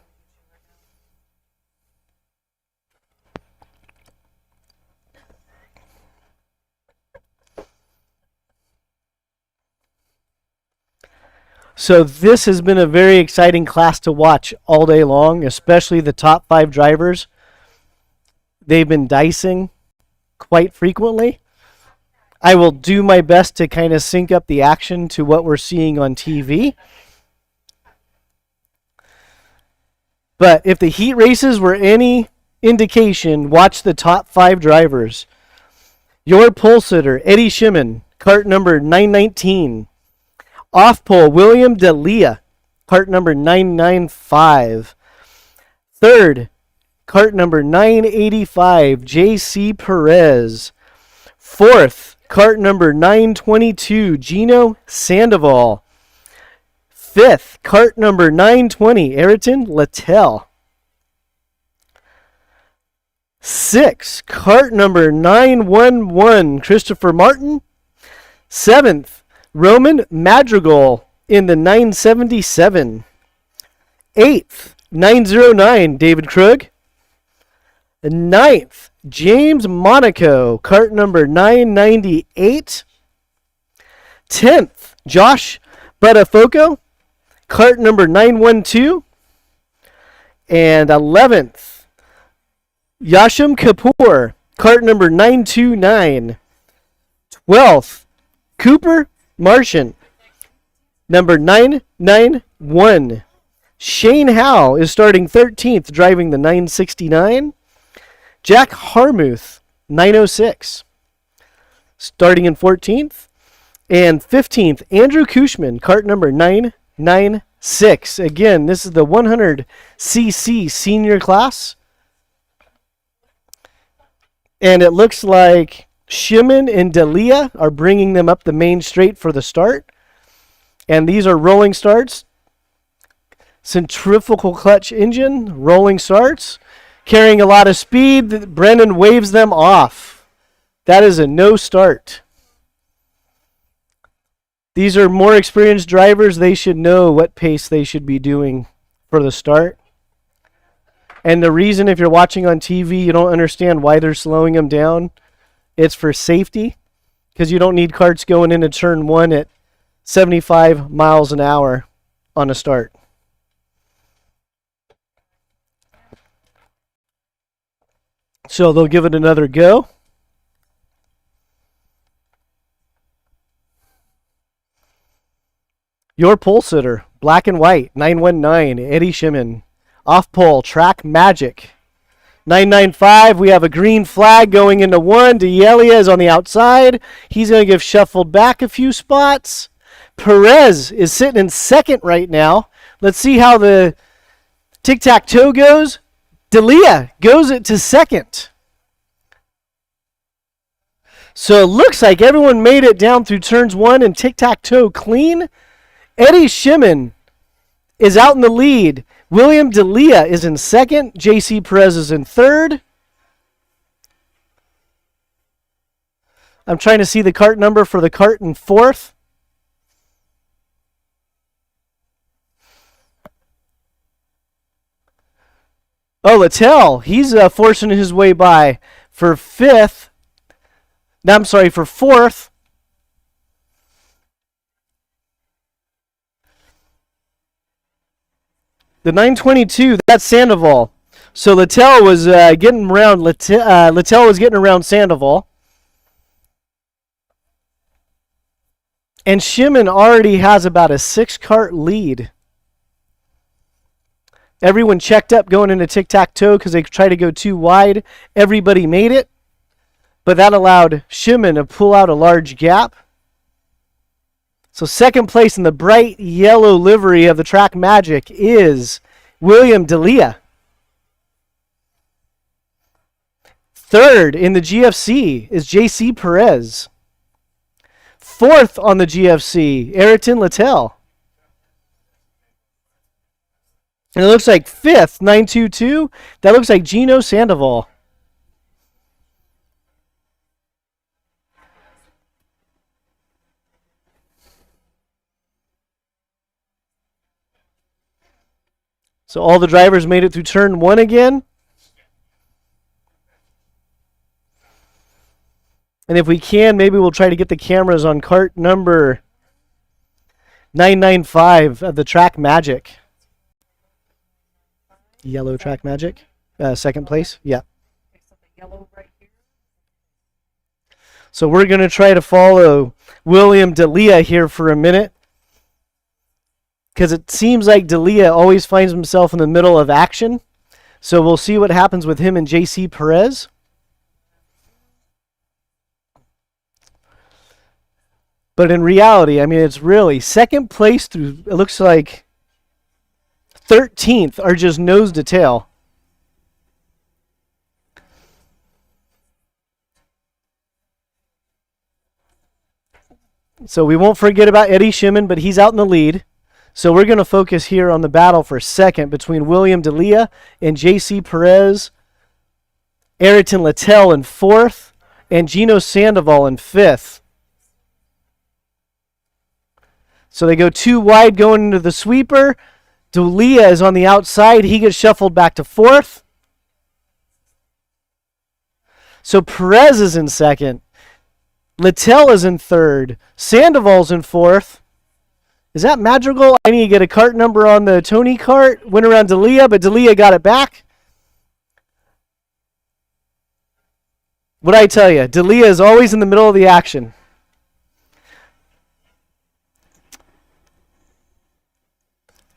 So this has been a very exciting class to watch all day long, especially the top 5 drivers. They've been dicing quite frequently. I will do my best to kind of sync up the action to what we're seeing on TV. But if the heat races were any indication, watch the top 5 drivers. Your pole sitter, Eddie Shimon, cart number 919. Off pole, William Delia, cart number 995. Third, cart number 985, J.C. Perez. Fourth, cart number 922, Gino Sandoval. Fifth, cart number 920, Ayrton Littell. Sixth, cart number 911, Christopher Martin. Seventh, Roman Madrigal in the 977. Eighth, 909, David Krug. Ninth, James Monaco, cart number 998. 10th, Josh Buttafoco, cart number 912. And 11th, Yashim Kapoor, cart number 929. 12th, Cooper Martian, number 991. Shane Howe is starting 13th, driving the 969. Jack Harmuth, 906, starting in 14th. And 15th, Andrew Kushman, cart number 996. Again, this is the 100cc senior class. And it looks like Shimon and Delia are bringing them up the main straight for the start. And these are rolling starts. Centrifugal clutch engine, rolling starts. Carrying a lot of speed, Brendan waves them off. That is a no start. These are more experienced drivers. They should know what pace they should be doing for the start. And the reason, if you're watching on TV, you don't understand why they're slowing them down, it's for safety, because you don't need carts going into turn 1 at 75 miles an hour on a start. So they'll give it another go. Your pole sitter, black and white, 919, Eddie Shimon. Off pole, Track Magic. 995, we have a green flag going into 1. D'Elia is on the outside. He's going to give shuffled back a few spots. Perez is sitting in second right now. Let's see how the tic-tac-toe goes. Delia goes it to second. So it looks like everyone made it down through turns 1 and tic-tac-toe clean. Eddie Shimon is out in the lead. William Delia is in second. J.C. Perez is in third. I'm trying to see the cart number for the cart in fourth. Oh, Littell, he's forcing his way by for fifth. No, I'm sorry, for fourth. The 922, that's Sandoval. So Littell was getting around. Littell was getting around Sandoval. And Shimon already has about a 6-kart lead. Everyone checked up going into tic-tac-toe because they tried to go too wide. Everybody made it, but that allowed Shimon to pull out a large gap. So second place in the bright yellow livery of the Track Magic is William D'Elia. Third in the GFC is JC Perez. Fourth on the GFC, Ayrton Littell. And it looks like fifth, 922. That looks like Gino Sandoval. So all the drivers made it through turn 1 again. And if we can, maybe we'll try to get the cameras on cart number 995 of the Track Magic. Yellow Track Magic. Second place. Yeah. So we're going to try to follow William D'Elia here for a minute, because it seems like D'Elia always finds himself in the middle of action. So we'll see what happens with him and JC Perez. But in reality, I mean, it's really second place through, it looks like 13th are just nose to tail. So we won't forget about Eddie Shimon, but he's out in the lead. So we're going to focus here on the battle for second between William D'Elia and JC Perez, Ayrton Littell in fourth, and Gino Sandoval in fifth. So they go too wide going into the sweeper. D'Elia is on the outside. He gets shuffled back to fourth. So Perez is in second. Littell is in third. Sandoval's in fourth. Is that Madrigal? I need to get a cart number on the Tony cart. Went around D'Elia, but D'Elia got it back. What'd I tell you? D'Elia is always in the middle of the action.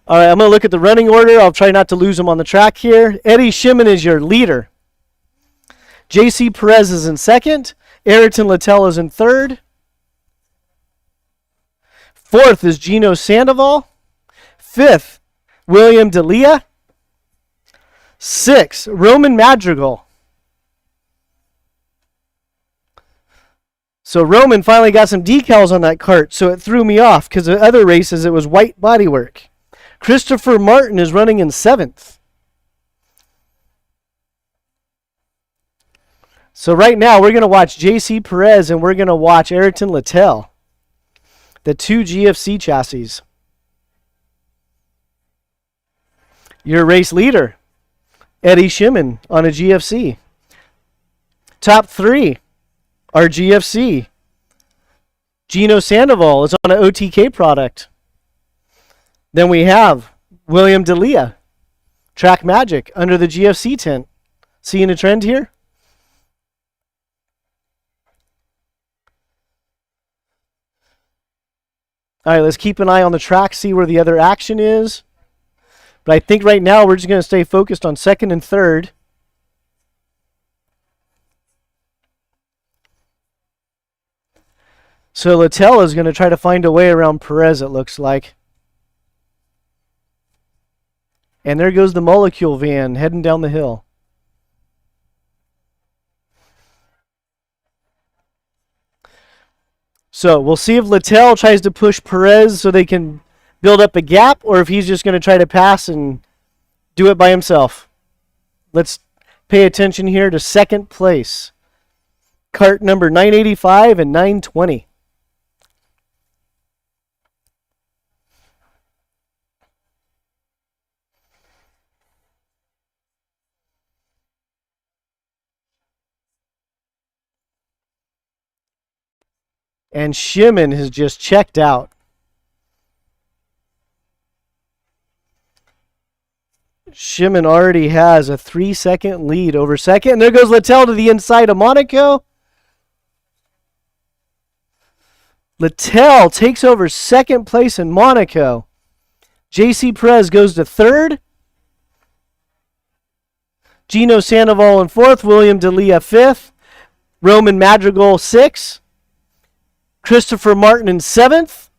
All right, I'm going to look at the running order. I'll try not to lose him on the track here. Eddie Shimon is your leader. JC Perez is in second. Ayrton Littell is in third. Fourth is Gino Sandoval. Fifth, William D'Elia. Sixth, Roman Madrigal. So Roman finally got some decals on that cart, so it threw me off because the other races it was white bodywork. Christopher Martin is running in seventh. So right now we're going to watch JC Perez and we're going to watch Ayrton Littell, the two GFC chassis. Your race leader, Eddie Shimon on a GFC. Top three are GFC. Gino Sandoval is on an OTK product. Then we have William D'Elia, Track Magic, under the GFC tent. Seeing a trend here? All right, let's keep an eye on the track, see where the other action is. But I think right now we're just going to stay focused on second and third. So Littell is going to try to find a way around Perez, it looks like. And there goes the molecule van heading down the hill. So we'll see if Littell tries to push Perez so they can build up a gap, or if he's just going to try to pass and do it by himself. Let's pay attention here to second place. Cart number 985 and 920. And Shimon has just checked out. Shimon already has a 3-second lead over second. And there goes Littell to the inside of Monaco. Littell takes over second place in Monaco. JC Perez goes to third. Gino Sandoval in fourth. William D'Elia fifth. Roman Madrigal sixth. Christopher Martin in seventh.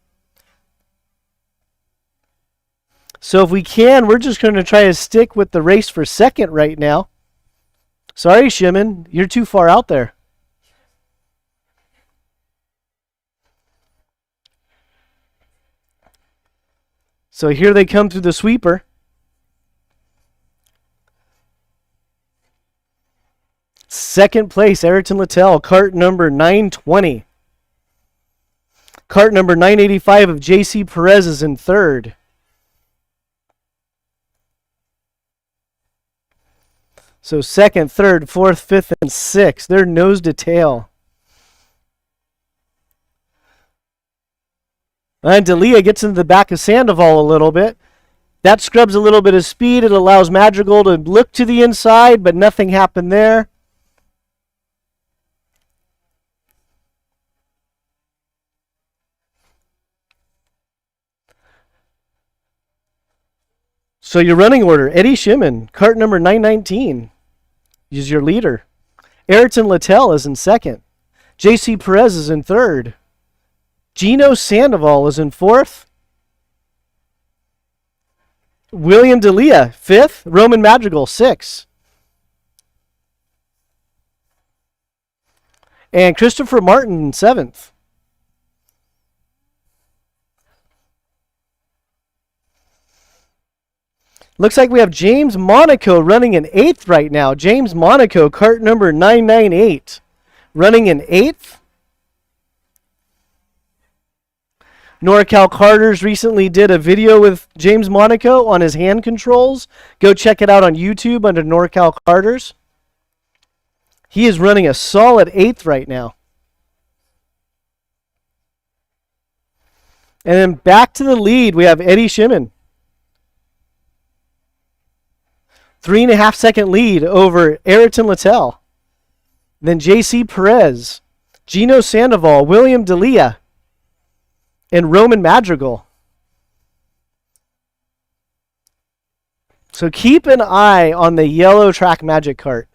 So if we can, we're just going to try to stick with the race for second right now. Sorry, Shimon, you're too far out there. So here they come through the sweeper. Second place, Ayrton Littell, cart number 920. Cart number 985 of JC Perez is in third. So second, third, fourth, fifth, and sixth. They're nose to tail. And D'Elia gets into the back of Sandoval a little bit. That scrubs a little bit of speed. It allows Madrigal to look to the inside, but nothing happened there. So your running order, Eddie Shimon, cart number 919, is your leader. Ayrton Littell is in second. JC Perez is in third. Gino Sandoval is in fourth. William D'Elia, fifth. Roman Madrigal, sixth. And Christopher Martin, seventh. Looks like we have James Monaco running in eighth right now. James Monaco, cart number 998, running in eighth. NorCal Carters recently did a video with James Monaco on his hand controls. Go check it out on YouTube under NorCal Carters. He is running a solid eighth right now. And then back to the lead, we have Eddie Shimon. 3.5 second lead over Ayrton Littell. Then JC Perez, Gino Sandoval, William D'Elia, and Roman Madrigal. So keep an eye on the yellow track magic cart.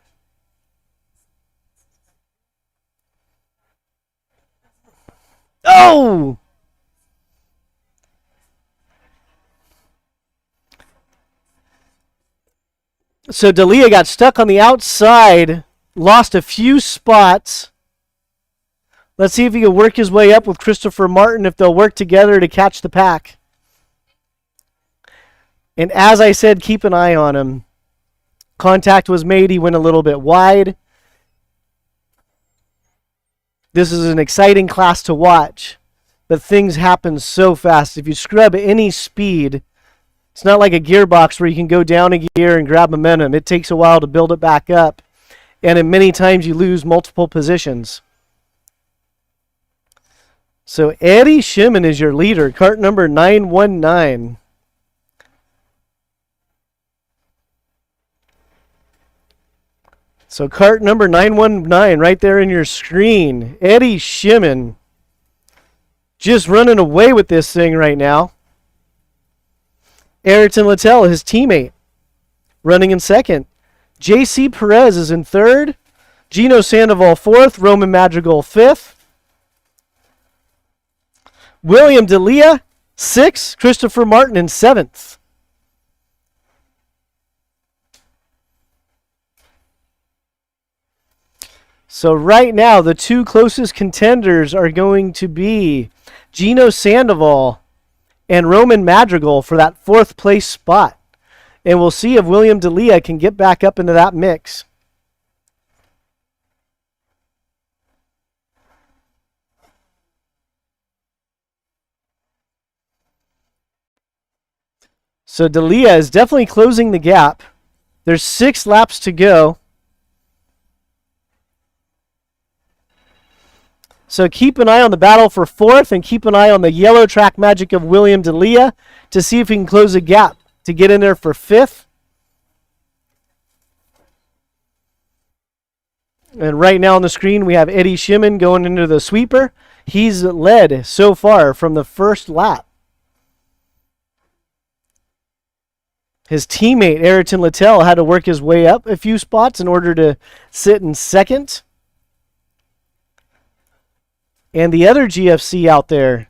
Oh! So D'Elia got stuck on the outside, lost a few spots. Let's see if he can work his way up with Christopher Martin, if they'll work together to catch the pack. And as I said, keep an eye on him. Contact was made. He went a little bit wide. This is an exciting class to watch, but things happen so fast. If you scrub any speed, it's not like a gearbox where you can go down a gear and grab momentum. It takes a while to build it back up, and in many times you lose multiple positions. So Eddie Shimon is your leader, cart number 919. So cart number 919 right there in your screen. Eddie Shimon just running away with this thing right now. Ayrton Littell, his teammate, running in second. JC Perez is in third. Gino Sandoval fourth. Roman Madrigal fifth. William D'Elia sixth. Christopher Martin in seventh. So right now, the two closest contenders are going to be Gino Sandoval and Roman Madrigal for that fourth place spot. And we'll see if William D'Elia can get back up into that mix. So D'Elia is definitely closing the gap. There's 6 laps to go. So keep an eye on the battle for fourth and keep an eye on the yellow track magic of William D'Elia to see if he can close the gap to get in there for fifth. And right now on the screen we have Eddie Shimon going into the sweeper. He's led so far from the first lap. His teammate, Ayrton Littell, had to work his way up a few spots in order to sit in second. And the other GFC out there,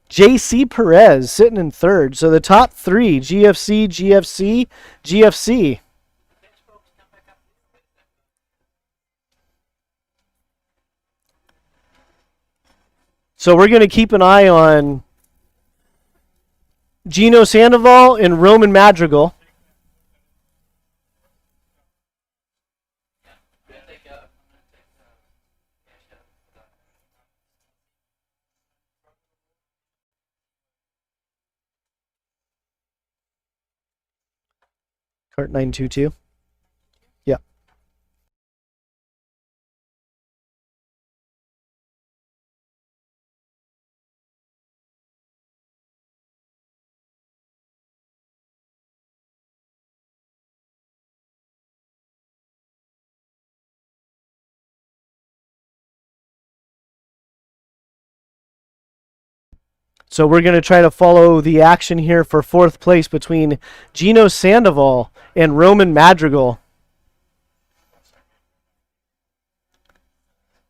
JC Perez, sitting in third. So the top three, GFC, GFC, GFC. So we're going to keep an eye on Gino Sandoval and Roman Madrigal. Cart 922. Yeah. So we're going to try to follow the action here for fourth place between Gino Sandoval and Roman Madrigal.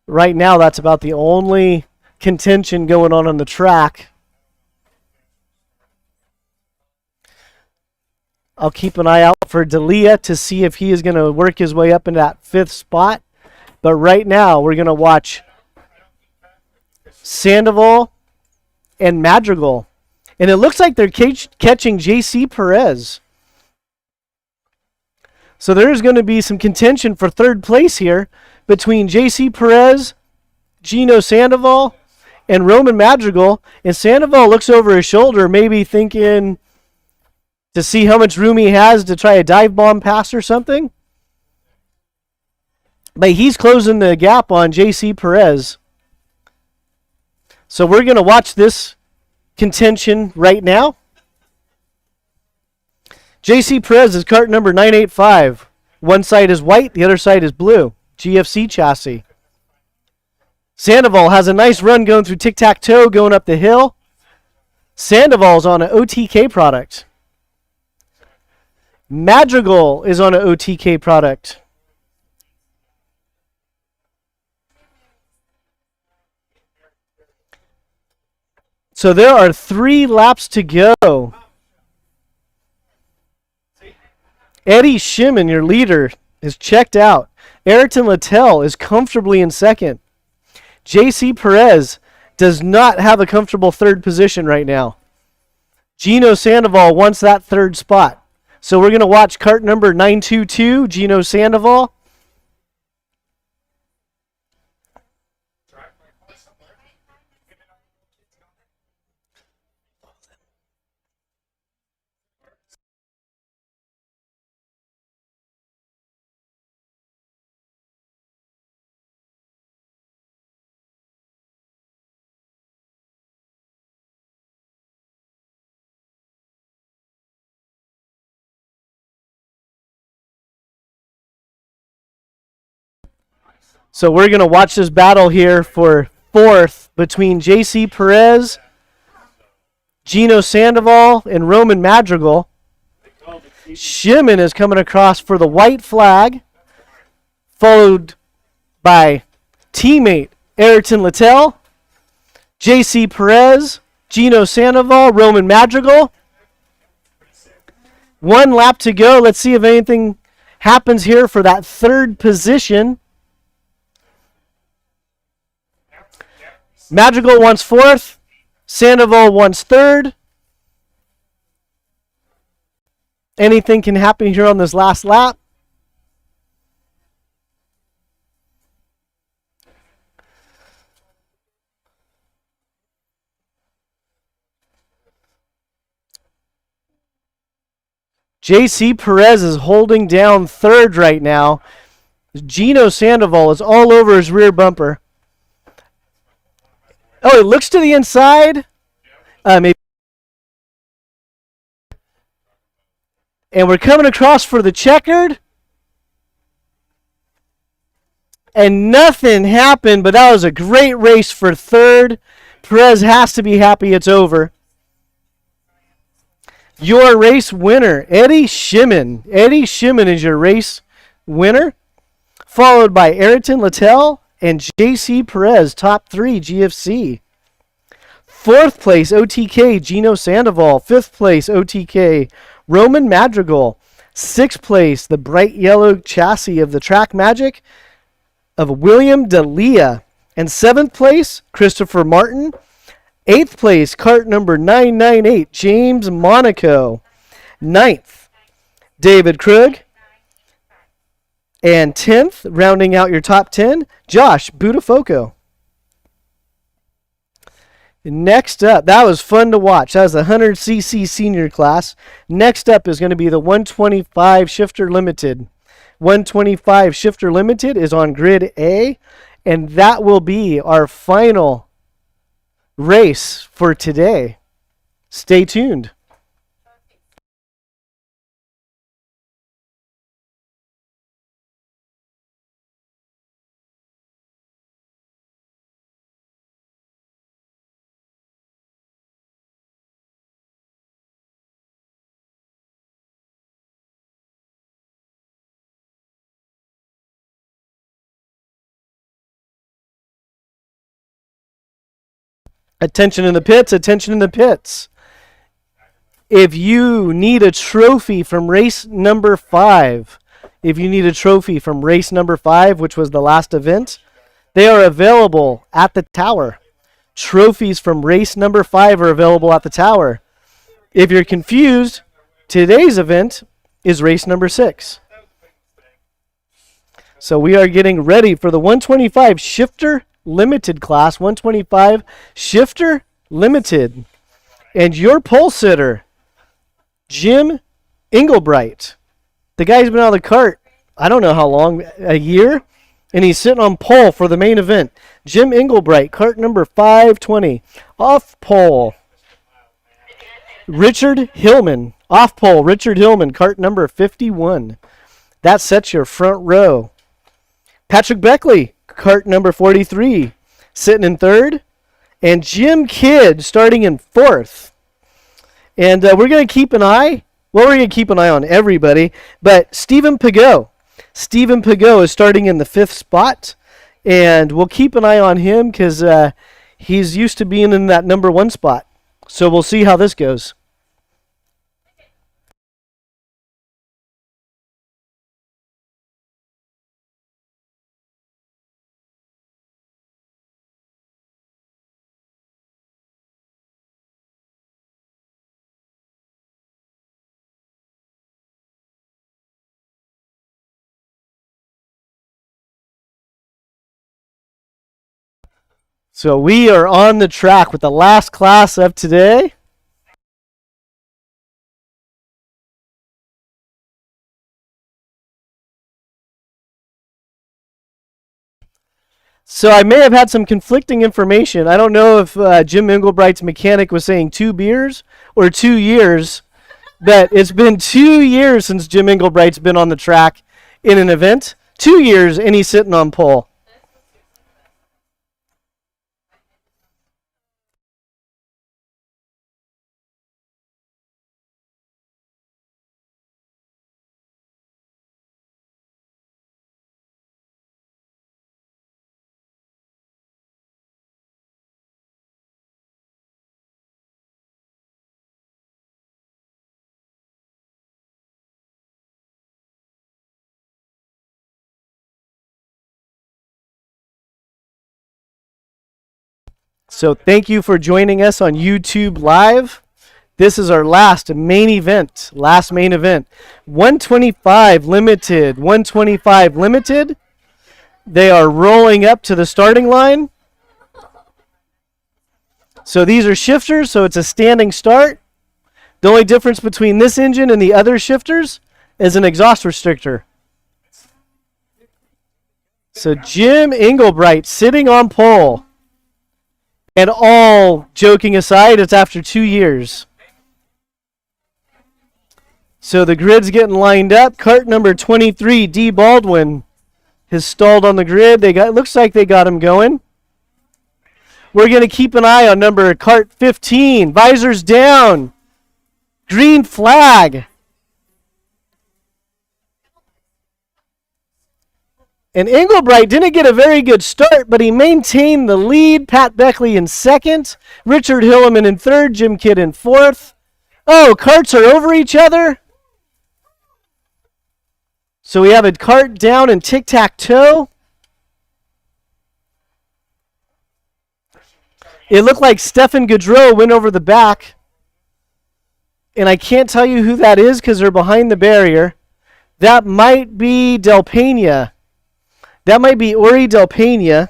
Right now, that's about the only contention going on the track. I'll keep an eye out for D'Elia to see if he is going to work his way up in that fifth spot. But right now, we're going to watch Sandoval and Madrigal. And it looks like they're catching JC Perez. So there's going to be some contention for third place here between JC Perez, Gino Sandoval, and Roman Madrigal. And Sandoval looks over his shoulder, maybe thinking to see how much room he has to try a dive bomb pass or something. But he's closing the gap on JC Perez. So we're going to watch this contention right now. JC Perez is cart number 985. One side is white, the other side is blue. GFC chassis. Sandoval has a nice run going through tic-tac-toe, going up the hill. Sandoval's on an OTK product. Madrigal is on an OTK product. So there are 3 laps to go. Eddie Shimon, your leader, is checked out. Ayrton Littell is comfortably in second. JC Perez does not have a comfortable third position right now. Gino Sandoval wants that third spot. So we're going to watch cart number 922, Gino Sandoval. So we're going to watch this battle here for fourth between JC Perez, Gino Sandoval, and Roman Madrigal. Shimon is coming across for the white flag, followed by teammate Ayrton Littell, JC Perez, Gino Sandoval, Roman Madrigal. 1 lap to go. Let's see if anything happens here for that third position. Madrigal wants fourth. Sandoval wants third. Anything can happen here on this last lap. JC Perez is holding down third right now. Gino Sandoval is all over his rear bumper. Oh, it looks to the inside. Maybe. And we're coming across for the checkered. And nothing happened, but that was a great race for third. Perez has to be happy it's over. Your race winner, Eddie Shimon. Eddie Shimon is your race winner, followed by Ayrton Littell and J.C. Perez, top 3 GFC. Fourth place, OTK, Gino Sandoval. Fifth place, OTK, Roman Madrigal. Sixth place, the bright yellow chassis of the Track Magic of William D'Elia. And seventh place, Christopher Martin. Eighth place, cart number 998, James Monaco. Ninth, David Krug. And 10th, rounding out your top 10, Josh Budafoco. Next up, that was fun to watch. That was the 100cc senior class. Next up is going to be the 125 Shifter Limited. 125 Shifter Limited is on grid A, and that will be our final race for today. Stay tuned. Attention in the pits, attention in the pits. If you need a trophy from race number 5, which was the last event, they are available at the tower. Trophies from race number 5 are available at the tower. If you're confused, today's event is race number 6. So we are getting ready for the 125 Shifter Limited class, 125 Shifter Limited. And your pole sitter, Jim Engelbright. The guy's been on the cart, I don't know how long, a year, and he's sitting on pole for the main event. Jim Engelbright, cart number 520. Off pole, Richard Hillman. Off pole, Richard Hillman, cart number 51. That sets your front row. Patrick Beckley, cart number 43, sitting in third. And Jim Kidd starting in fourth. And we're going to keep an eye. Well, we're going to keep an eye on everybody. But Stephen Pagot. Stephen Pagot is starting in the 5th spot. And we'll keep an eye on him because he's used to being in that number 1 spot. So we'll see how this goes. So we are on the track with the last class of today. So I may have had some conflicting information. I don't know if Jim Engelbright's mechanic was saying 2 beers or 2 years, but it's been 2 years since Jim Engelbright's been on the track in an event. 2 years, and he's sitting on pole. So thank you for joining us on YouTube Live. This is our last main event. 125 Limited. 125 Limited. They are rolling up to the starting line. So these are shifters, so it's a standing start. The only difference between this engine and the other shifters is an exhaust restrictor. So Jim Engelbright sitting on pole. And all joking aside, it's after 2 years. So the grid's getting lined up. Cart number 23, D. Baldwin. has stalled on the grid. Looks like they got him going. We're going to keep an eye on number cart 15. Visors down. Green flag. And Englebright didn't get a very good start, but he maintained the lead. Pat Beckley in second. Richard Hilleman in third. Jim Kidd in fourth. Oh, carts are over each other. So we have a cart down in tic-tac-toe. It looked like Stefan Gaudreau went over the back. And I can't tell you who that is because they're behind the barrier. That might be Del Pena. That might be Uri Del Pena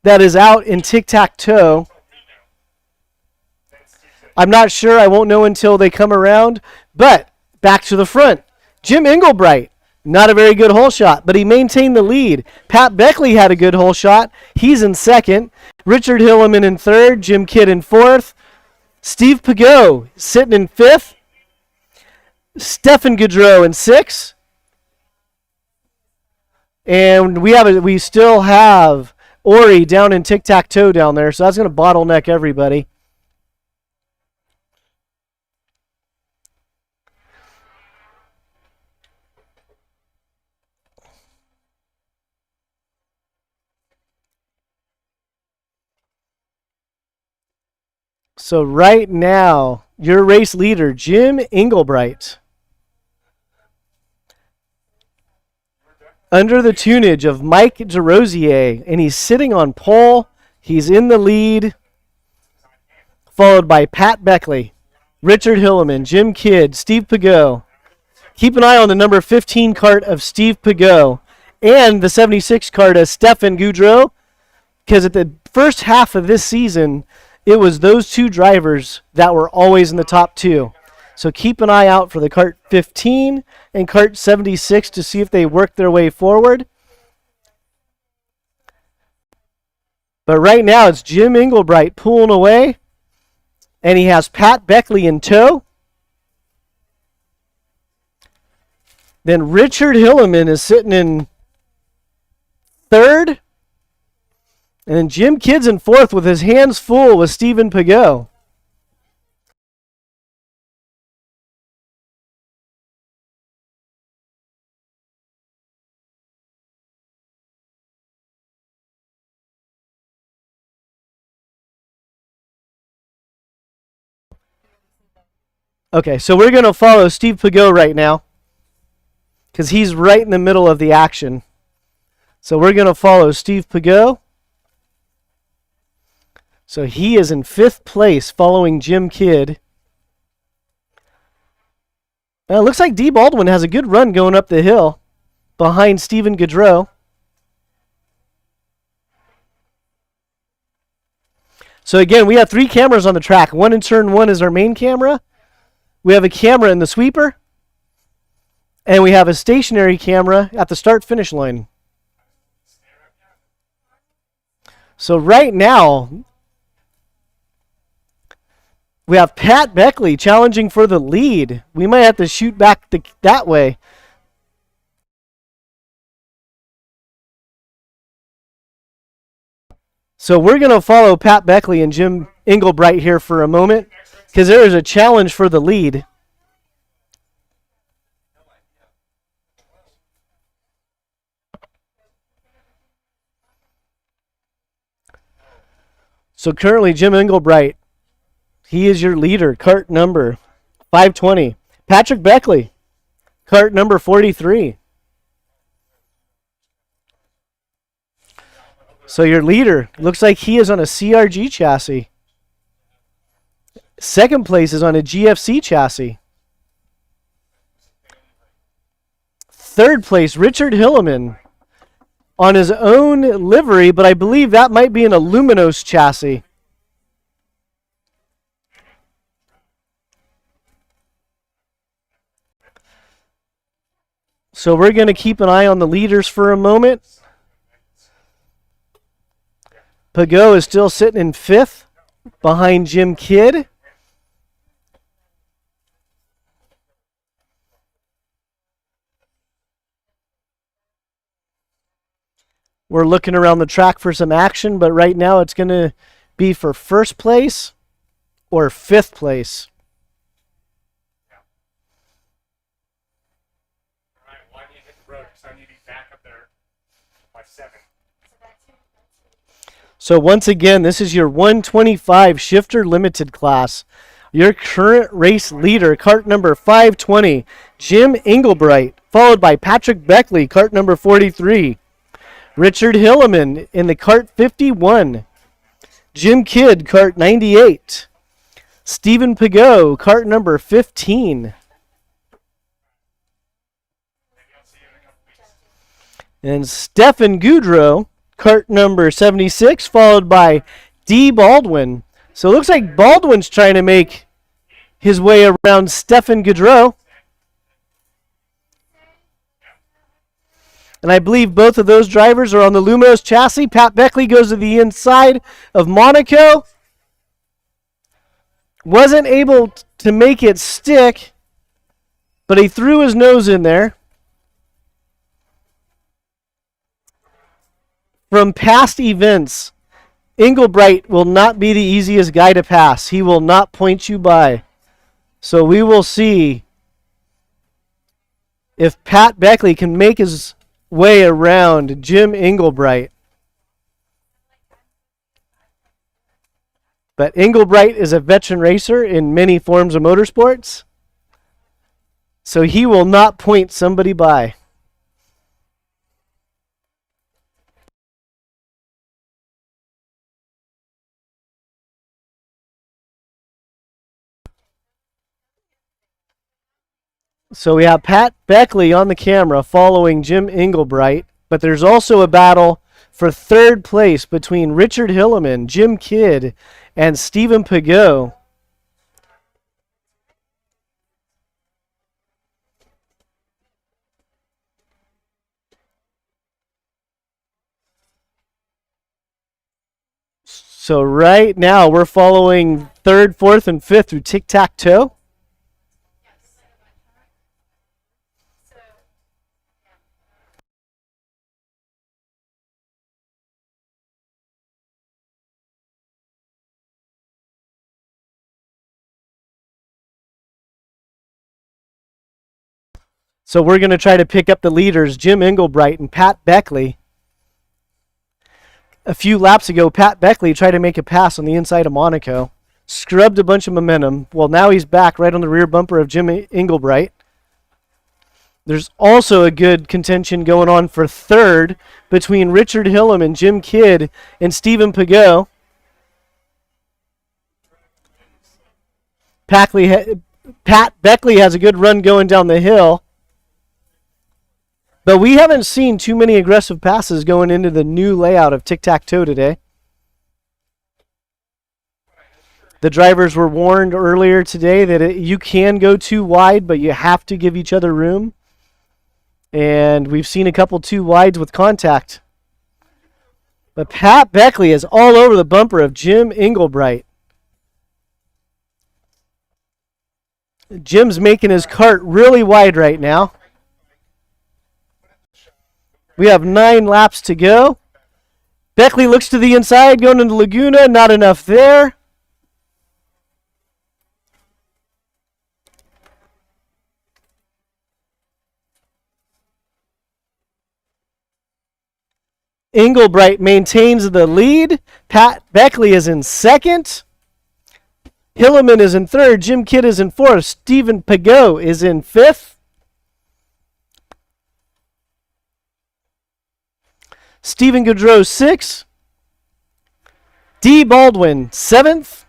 that is out in tic-tac-toe. I'm not sure. I won't know until they come around. But back to the front. Jim Englebright, not a very good hole shot, but he maintained the lead. Pat Beckley had a good hole shot. He's in second. Richard Hilleman in third. Jim Kidd in fourth. Steve Pageau sitting in fifth. Stefan Gaudreau in sixth. And we still have Ori down in tic-tac-toe down there, so that's going to bottleneck everybody. So right now, your race leader, Jim Englebright, under the tunage of Mike DeRosier, and he's sitting on pole. He's in the lead, followed by Pat Beckley, Richard Hilleman, Jim Kidd, Steve Pageau. Keep an eye on the number 15 cart of Steve Pageau and the 76 cart of Stefan Gaudreau, because at the first half of this season, it was those two drivers that were always in the top two. So keep an eye out for the cart 15 and cart 76 to see if they work their way forward. But right now it's Jim Englebright pulling away, and he has Pat Beckley in tow. Then Richard Hilleman is sitting in third. And then Jim Kidd's in fourth with his hands full with Stephen Pageau. Okay, so we're going to follow Steve Pageau right now because he's right in the middle of the action. So we're going to follow Steve Pageau. So he is in fifth place following Jim Kidd. It looks like Dee Baldwin has a good run going up the hill behind Stephen Gaudreau. So again, we have 3 cameras on the track. One in turn 1 is our main camera. We have a camera in the sweeper. And we have a stationary camera at the start-finish line. So right now, we have Pat Beckley challenging for the lead. We might have to shoot back that way. So we're going to follow Pat Beckley and Jim Englebright here for a moment because there is a challenge for the lead. So currently Jim Englebright, he is your leader, cart number 520. Patrick Beckley, cart number 43. So your leader, looks like he is on a CRG chassis. Second place is on a GFC chassis. Third place, Richard Hilleman on his own livery, but I believe that might be an Aluminos chassis. So we're going to keep an eye on the leaders for a moment. Pageau is still sitting in fifth behind Jim Kidd. We're looking around the track for some action, but right now it's going to be for first place or fifth place. All right, why do you hit the road? Because I need to be back up there by 7. So once again, this is your 125 Shifter Limited class. Your current race leader, cart number 520, Jim Engelbright, followed by Patrick Beckley, cart number 43. Richard Hilleman in the cart 51. Jim Kidd, cart 98. Stephen Pagot, cart number 15. And Stefan Goudreau, cart number 76, followed by D. Baldwin. So it looks like Baldwin's trying to make his way around Stefan Goudreau. And I believe both of those drivers are on the Lumos chassis. Pat Beckley goes to the inside of Monaco. Wasn't able to make it stick, but he threw his nose in there. From past events, Engelbright will not be the easiest guy to pass. He will not point you by. So we will see if Pat Beckley can make his way around Jim Engelbright. But Engelbright is a veteran racer in many forms of motorsports, so he will not point somebody by. So we have Pat Beckley on the camera following Jim Engelbright, but there's also a battle for third place between Richard Hilleman, Jim Kidd, and Stephen Pagot. So right now we're following third, fourth, and fifth through tic-tac-toe. So we're going to try to pick up the leaders, Jim Engelbright and Pat Beckley. A few laps ago, Pat Beckley tried to make a pass on the inside of Monaco. Scrubbed a bunch of momentum. Well, now he's back right on the rear bumper of Jim Engelbright. There's also a good contention going on for third between Richard Hilleman, Jim Kidd, and Stephen Pagot. Pat Beckley has a good run going down the hill. But we haven't seen too many aggressive passes going into the new layout of tic-tac-toe today. The drivers were warned earlier today that you can go too wide, but you have to give each other room. And we've seen a couple too wides with contact. But Pat Beckley is all over the bumper of Jim Engelbright. Jim's making his cart really wide right now. We have 9 laps to go. Beckley looks to the inside, going into Laguna. Not enough there. Engelbright maintains the lead. Pat Beckley is in second. Hilleman is in third. Jim Kidd is in fourth. Stephen Pagot is in fifth. Stephen Goudreau, 6th. D. Baldwin, 7th.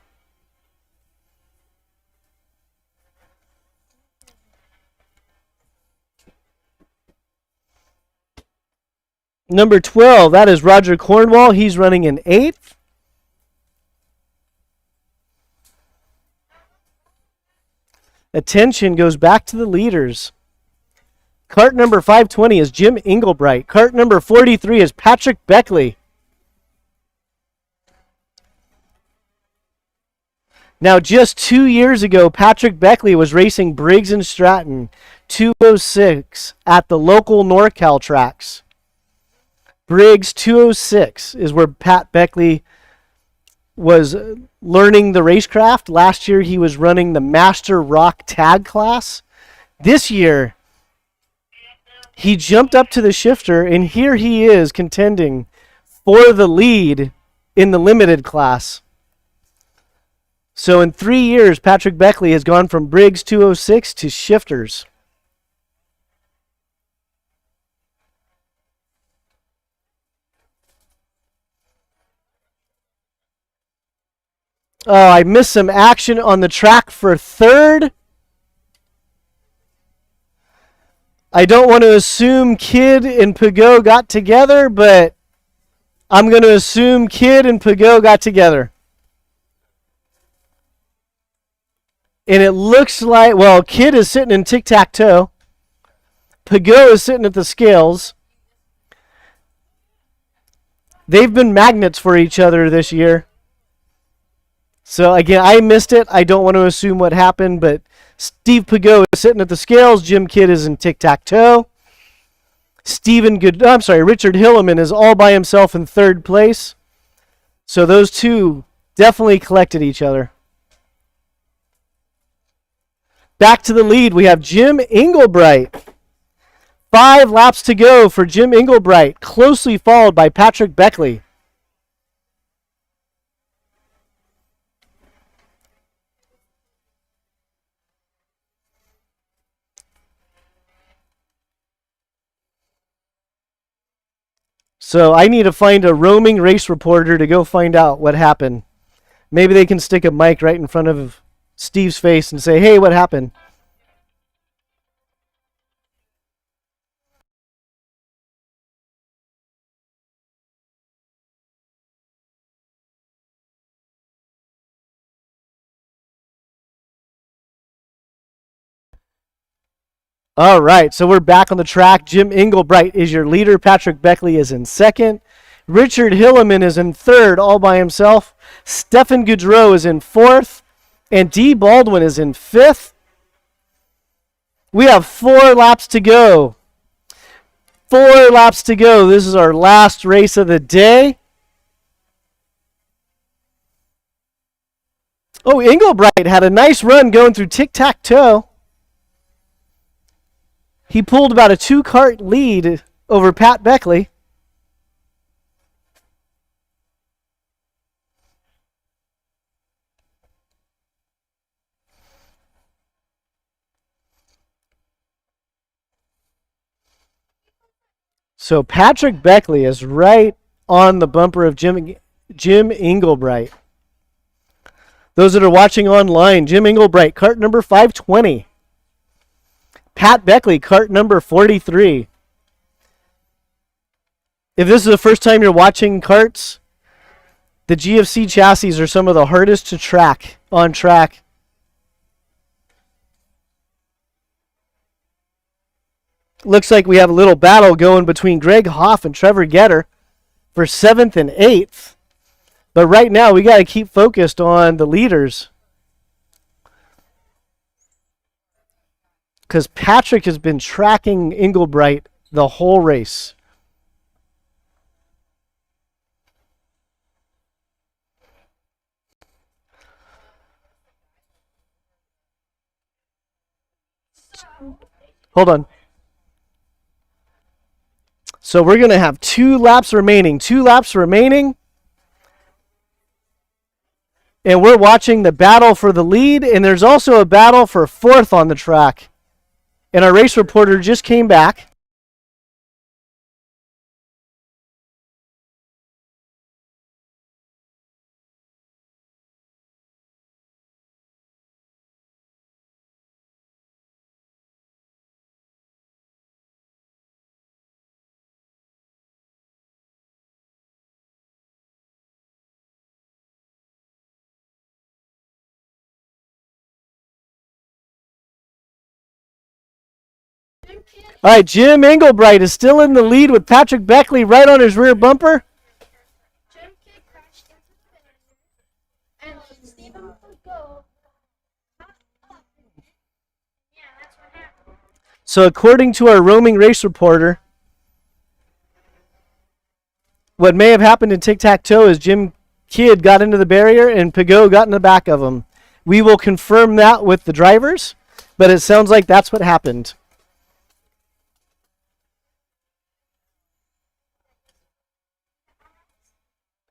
Number 12, that is Roger Cornwall. He's running in 8th. Attention goes back to the leaders. Cart number 520 is Jim Engelbright. Cart number 43 is Patrick Beckley. Now, just 2 years ago, Patrick Beckley was racing Briggs & Stratton 206 at the local NorCal tracks. Briggs 206 is where Pat Beckley was learning the racecraft. Last year he was running the Master ROK tag class. This year he jumped up to the shifter, and here he is contending for the lead in the limited class. So in 3 years, Patrick Beckley has gone from Briggs 206 to shifters. Oh, I missed some action on the track for third. I don't want to assume Kidd and Pagot got together, but I'm going to assume Kidd and Pagot got together. And it looks like, well, Kidd is sitting in tic-tac-toe. Pagot is sitting at the scales. They've been magnets for each other this year. So, again, I missed it. I don't want to assume what happened, but Steve Pagot is sitting at the scales. Jim Kidd is in tic-tac-toe. Richard Hilleman is all by himself in third place. So those two definitely collected each other. Back to the lead, we have Jim Englebright. 5 laps to go for Jim Englebright, closely followed by Patrick Beckley. So I need to find a roaming race reporter to go find out what happened. Maybe they can stick a mic right in front of Steve's face and say, hey, what happened? All right, so we're back on the track. Jim Englebright is your leader. Patrick Beckley is in second. Richard Hilleman is in third all by himself. Stefan Goudreau is in fourth. And Dee Baldwin is in fifth. We have 4 laps to go. 4 laps to go. This is our last race of the day. Oh, Englebright had a nice run going through tic-tac-toe. He pulled about a 2-cart lead over Pat Beckley. So Patrick Beckley is right on the bumper of Jim Englebright. Those that are watching online, Jim Englebright, cart number 520. Pat Beckley, cart number 43. If this is the first time you're watching karts, the GFC chassis are some of the hardest to track on track. Looks like we have a little battle going between Greg Hoff and Trevor Getter for 7th and 8th. But right now, we got to keep focused on the leaders. Because Patrick has been tracking Englebright the whole race. Hold on. So we're going to have 2 laps remaining. 2 laps remaining. And we're watching the battle for the lead. And there's also a battle for 4th on the track. And our race reporter just came back. All right, Jim Englebright is still in the lead with Patrick Beckley right on his rear bumper. Jim Kidd crashed into the barrier, and Stephen would go up. Yeah, that's what happened. So according to our roaming race reporter, What may have happened in tic-tac-toe is Jim Kidd got into the barrier and Pagot got in the back of him. We will confirm that with the drivers, but it sounds like that's what happened.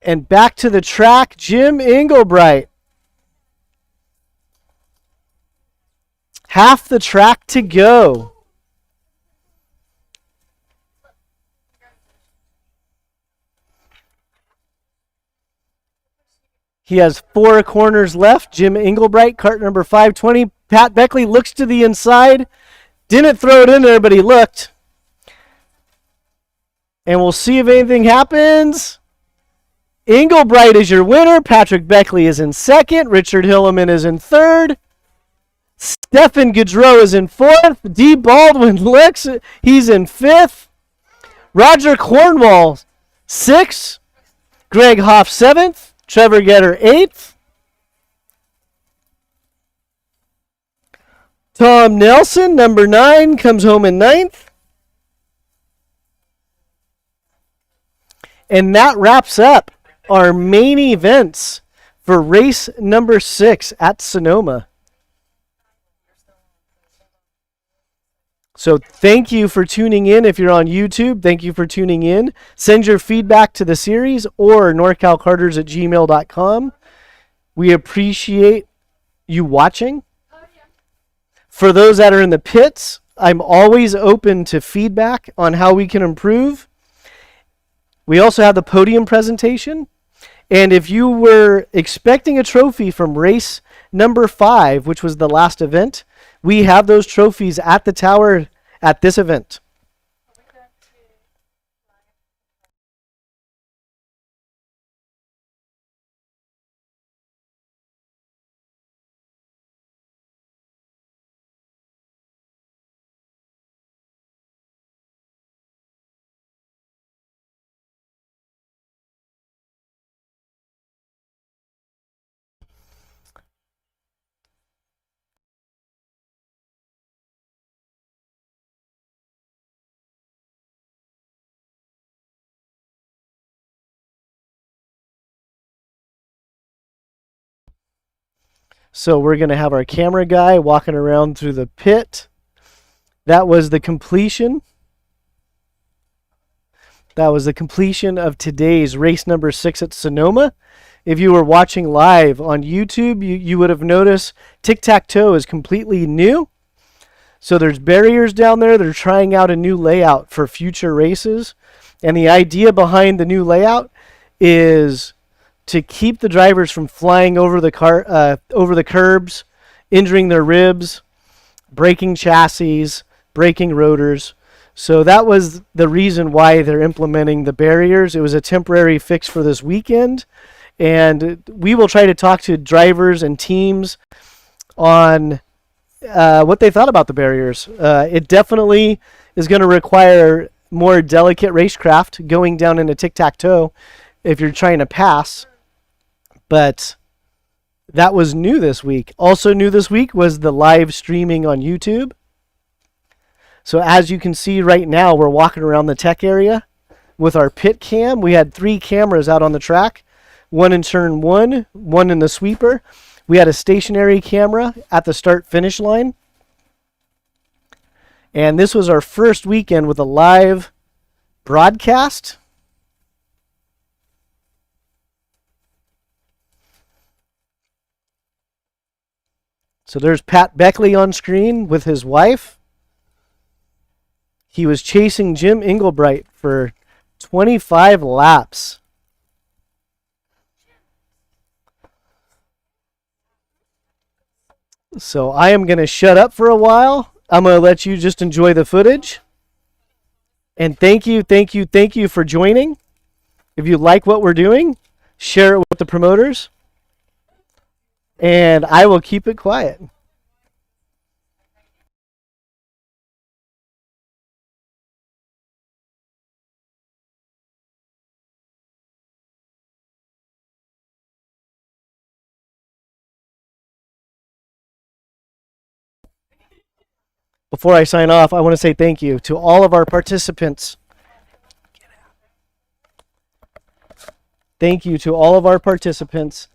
And back to the track, Jim Englebright. Half the track to go. He has 4 corners left. Jim Englebright, cart number 520. Pat Beckley looks to the inside. Didn't throw it in there, but he looked. And we'll see if anything happens. Englebright is your winner. Patrick Beckley is in second. Richard Hilleman is in third. Stefan Gaudreau is in fourth. D. Baldwin looks. He's in fifth. Roger Cornwall, sixth. Greg Hoff, seventh. Trevor Getter, 8th. Tom Nelson, number 9, comes home in 9th. And that wraps up our main events for race number 6 at Sonoma. So thank you for tuning in. If you're on YouTube, thank you for tuning in. Send your feedback to the series or norcalcarters@gmail.com. We appreciate you watching. For those that are in the pits, I'm always open to feedback on how we can improve. We also have the podium presentation. And if you were expecting a trophy from race number 5, which was the last event, we have those trophies at the tower at this event. So we're going to have our camera guy walking around through the pit. That was the completion. That was the completion of today's race number 6 at Sonoma. If you were watching live on YouTube, you would have noticed tic-tac-toe is completely new. So there's barriers down there. They're trying out a new layout for future races. And the idea behind the new layout is to keep the drivers from flying over the curbs, injuring their ribs, breaking chassis, breaking rotors. So that was the reason why they're implementing the barriers. It was a temporary fix for this weekend, and we will try to talk to drivers and teams on what they thought about the barriers. It definitely is going to require more delicate racecraft going down into tic-tac-toe if you're trying to pass. But that was new this week. Also new this week was the live streaming on YouTube. So as you can see right now, we're walking around the tech area with our pit cam. We had 3 cameras out on the track, one in turn 1, one in the sweeper. We had a stationary camera at the start-finish line. And this was our first weekend with a live broadcast. So there's Pat Beckley on screen with his wife. He was chasing Jim Englebright for 25 laps. So I am going to shut up for a while. I'm going to let you just enjoy the footage. And thank you for joining. If you like what we're doing, share it with the promoters. And I will keep it quiet. Before I sign off, I want to say thank you to all of our participants. Thank you to all of our participants.